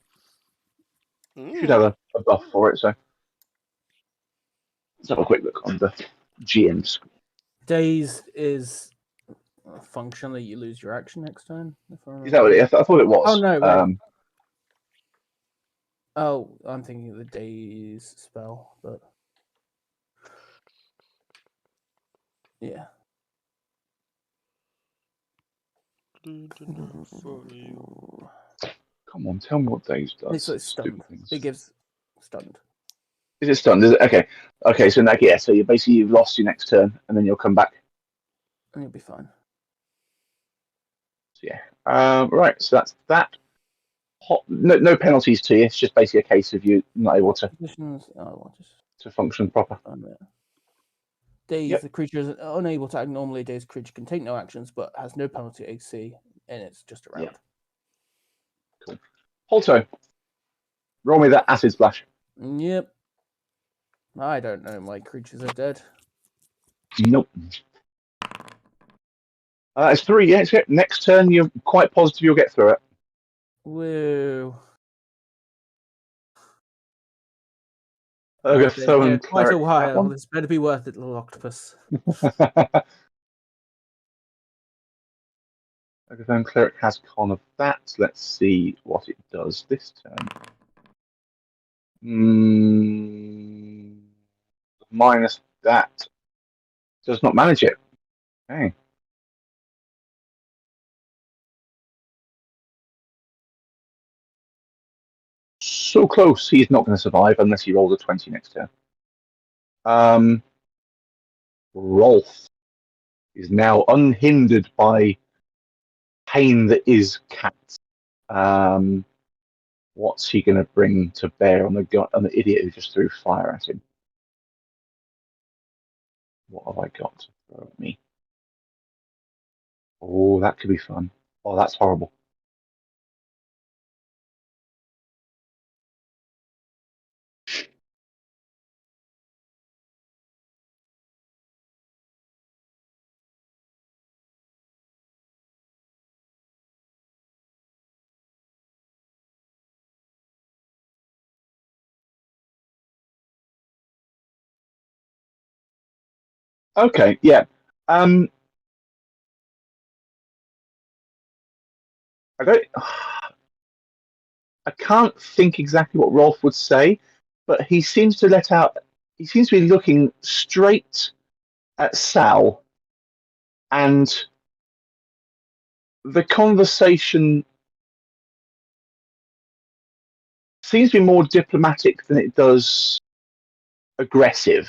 Should have a buff for it, so. Let's have a quick look on the GM screen. Days is a function that you lose your action next turn. Is that what it is? I thought it was. Oh, no, wait. Oh, I'm thinking of the days spell, but yeah. Come on, tell me what days It's does. like stunned. Things. It gives stunned. Is it stunned? Is it okay? Okay, so in that so you've lost your next turn, and then you'll come back. And you'll be fine. So yeah. Right. So that's that. No penalties to you. It's just basically a case of you not able to Conditions. Oh, to function proper. Days, Yep. the creature is unable to act normally. Days creature can take no actions, but has no penalty AC, and it's just around. Yep. Cool. Holto, roll me that acid splash. Yep. I don't know. My creatures are dead. Nope. It's 3. Yeah, it's good. Next turn, you're quite positive you'll get through it. Woo. Ergothoan Quite a cleric. while. This better be worth it, little octopus. Ergothoan cleric has con of that. Let's see what it does this turn. Minus that. Does not manage it. Okay. So close, he's not going to survive unless he rolls a 20 next turn. Rolf is now unhindered by pain that is cat. What's he going to bring to bear on the idiot who just threw fire at him? What have I got to throw at me? Oh, that could be fun. Oh, that's horrible. Okay, yeah. I don't. I can't think exactly what Rolf would say, but he seems to let out. He seems to be looking straight at Sal, and the conversation seems to be more diplomatic than it does aggressive.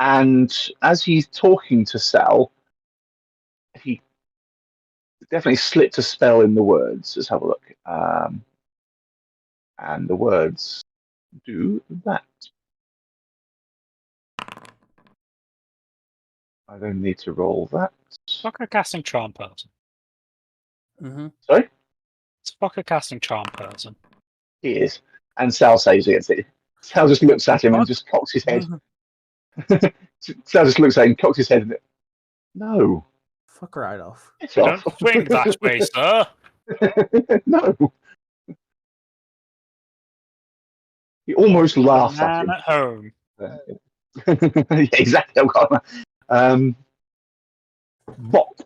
And as he's talking to Sal, he definitely slipped a spell in the words. Let's have a look. And the words do that. I don't need to roll that. Fuck a casting charm person. Mm-hmm. Sorry? It's fuck a casting charm person. He is. And Sal saves against it. Sal just looks at him and just cocks his head. Sal just looks at him, cocks his head. And, no. Fuck right off. Get You off. don't swing that way, sir. No. He almost laughs at Man him. at home. Yeah, exactly. I've got that. Bop.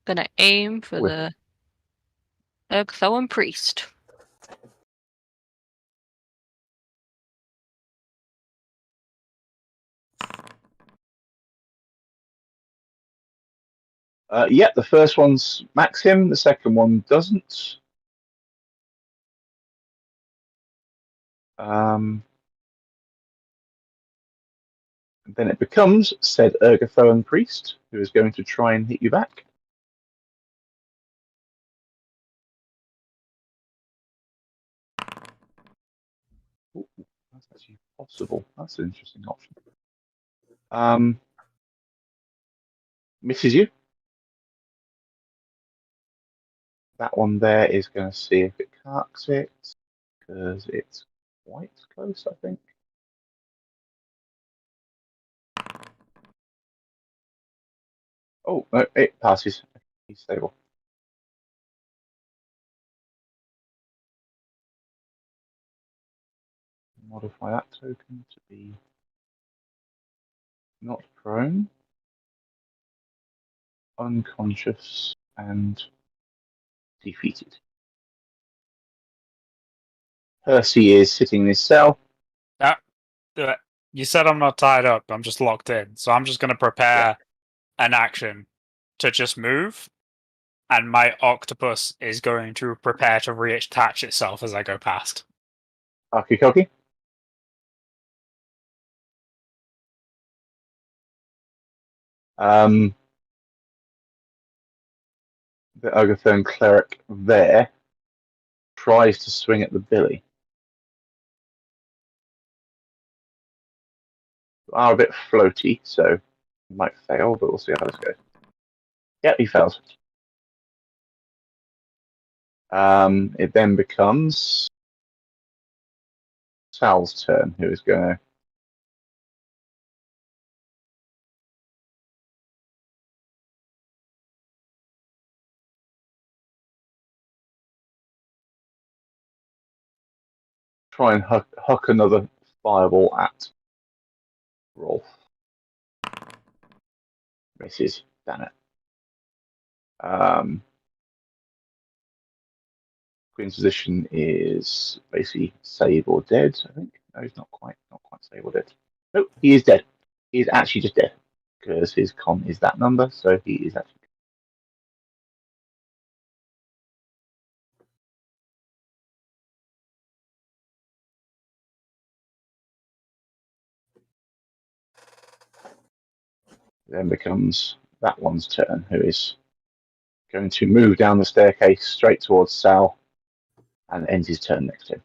Gonna aim for With- the Ergthoan priest. Yeah, the first one's max him, the second one doesn't. Then it becomes said Ergothoan priest, who is going to try and hit you back. Ooh, that's actually possible. That's an interesting option. Misses you. That one there is going to see if it carks it, because it's quite close, I think. Oh, no, it passes. He's stable. Modify that token to be not prone, unconscious, and defeated. Percy is sitting in his cell. You said I'm not tied up. I'm just locked in. So I'm just going to prepare an action to just move. And my octopus is going to prepare to reattach itself as I go past. Okie dokie. The Ogathone cleric there tries to swing at the Billy. Are a bit floaty, so he might fail, but we'll see how this goes. Yep, he fails. It then becomes Sal's turn, who is going to try and huck another fireball at Rolf. Misses. Damn it. Queen's position is basically save or dead, I think. No, he's not quite save or dead. No, he is dead. He is actually just dead because his con is that number, so he is actually. Then becomes that one's turn, who is going to move down the staircase straight towards Sal and ends his turn next to him.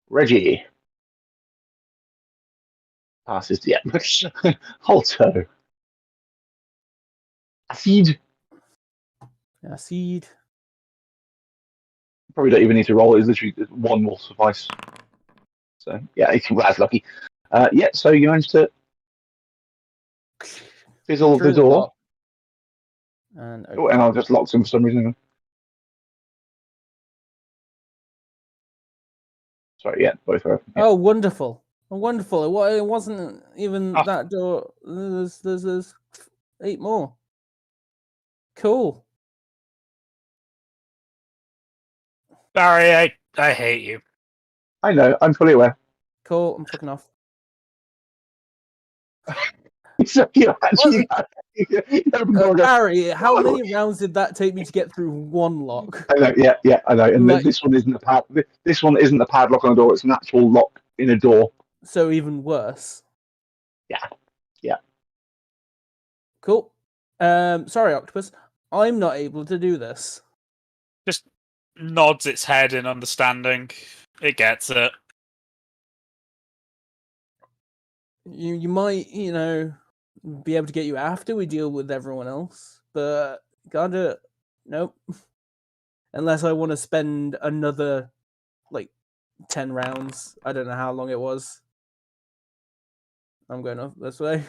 Reggie passes the Holto. Acid. Yeah, seed. Probably don't even need to roll. It's literally one will suffice. So yeah, that's lucky. Yeah, so you managed to fizzle the Through the door. lock. And Oh, and I've just locked him for some reason. Sorry, yeah, both are open. Yeah. Oh, wonderful. Wonderful. It wasn't even Oh. that door. There's 8 more. Cool. Barry, I hate you. I know, I'm fully aware. Cool. I'm fucking off. So you actually open door and go, Barry, how "Oh." many rounds did that take me to get through one lock? I know, yeah, I know. And Like- this one isn't a pad. This one isn't a padlock on a door. It's an actual lock in a door. So even worse. Yeah. Cool. Sorry, Octopus. I'm not able to do this. Just nods its head in understanding. It gets it. You might, be able to get you after we deal with everyone else, but gotta nope. Unless I want to spend another 10 rounds. I don't know how long it was. I'm going off this way.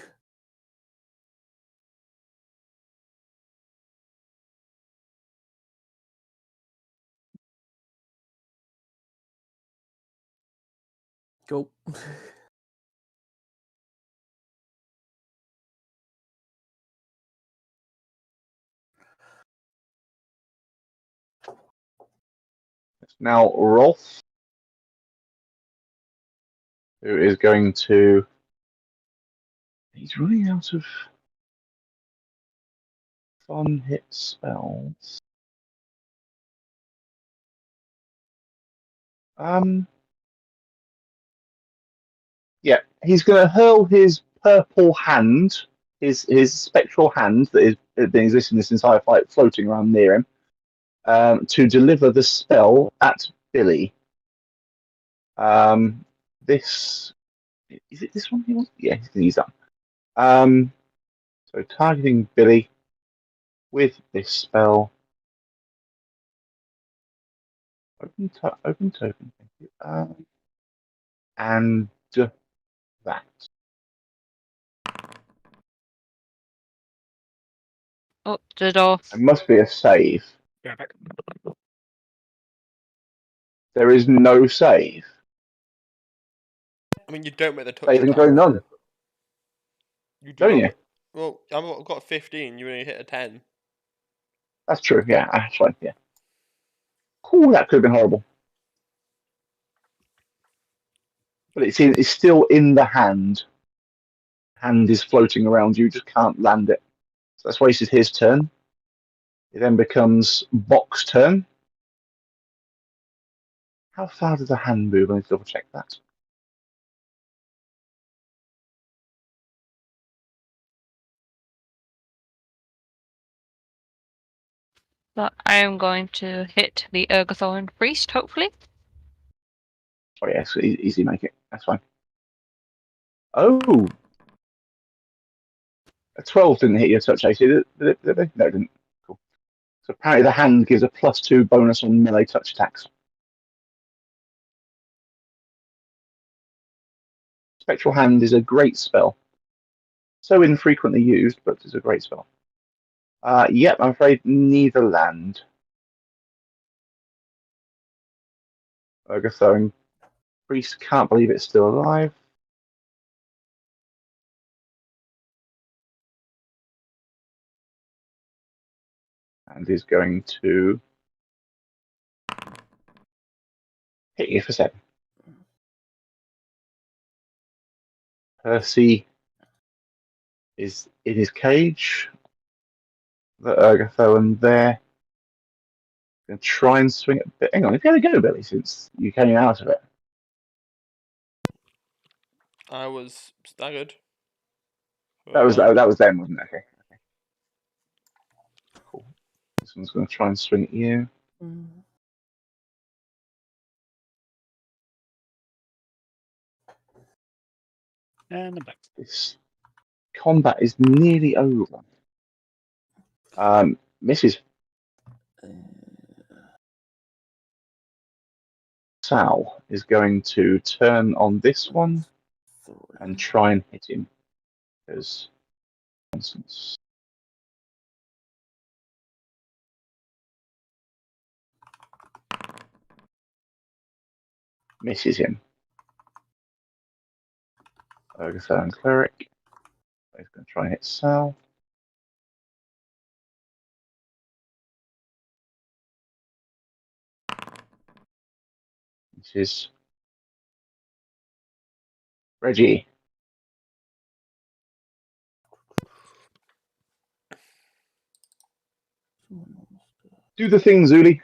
Cool. Now Rolf, who is going to. He's running out of fun hit spells. Yeah, he's going to hurl his purple hand, his spectral hand that has been existing this entire fight, floating around near him, to deliver the spell at Billy. This is it. This one he wants? Yeah, he's going to use that. So targeting Billy with this spell. Open token. Thank you. And that. Oh, the door. It must be a save. Yeah, back. There is no save. I mean, you don't make the touch Saving attack. throw none. You do Don't not you? make- Well, I've got 15. You only hit a 10. That's true. Yeah, actually, yeah. Cool. That could have been horrible. But it's still in the hand. Hand is floating around you. Just can't land it. So that's wasted his turn. It then becomes Bok's turn. How far does the hand move? I need to double check that. But I am going to hit the Ergothorn Priest, hopefully. Oh yes, easy make it. That's fine. Oh, a 12 didn't hit your touch AC, did it? No, it didn't. Cool. So apparently the hand gives a +2 bonus on melee touch attacks. Spectral Hand is a great spell. So infrequently used, but it's a great spell. Yep, I'm afraid neither land. Ergothorn Priest can't believe it's still alive. and is going to hit you for 7. Percy is in his cage. The Ergothoan there. Going to try and swing it. But hang on, if you had a go, Billy, since you came out of it. I was staggered. That was them, wasn't it? Okay. Cool. This one's going to try and swing at you. And I'm back. This combat is nearly over. Mrs. Sal is going to turn on this one and try and hit him. Because nonsense. Misses him. Ergothoan Cleric. He's going to try and hit Sal. This is Reggie. Do the thing, Zuli.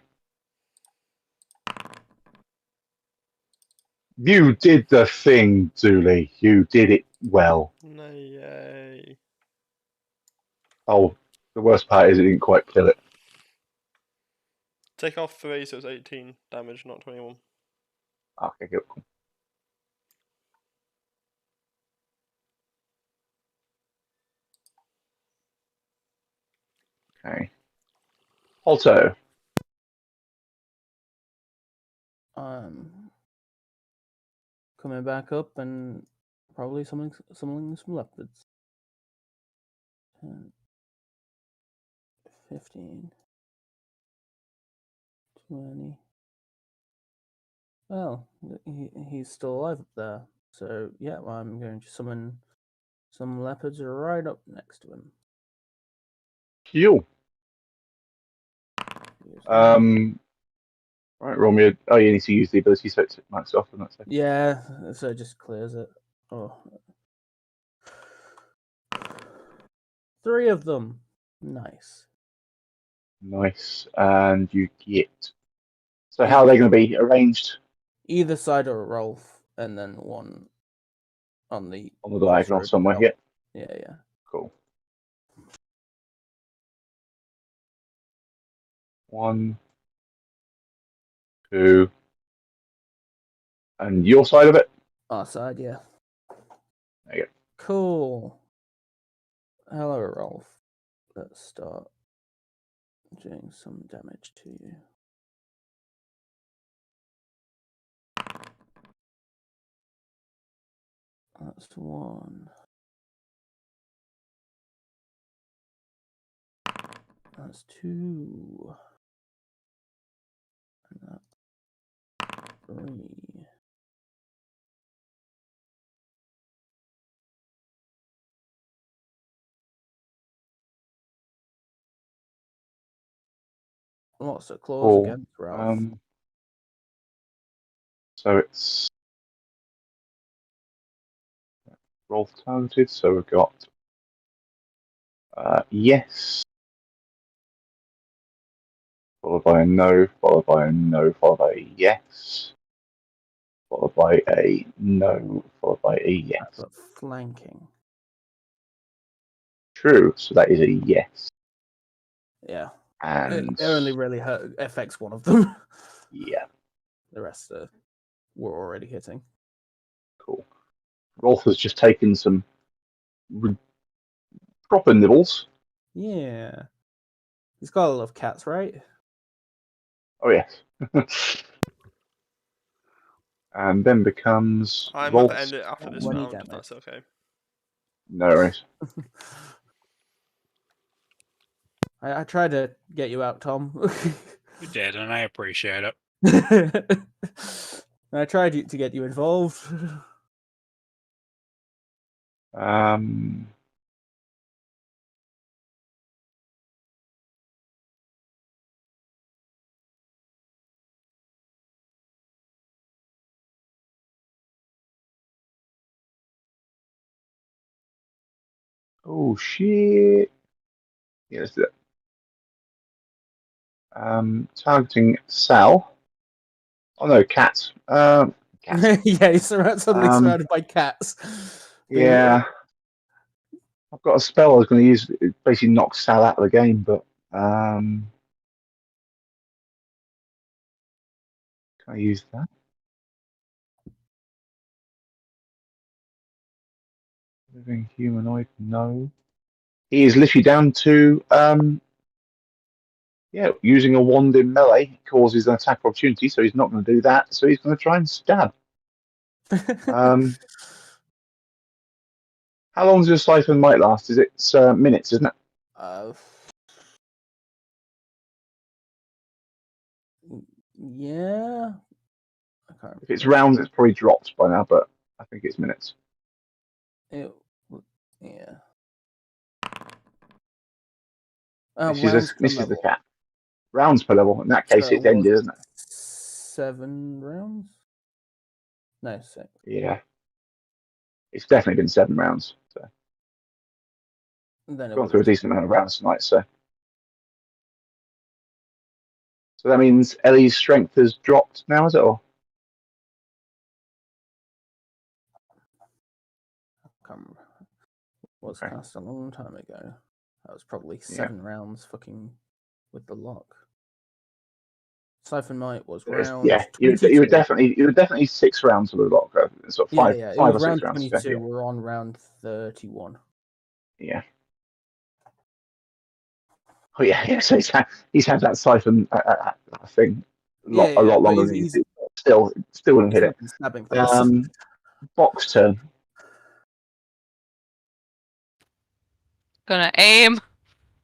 You did the thing, Zuli. You did it well. No, yay. Oh, the worst part is it didn't quite kill it. Take off 3, so it's 18 damage, not 21. Okay, good. Cool. Okay. Alto. Coming back up and probably summoning some leopards. 10, 15, 20. Well, he's still alive up there. So, yeah, I'm going to summon some leopards right up next to him. Heal. Right, roll me. Oh, you need to use the ability so it's maxed off, and that's it. Yeah, so it just clears it. Oh. 3 of them. Nice. Nice. And you get. So, how are they going to be arranged? Either side of Rolf, and then one on the diagonal somewhere. Yeah. Yeah. Cool. 1, 2, and your side of it. Our side, yeah. There you go. Cool. Hello, Rolf. Let's start doing some damage to you. That's 1. That's 2. And that's 3. Lots of claws Cool. against Ralph. So it's Rolf targeted. So we've got yes, followed by a no, followed by a no, followed by a yes, followed by a no, followed by a yes. But flanking. True. So that is a yes. Yeah. And It only really affects one of them. yeah, The rest were already hitting. cool. Rolf has just taken some proper nibbles. Yeah. He's got a lot of cats, right? Oh yes. And then becomes I'm Rolf. going to end it after this 20 round, if damage. that's okay. No worries. I tried to get you out, Tom. You did, and I appreciate it. I tried to get you involved. Oh shit! Yeah, let's do it. Targeting Sal. Oh no, cat. Cat. Yeah, he's suddenly surrounded by cats. Yeah. I've got a spell I was going to use. It basically knocks Sal out of the game, but can I use that? Living humanoid? No. He is literally down to using a wand in melee causes an attack opportunity, so he's not going to do that. So he's going to try and stab. How long does your siphon might last? Is it minutes, isn't it? Yeah. If it's rounds, it's probably dropped by now, but I think it's minutes. Yeah. This is the cat. Rounds per level. In that case, it's ended, isn't it? 7 rounds? No, 6. Yeah. It's definitely been 7 rounds. So. Then Gone through a decent amount of rounds tonight, so that means Ellie's strength has dropped now, is it? Or was cast a long time ago. That was probably 7 rounds fucking with the lock. Siphon Might was round. Yeah, you were definitely 6 rounds with the lock. So 5 it or was 6 round rounds. 22. Yeah. We're on round 31. Yeah. Oh yeah. So he's had that siphon thing a lot longer than he's still wouldn't hit it. Snapping things. Box turn. Gonna aim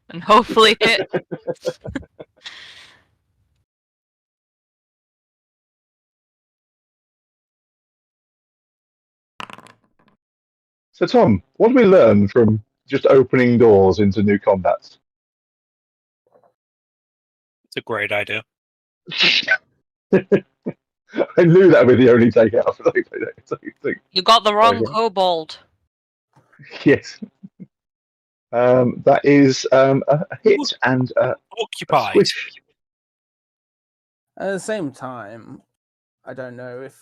and hopefully hit. So Tom, what do we learn from just opening doors into new combats? It's a great idea. I knew that would be the only takeout. You got the wrong kobold. Yes. That is a hit and occupied. A swish. At the same time, I don't know if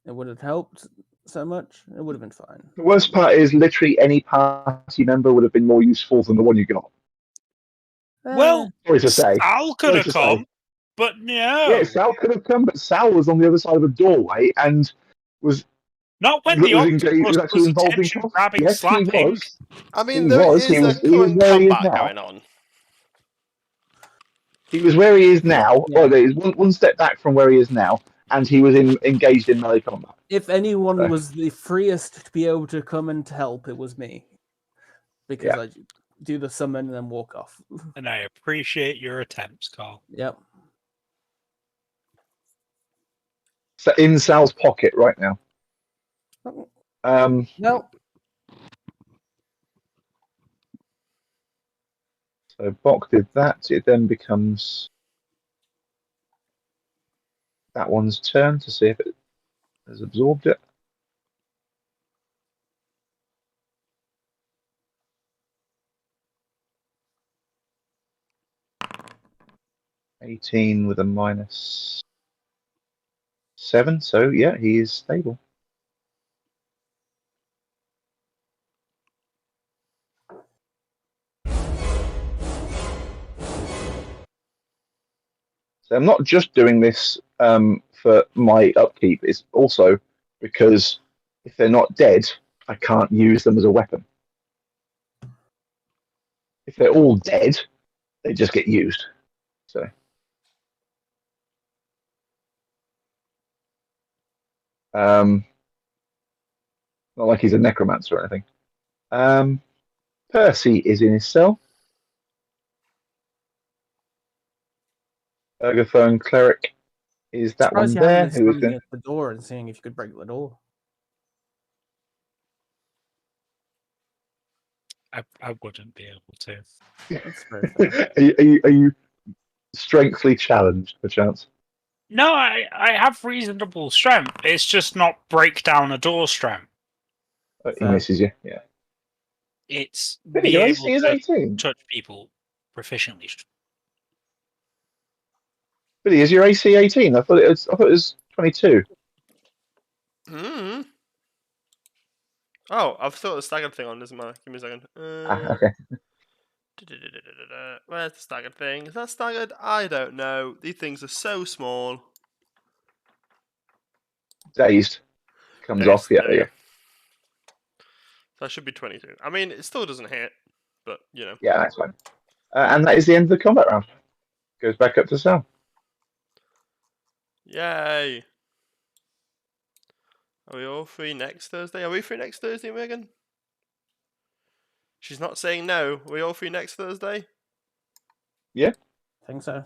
it would have helped so much. It would have been fine. The worst part is literally any party member would have been more useful than the one you got. Well, sorry to say. Sal could have come, but no. Yeah, Sal could have come, but Sal was on the other side of the doorway and was not when the octopus was attention grabbing, slapping. He was. I mean, there is a current combat going on. He was where he is now. Yeah. Well, there's one step back from where he is now, and he was engaged in melee combat. If anyone was the freest to be able to come and help, it was me. Because I do the summon and then walk off. And I appreciate your attempts, Carl. Yep. So in Sal's pocket right now. No. So Bok did that. It then becomes that one's turn to see if it has absorbed it. (18) with a -7, so yeah, he is stable. So I'm not just doing this for my upkeep, it's also because if they're not dead, I can't use them as a weapon. If they're all dead, they just get used. So not like he's a necromancer or anything. Percy is in his cell. Ergophone cleric is that one there. Who is at the door and seeing if you could break the door? I wouldn't be able to. That's very fair. Are you strengthly challenged, perchance? No, I have reasonable strength. It's just not break down a door strength. He misses you, yeah. It's Billy, be your able AC is to 18. touch people proficiently. Billy, is your AC 18? I thought it was 22. Hmm. Oh, I've still got the staggered thing on, isn't it? Give me a second. Okay. Where's the staggered thing? Is that staggered? I don't know. These things are so small. Dazed. Comes Yes, off. Yeah, there there we you go. That should be 22. I mean, it still doesn't hit, but you know. go. Yeah, that's fine. And that is the end of the combat round. Goes back up to Sal. Yay! Are we all free next Thursday? Are we free next Thursday, Megan? She's not saying no. Are we all free next Thursday? I think so.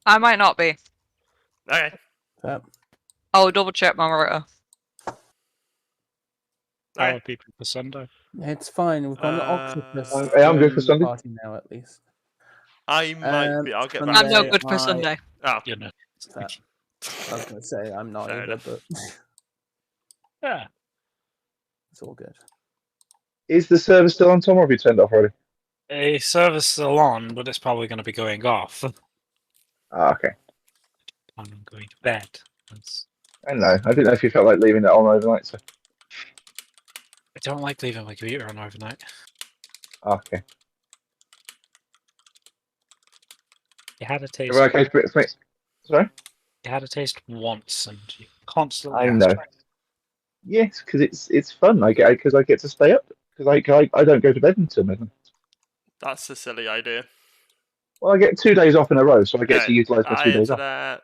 I might not be. Okay. Yep. I'll double check my rotor. How Okay. are people for Sunday? It's fine. We've got an octopus. I'm good for joining the Sunday. Party now, at least. I might be. I'll get back. I'm no Sunday, good for Sunday. Oh. You know. Fair. I was going to say I'm not Fair either, enough. but Yeah. it's all good. Is the server still on, Tom, or have you turned it off already? A server's still on, but it's probably going to be going off. Okay. I'm going to bed. That's- I don't know. I didn't know if you felt like leaving it on overnight. So. I don't like leaving my computer on overnight. Okay. You had a taste. Everyone okay for it? Sorry? You had a taste once, and you constantly. I ask know. for it. Yes, because it's fun. I get to stay up because I don't go to bed until midnight. That's a silly idea. Well, I get 2 days off in a row, so I get Okay. to utilise my 2 days to off. that.